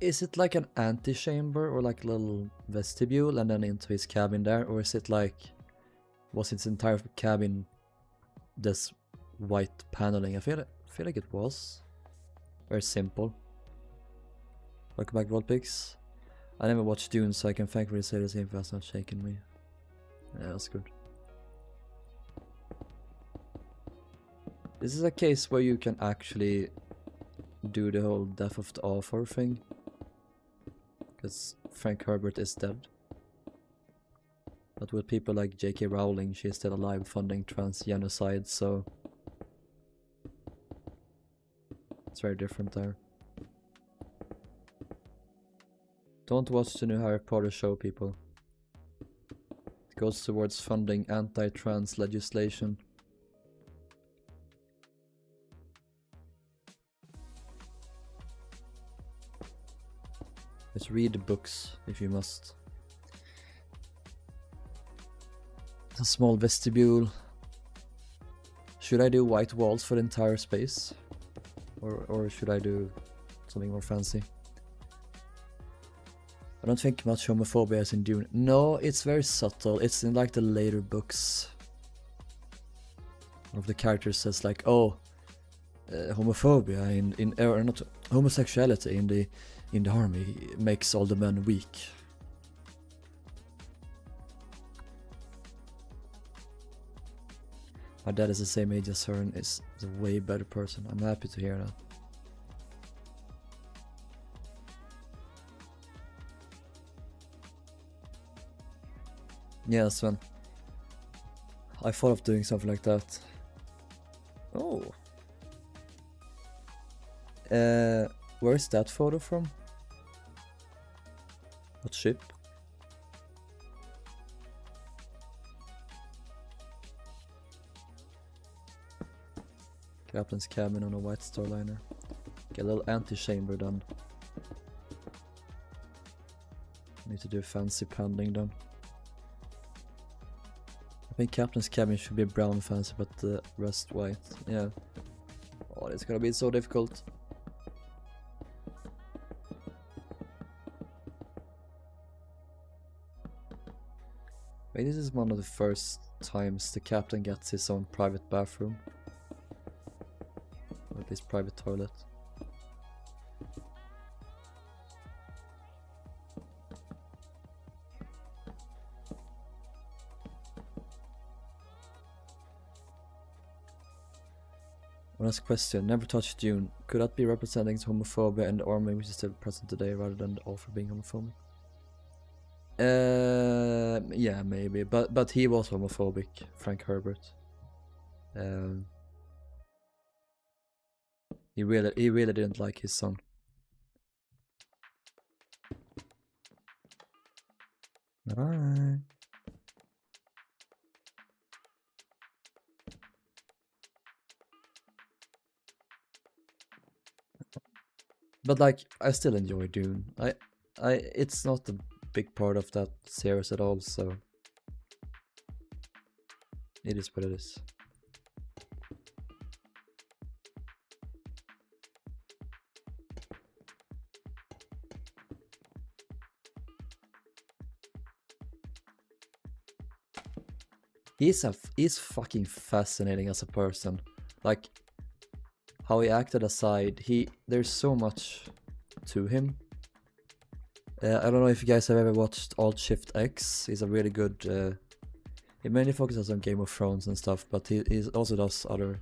Is it like an antechamber or like a little vestibule and then into his cabin there, or is it like, was its entire cabin this white paneling? I feel like it was very simple. Welcome back, Volpix. I never watched Dune, so I can thankfully say the same has not shaken me. Yeah, that's good. This is a case where you can actually do the whole death of the author thing, because Frank Herbert is dead. But with people like J.K. Rowling, she's still alive funding trans genocide, so it's very different there. Don't watch the new Harry Potter show, people. It goes towards funding anti-trans legislation. Just read the books if you must. A small vestibule. Should I do white walls for the entire space? Or should I do something more fancy? I don't think much homophobia is in Dune. No, it's very subtle. It's in like the later books. One of the characters says like, oh, homophobia or not homosexuality in the army makes all the men weak. My dad is the same age as her and is a way better person. I'm happy to hear that. Yeah, Sven. I thought of doing something like that. Oh. Where is that photo from? What ship? Captain's cabin on a White Star liner. Get a little antechamber done. Need to do fancy paneling done. I think Captain's cabin should be brown fancy, but the rest white. Yeah. Oh, it's gonna be so difficult. Wait, this is one of the first times the captain gets his own private bathroom. Or at least private toilet. One last question. Never touched June. Could that be representing homophobia in the army which is still present today rather than the author being homophobic? Yeah, maybe. But he was homophobic, Frank Herbert. He really didn't like his son. Alright. But like, I still enjoy Dune. It's not a big part of that series at all, so it is what it is. He's fucking fascinating as a person. Like, how he acted aside, there's so much to him. I don't know if you guys have ever watched Alt Shift X. He's a really good. He mainly focuses on Game of Thrones and stuff, but he also does other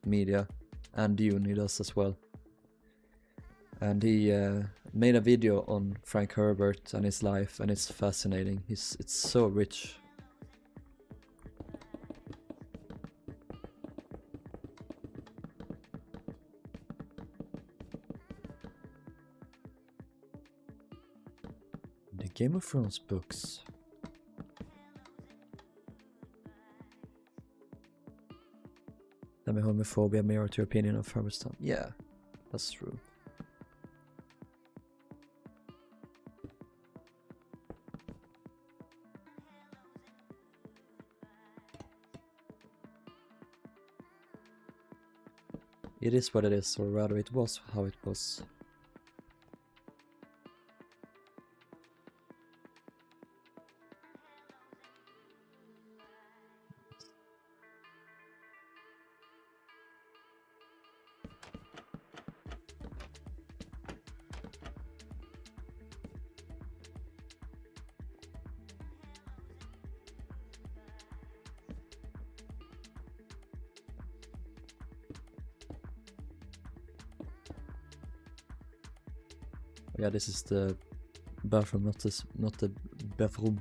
media, and Dune he does as well. And he made a video on Frank Herbert and his life, and it's fascinating. It's so rich. The Game of Thrones books. Homophobia mirror to your opinion of Herbert's time. Yeah, that's true. It is what it is, or rather it was how it was. Yeah, this is the bathroom, not the bathroom.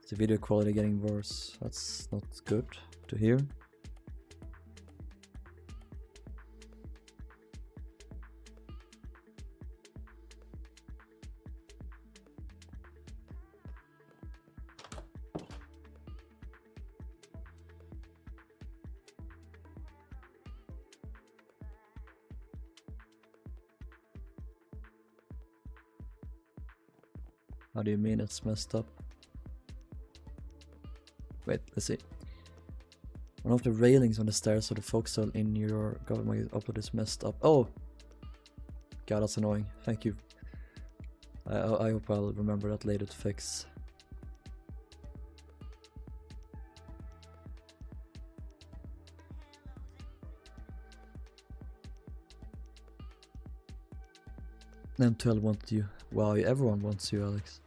Is the video quality getting worse? That's not good to hear. How do you mean it's messed up? Wait, let's see. One of the railings on the stairs of the forecastle in your government upload is messed up. Oh! God, that's annoying. Thank you. I hope I'll remember that later to fix. M12 wants you. Wow, everyone wants you, Alex.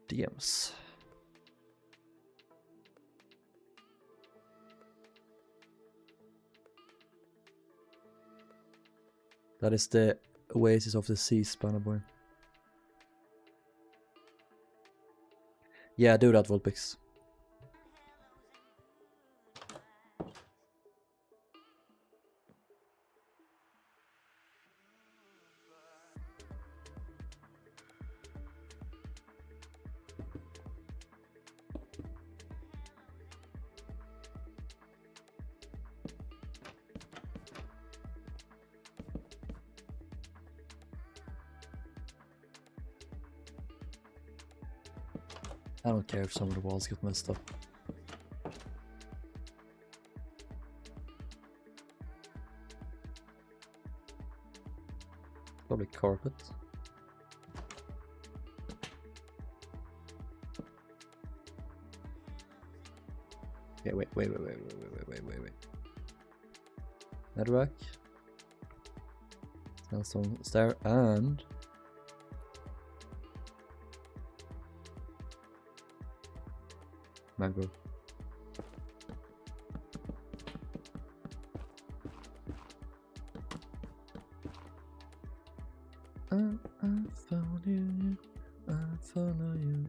DMs. That is the oasis of the sea, Spanner Boy. Yeah, do that, Vulpix. I don't care if some of the walls get messed up. Probably carpet. Okay, wait. Network. Sandstone stair and mangrove. I found you, I follow you,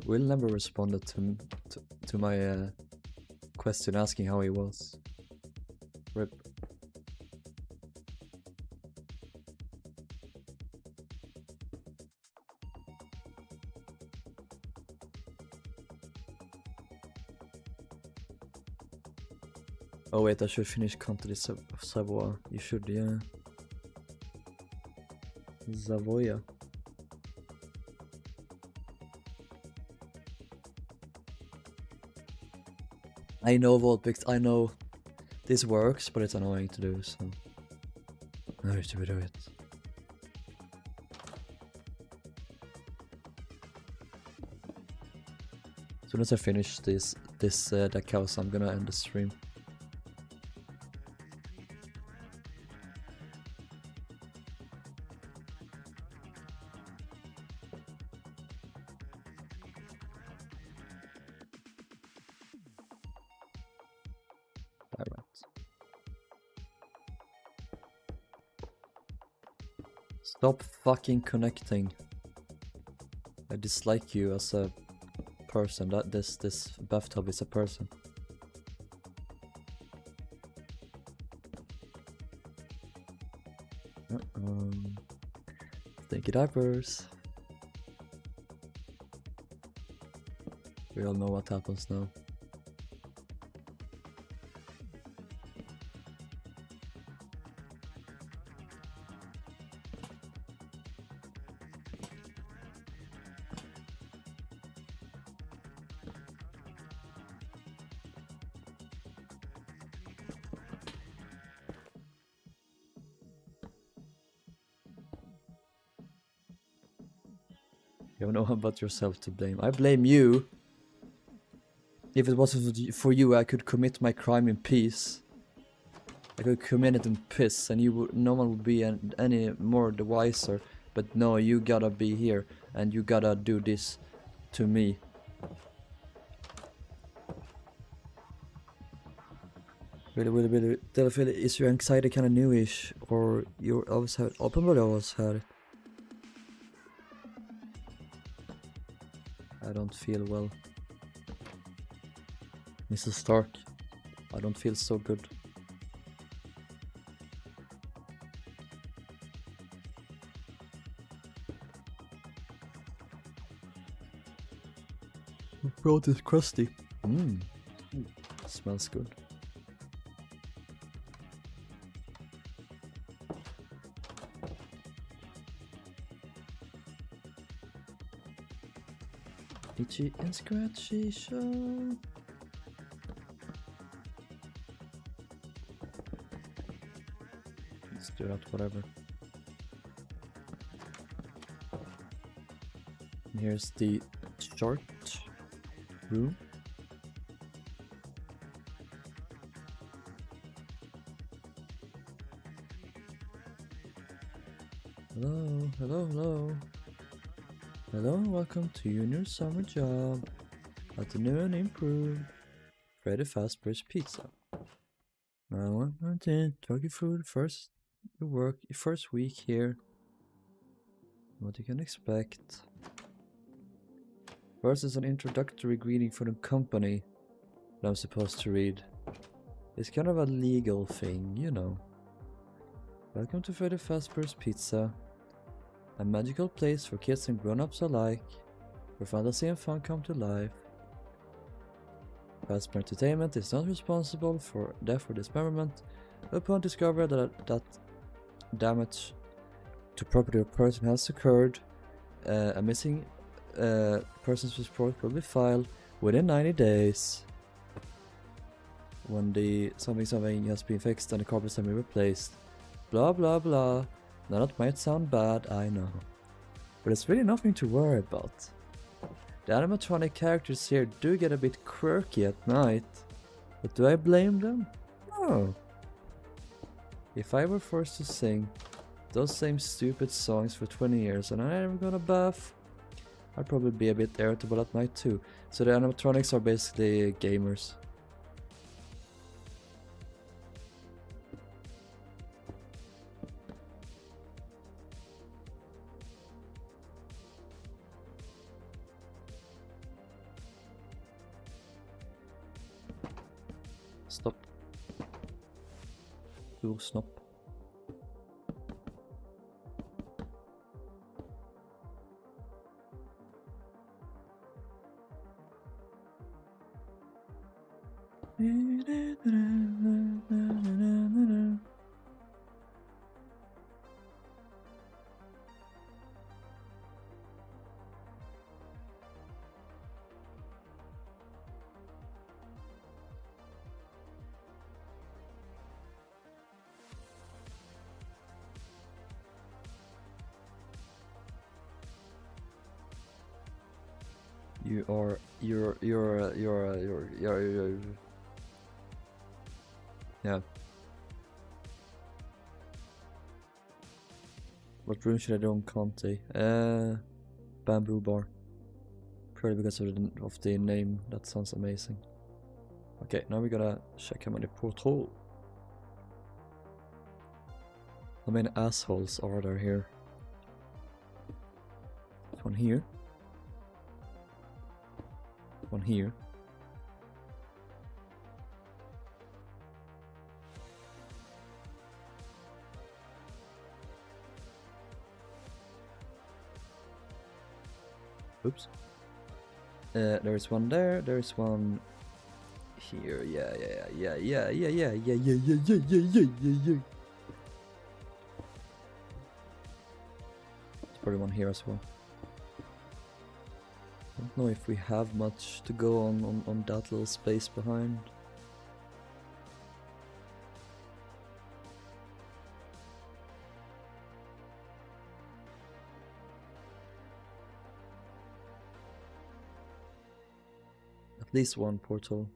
Will never responded to my question asking how he was. Rip. Oh wait, I should finish Country Savoy. You should, yeah. Savoia. I know Volpix, I know this works, but it's annoying to do, so I have to do it. As soon as I finish this deck house, I'm gonna end the stream. Stop fucking connecting. I dislike you as a person. That this bathtub is a person. Stinky diapers. We all know what happens now. You have no one but yourself to blame. I blame you. If it wasn't for you, I could commit my crime in peace. I could commit it in piss, and no one would be any more the wiser. But no, you gotta be here, and you gotta do this to me. Really, Delphic, is your anxiety kind of newish, or you always had uppenbarligen always had? I don't feel well. Mrs. Stark, I don't feel so good. My throat is crusty. Smells good. Itchy and scratchy show. Let's do that, whatever. And here's the short room. Hello. Hello, welcome to your new summer job. At the new and improved Freddy Fazbear's Pizza. Now, talk you through your first week here. What you can expect. Versus an introductory greeting for the company that I'm supposed to read. It's kind of a legal thing, you know. Welcome to Freddy Fazbear's Pizza. A magical place for kids and grown-ups alike, where fantasy and fun come to life. Fazbear Entertainment is not responsible for death or dismemberment upon discovery that damage to property or person has occurred. A missing person's report will be filed within 90 days. When the something has been fixed and the carpets have been replaced. Blah blah blah. Now that might sound bad, I know. But it's really nothing to worry about. The animatronic characters here do get a bit quirky at night. But do I blame them? No. If I were forced to sing those same stupid songs for 20 years and I never got a bath, I'd probably be a bit irritable at night too. So the animatronics are basically gamers. Stop. Du snopp. You're yeah. What room should I do on Conte? Bamboo bar. Purely because of the name, that sounds amazing. Okay, now we gotta check how many portal. How many assholes are there here? One here. One here. Oops. There is one there. There is one here. Yeah. There's probably one here as well. Don't know if we have much to go on that little space behind. At least one portal.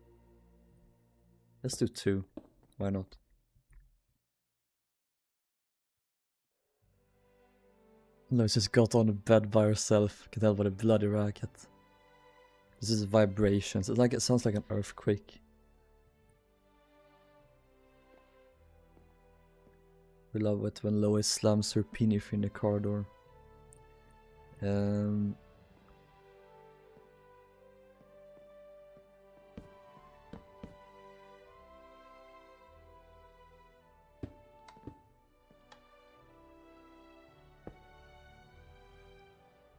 Let's do two. Why not? Lois just got on the bed by herself. Can tell by the bloody racket. This is vibrations. It's like, it sounds like an earthquake. We love it when Lois slams her penis in the car door.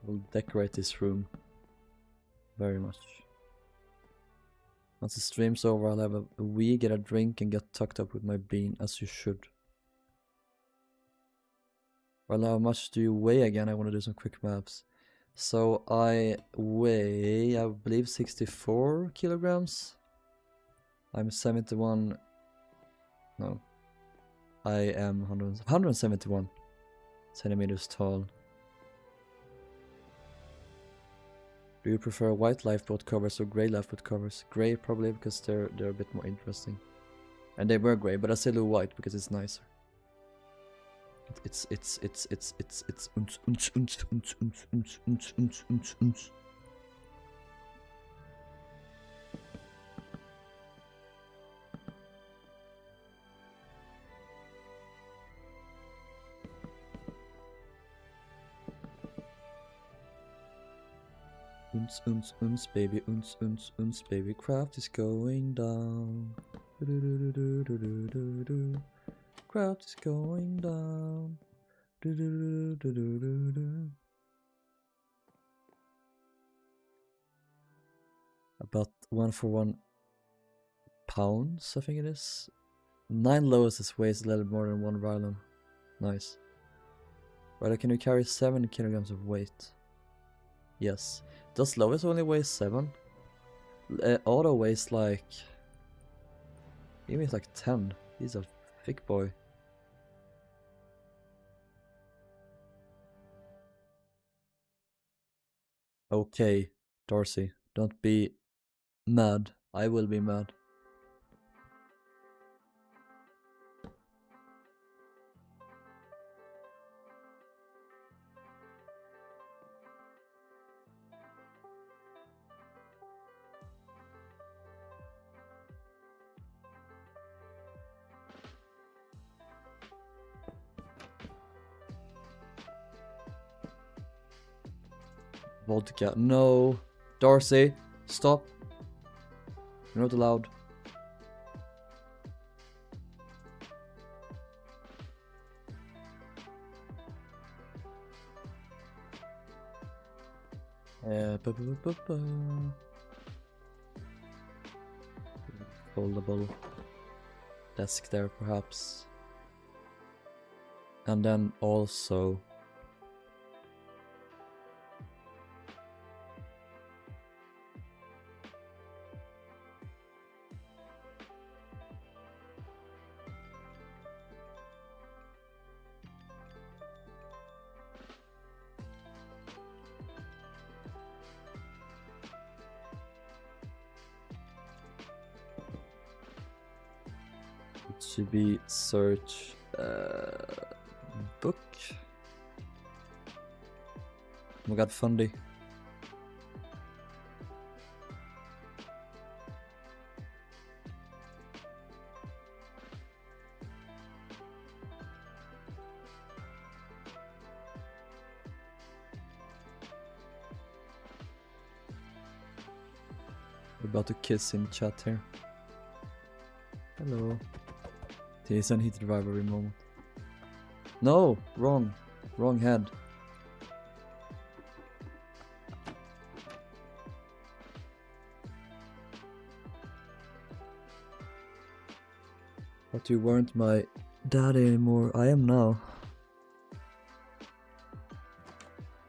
We'll decorate this room very much. Once the stream's over, I'll have a wee, get a drink, and get tucked up with my bean, as you should. Well, how much do you weigh again? I want to do some quick maps. So I weigh, I believe, 64 kilograms. I'm 71. No. I am 171 centimeters tall. Do you prefer white lifeboat covers or grey lifeboat covers? Grey probably, because they're a bit more interesting. And they were grey, but I still do white because it's nicer. It's baby, baby, craft is going down. Craft is going down. About 1 for 1 pounds, I think it is. 9 lowest weighs a little more than 1 Rilhon. Nice. Right, can you carry 7 kilograms of weight? Yes. Does lowest only weigh 7? Auto weighs like... Even it's like 10. He's a thick boy. Okay, Darcy, don't be mad. I will be mad. Vodka. No. Darcy, stop. You're not allowed. Foldable desk there, perhaps. And then also... It should be search book. Oh my god, Fundy. We're about to kiss in chat here. Hello. Jason hit the drive every moment. No! Wrong. Wrong head. But you weren't my daddy anymore. I am now.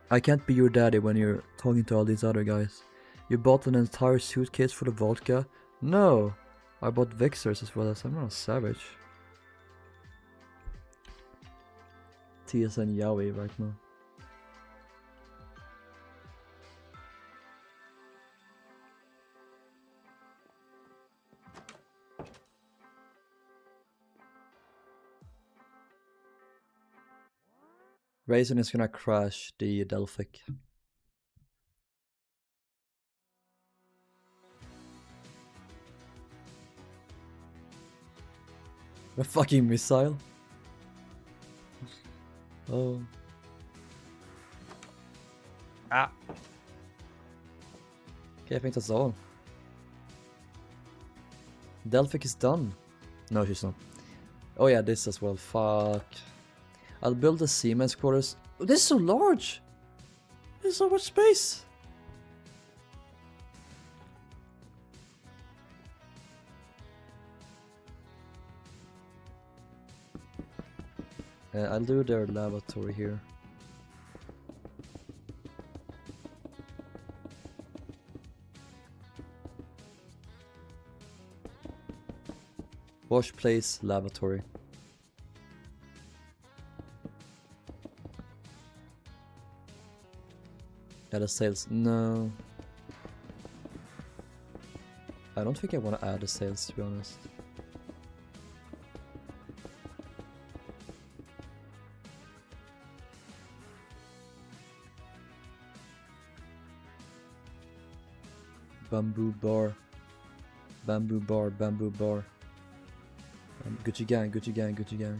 I can't be your daddy when you're talking to all these other guys. You bought an entire suitcase for the vodka? No! I bought Vixers as well as I'm not a savage. TSN Yaoi right now. Raisin is gonna crash the Delphic. A fucking missile? Oh. Ah. Okay, I think that's all. Delphic is done. No, she's not. Oh yeah, this as well. Fuck. I'll build the Siemens quarters. Oh, this is so large! There's so much space! I'll do their lavatory here. Wash place, lavatory. Add a sales. No. I don't think I want to add a sales, to be honest. Bamboo bar. Bamboo bar, bamboo bar. Gucci gang, Gucci gang, Gucci gang.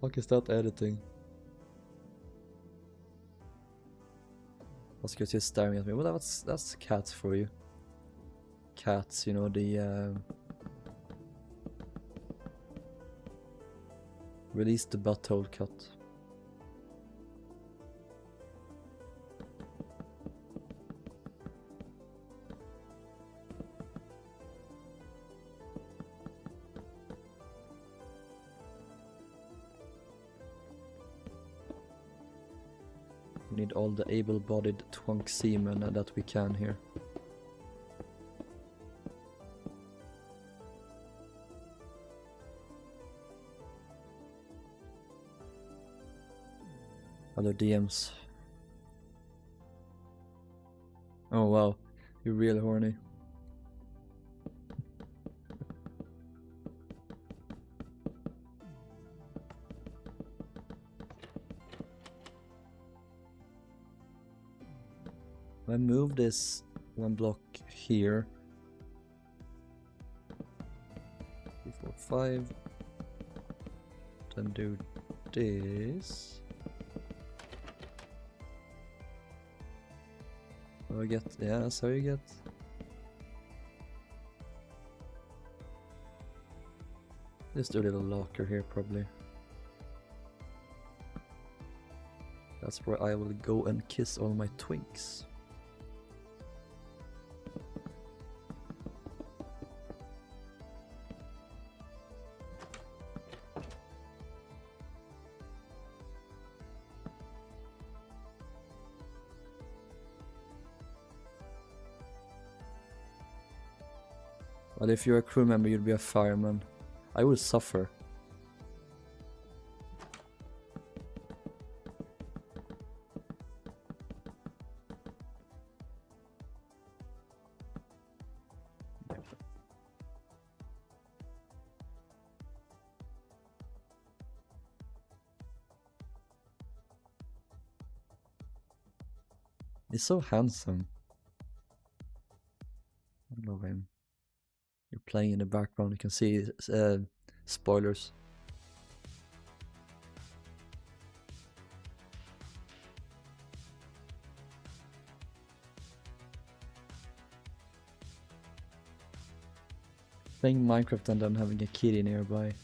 Fuck is that editing? Oscar's just staring at me. Well, that's cats for you. Cats, you know, the release the butthole cut. We need all the able-bodied twunk seamen that we can here. Other DMs. Oh wow, you're real horny. I move this one block here. 3, 4, 5. Then do this. So I get, yeah, that's how you get. Just do a little locker here probably. That's where I will go and kiss all my twinks. But if you're a crew member, you'd be a fireman. I will suffer. He's so handsome. I love him. You're playing in the background, you can see spoilers. Playing Minecraft and then having a kitty nearby.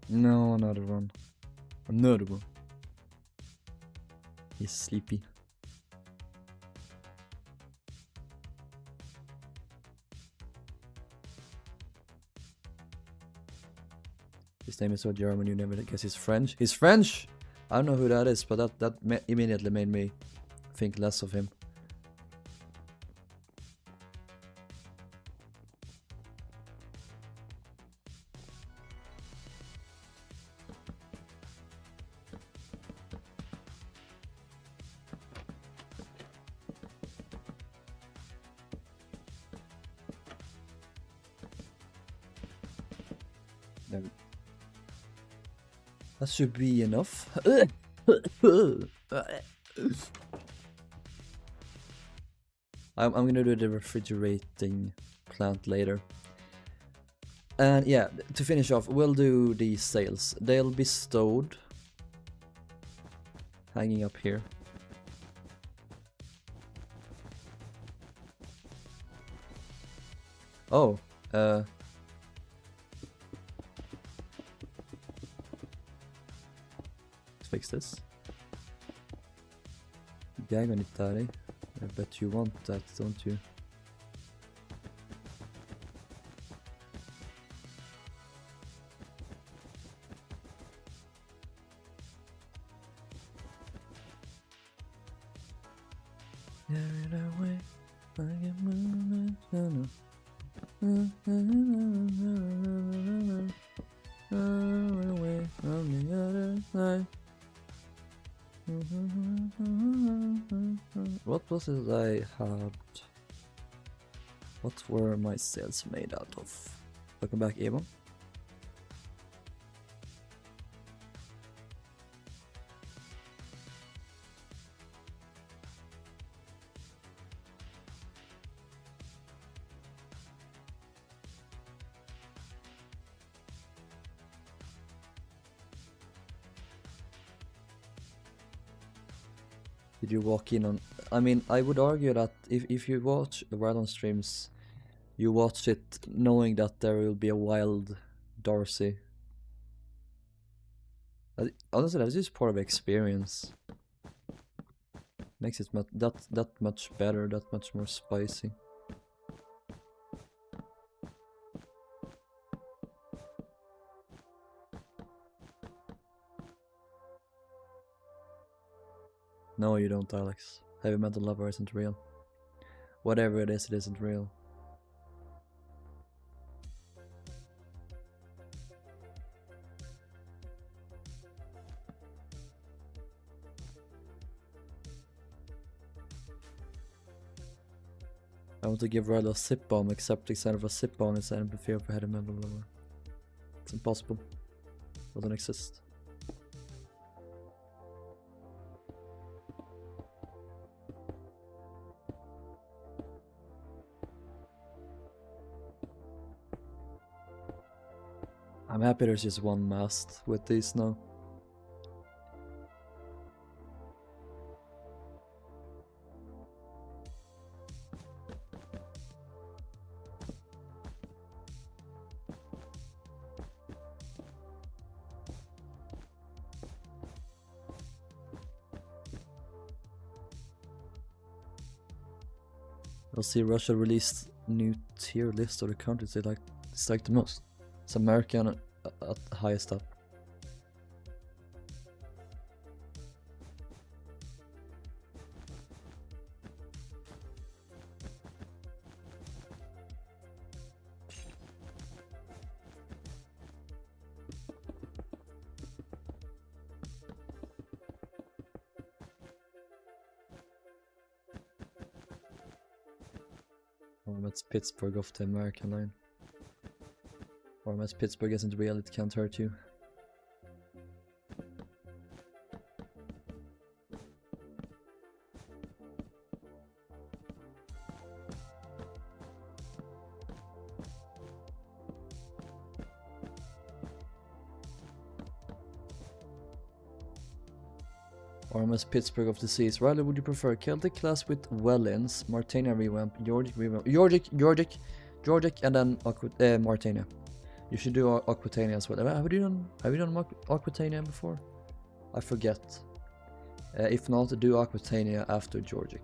No, another one. Another one. He's sleepy. His name is so German, you never guess he's French. He's French! I don't know who that is, but that immediately made me think less of him. That should be enough. I'm gonna do the refrigerating plant later. And yeah, to finish off, we'll do these sails. They'll be stowed, hanging up here. Oh, fix this. Gag on it, Daddy. I bet you want that, don't you? Away from the other. What was it I had? What were my sails made out of? Welcome back, Evan. Did you walk in on... I mean, I would argue that if you watch the Rilhon streams, you watch it knowing that there will be a wild Darcy. Honestly, that's just part of experience. Makes it that much better, that much more spicy. No, you don't, Alex. Heavy metal lover isn't real. Whatever it isn't real. I want to give Riley a sip bomb, except instead of a sip bomb, it's an fear for heavy metal lover. It's impossible. Doesn't exist. I'm happy there's just one mast with these now. I'll see Russia released new tier list of the countries they dislike the most. It's American at highest up. Oh, that's Pittsburgh off the American line. Or as Pittsburgh isn't real, it can't hurt you. Armas Pittsburgh of the Seas. Riley, would you prefer Celtic class with Wellins, Martania revamp, Georgic revamp, Georgic, and then Martania? You should do Aquitania as well. Have you done Aquitania before? I forget. If not, do Aquitania after Georgic.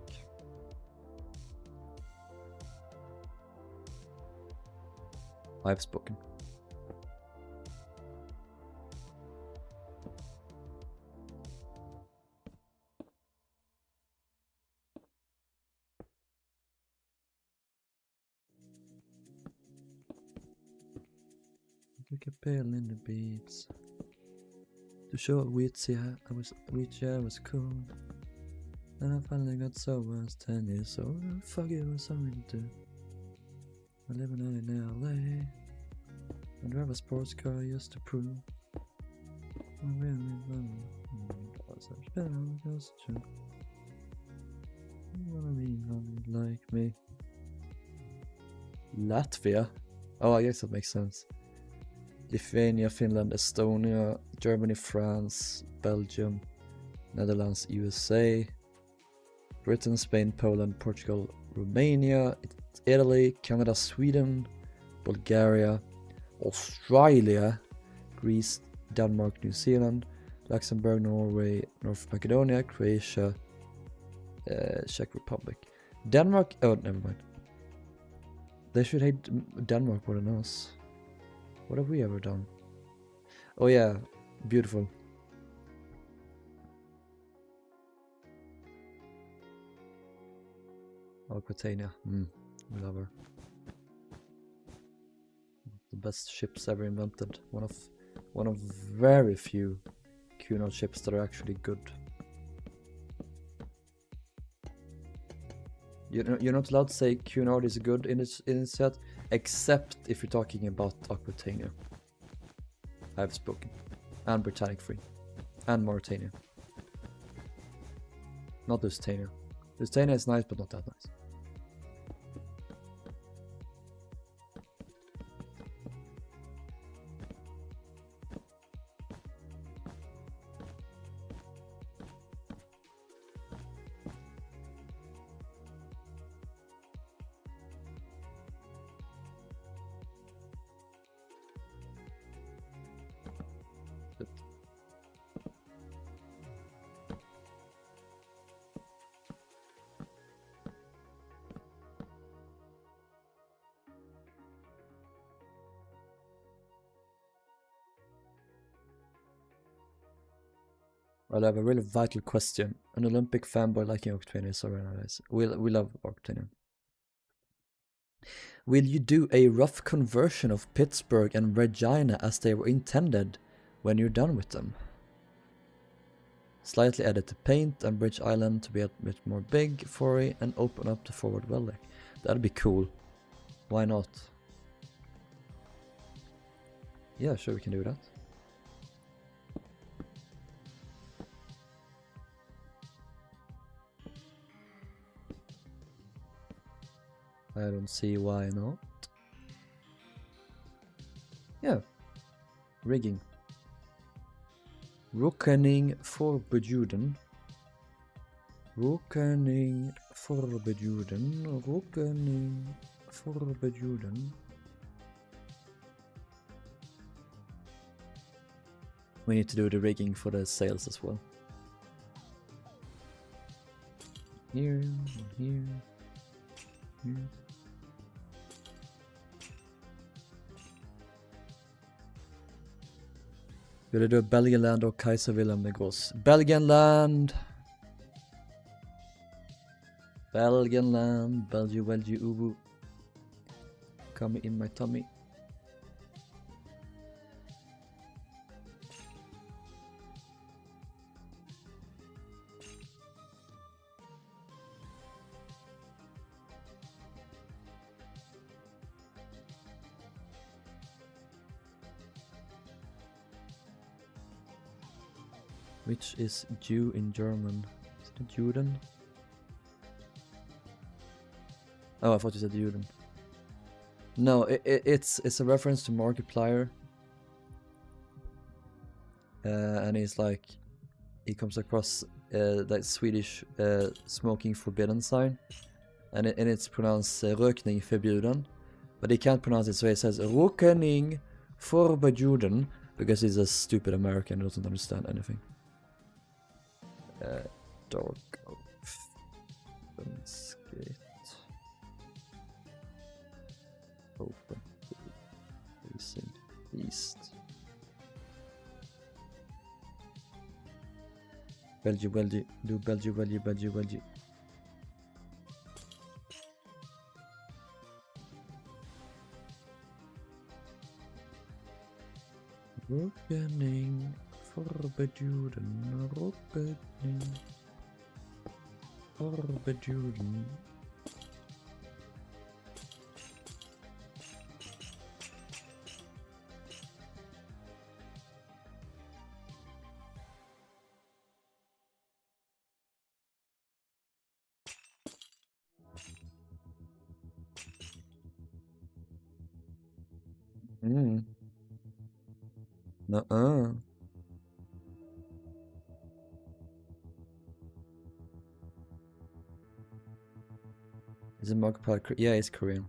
I've spoken. Like a pale in the beats. To show which I was cool. And I finally got sober, I was 10 years old. Fuck it, was something to do. I live in LA. I drive a sports car just to prove. I really was just true. You wanna be like me? Latvia? Oh, I guess that makes sense. Lithuania, Finland, Estonia, Germany, France, Belgium, Netherlands, USA, Britain, Spain, Poland, Portugal, Romania, Italy, Canada, Sweden, Bulgaria, Australia, Greece, Denmark, New Zealand, Luxembourg, Norway, North Macedonia, Croatia, Czech Republic. Denmark, oh, never mind. They should hate Denmark more than us. What have we ever done? Oh yeah, beautiful. Aquitania, we love her. The best ships ever invented. One of very few Cunard ships that are actually good. You're not allowed to say Cunard is good in its set, except if you're talking about Aquitania. I've spoken. And Britannic Free. And Mauritania. Not Lusitania. Lusitania is nice, but not that nice. Well, I have a really vital question. An Olympic fanboy liking Octanian is so very nice. We love Octanian. Will you do a rough conversion of Pittsburgh and Regina as they were intended when you're done with them? Slightly edit the paint and Bridge Island to be a bit more big, foray, and open up the forward well deck. That'd be cool. Why not? Yeah, sure, we can do that. I don't see why not. Yeah. Rigging. Rockening for Bejuden. Rockening for Bejuden. Rockening for Bejuden. We need to do the rigging for the sails as well. Here, here, here. Vill du do Belgian land och Kaiser Wilhelm de Gross? Belgian land! Belgian land, Belgium, ubu. Come in my tummy. Which is Jew in German? Is it Juden? Oh, I thought you said Juden. No, it's a reference to Markiplier. And he's like, he comes across that Swedish smoking forbidden sign. And it's pronounced rökning förbjuden. But he can't pronounce it, so he says rökning förbjuden. Because he's a stupid American who doesn't understand anything. Dark open skate. Open facing east. Belgium, do Belgium. Rockening for Bejuden, rockening for Bejuden. Nuh-uh. Is it Markiplier? Yeah, it's Korean.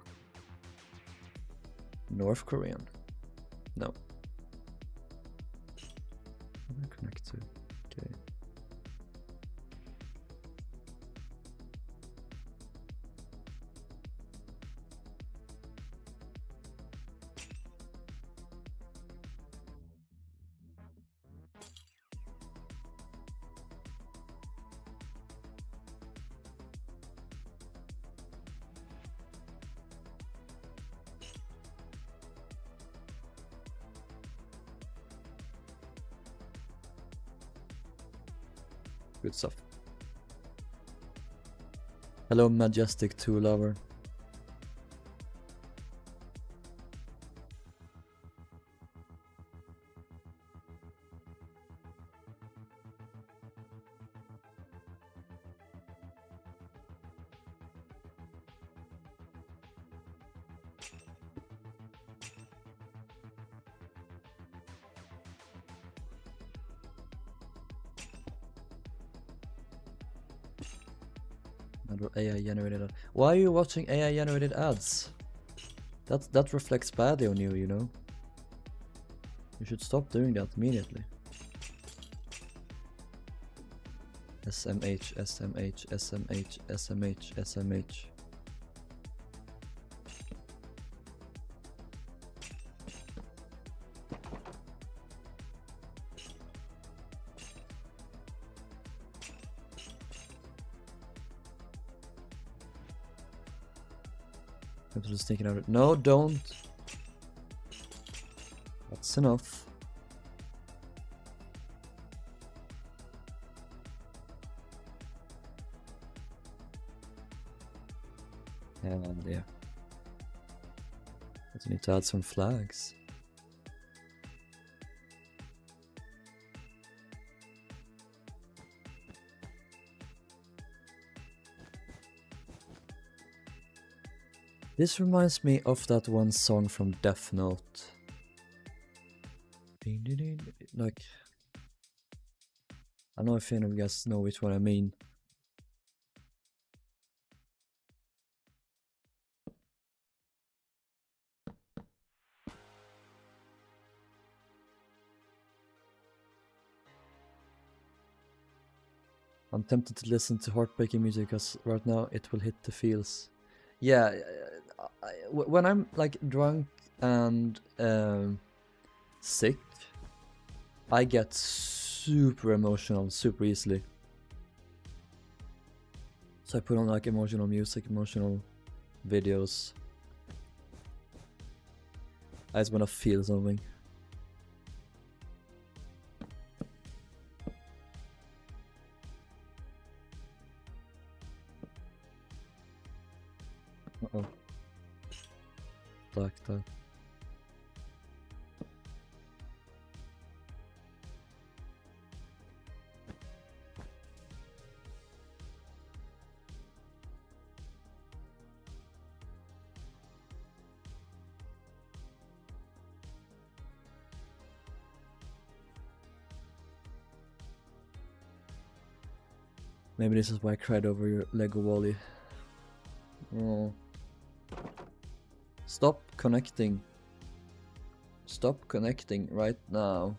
North Korean. No. Connected. Okay. Good stuff. Hello, Majestic 2 lover. AI generated. Why are you watching AI generated ads? That reflects badly on you, you know? You should stop doing that immediately. SMH, SMH, SMH, SMH, SMH. I'm just thinking of it. No, don't. That's enough. And yeah. I need to add some flags. This reminds me of that one song from Death Note. Like, I don't know if any of you guys know which one I mean. I'm tempted to listen to heartbreaking music because right now it will hit the feels. Yeah, when I'm like drunk and sick, I get super emotional super easily. So I put on like emotional music, emotional videos. I just wanna feel something. Uh-oh. Так. Maybe this is why I cried over your Lego Wally. Oh. Stop connecting. Stop connecting right now.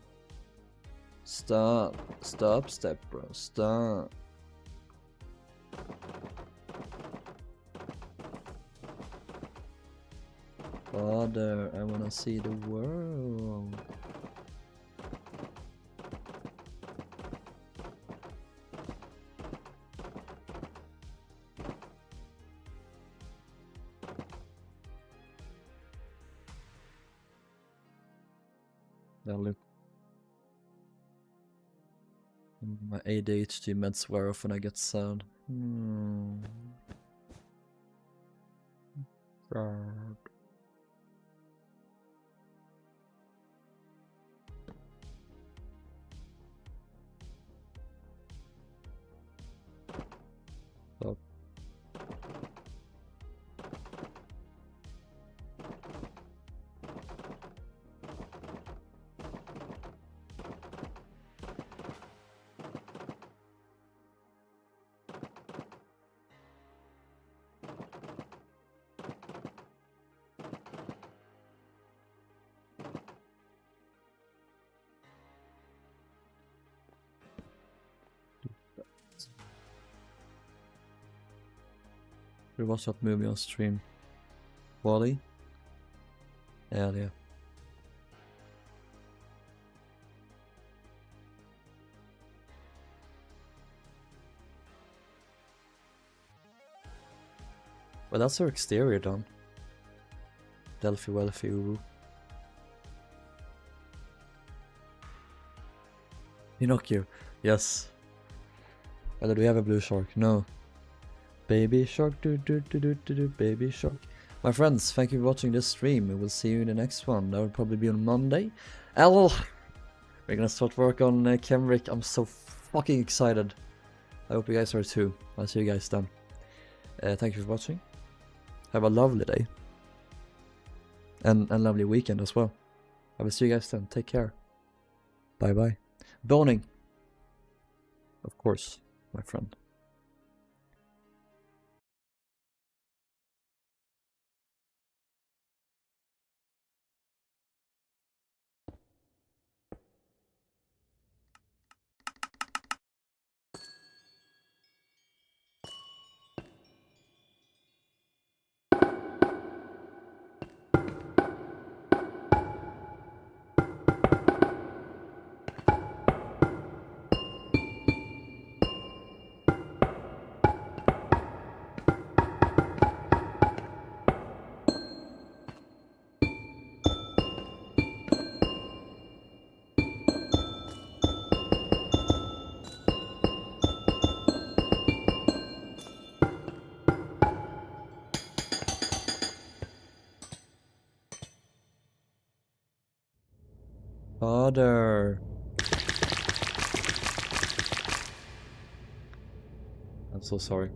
Stop. Stop, step bro. Stop. Father, I wanna see the world. My ADHD meds wear off when I get sad. God. Stop. We watched that movie on stream. Wally? Hell yeah. Well, that's her exterior done. Delphi, Wealthy, Uru. Pinocchio. Yes. Well, do we have a blue shark? No. Baby shark, do do do do do do, baby shark. My friends, thank you for watching this stream. We will see you in the next one. That will probably be on Monday. We're gonna start work on Kenrick. I'm so fucking excited. I hope you guys are too. I'll see you guys then. Thank you for watching. Have a lovely day. And a lovely weekend as well. I will see you guys then. Take care. Bye bye. Boning. Of course, my friend. Father. I'm so sorry.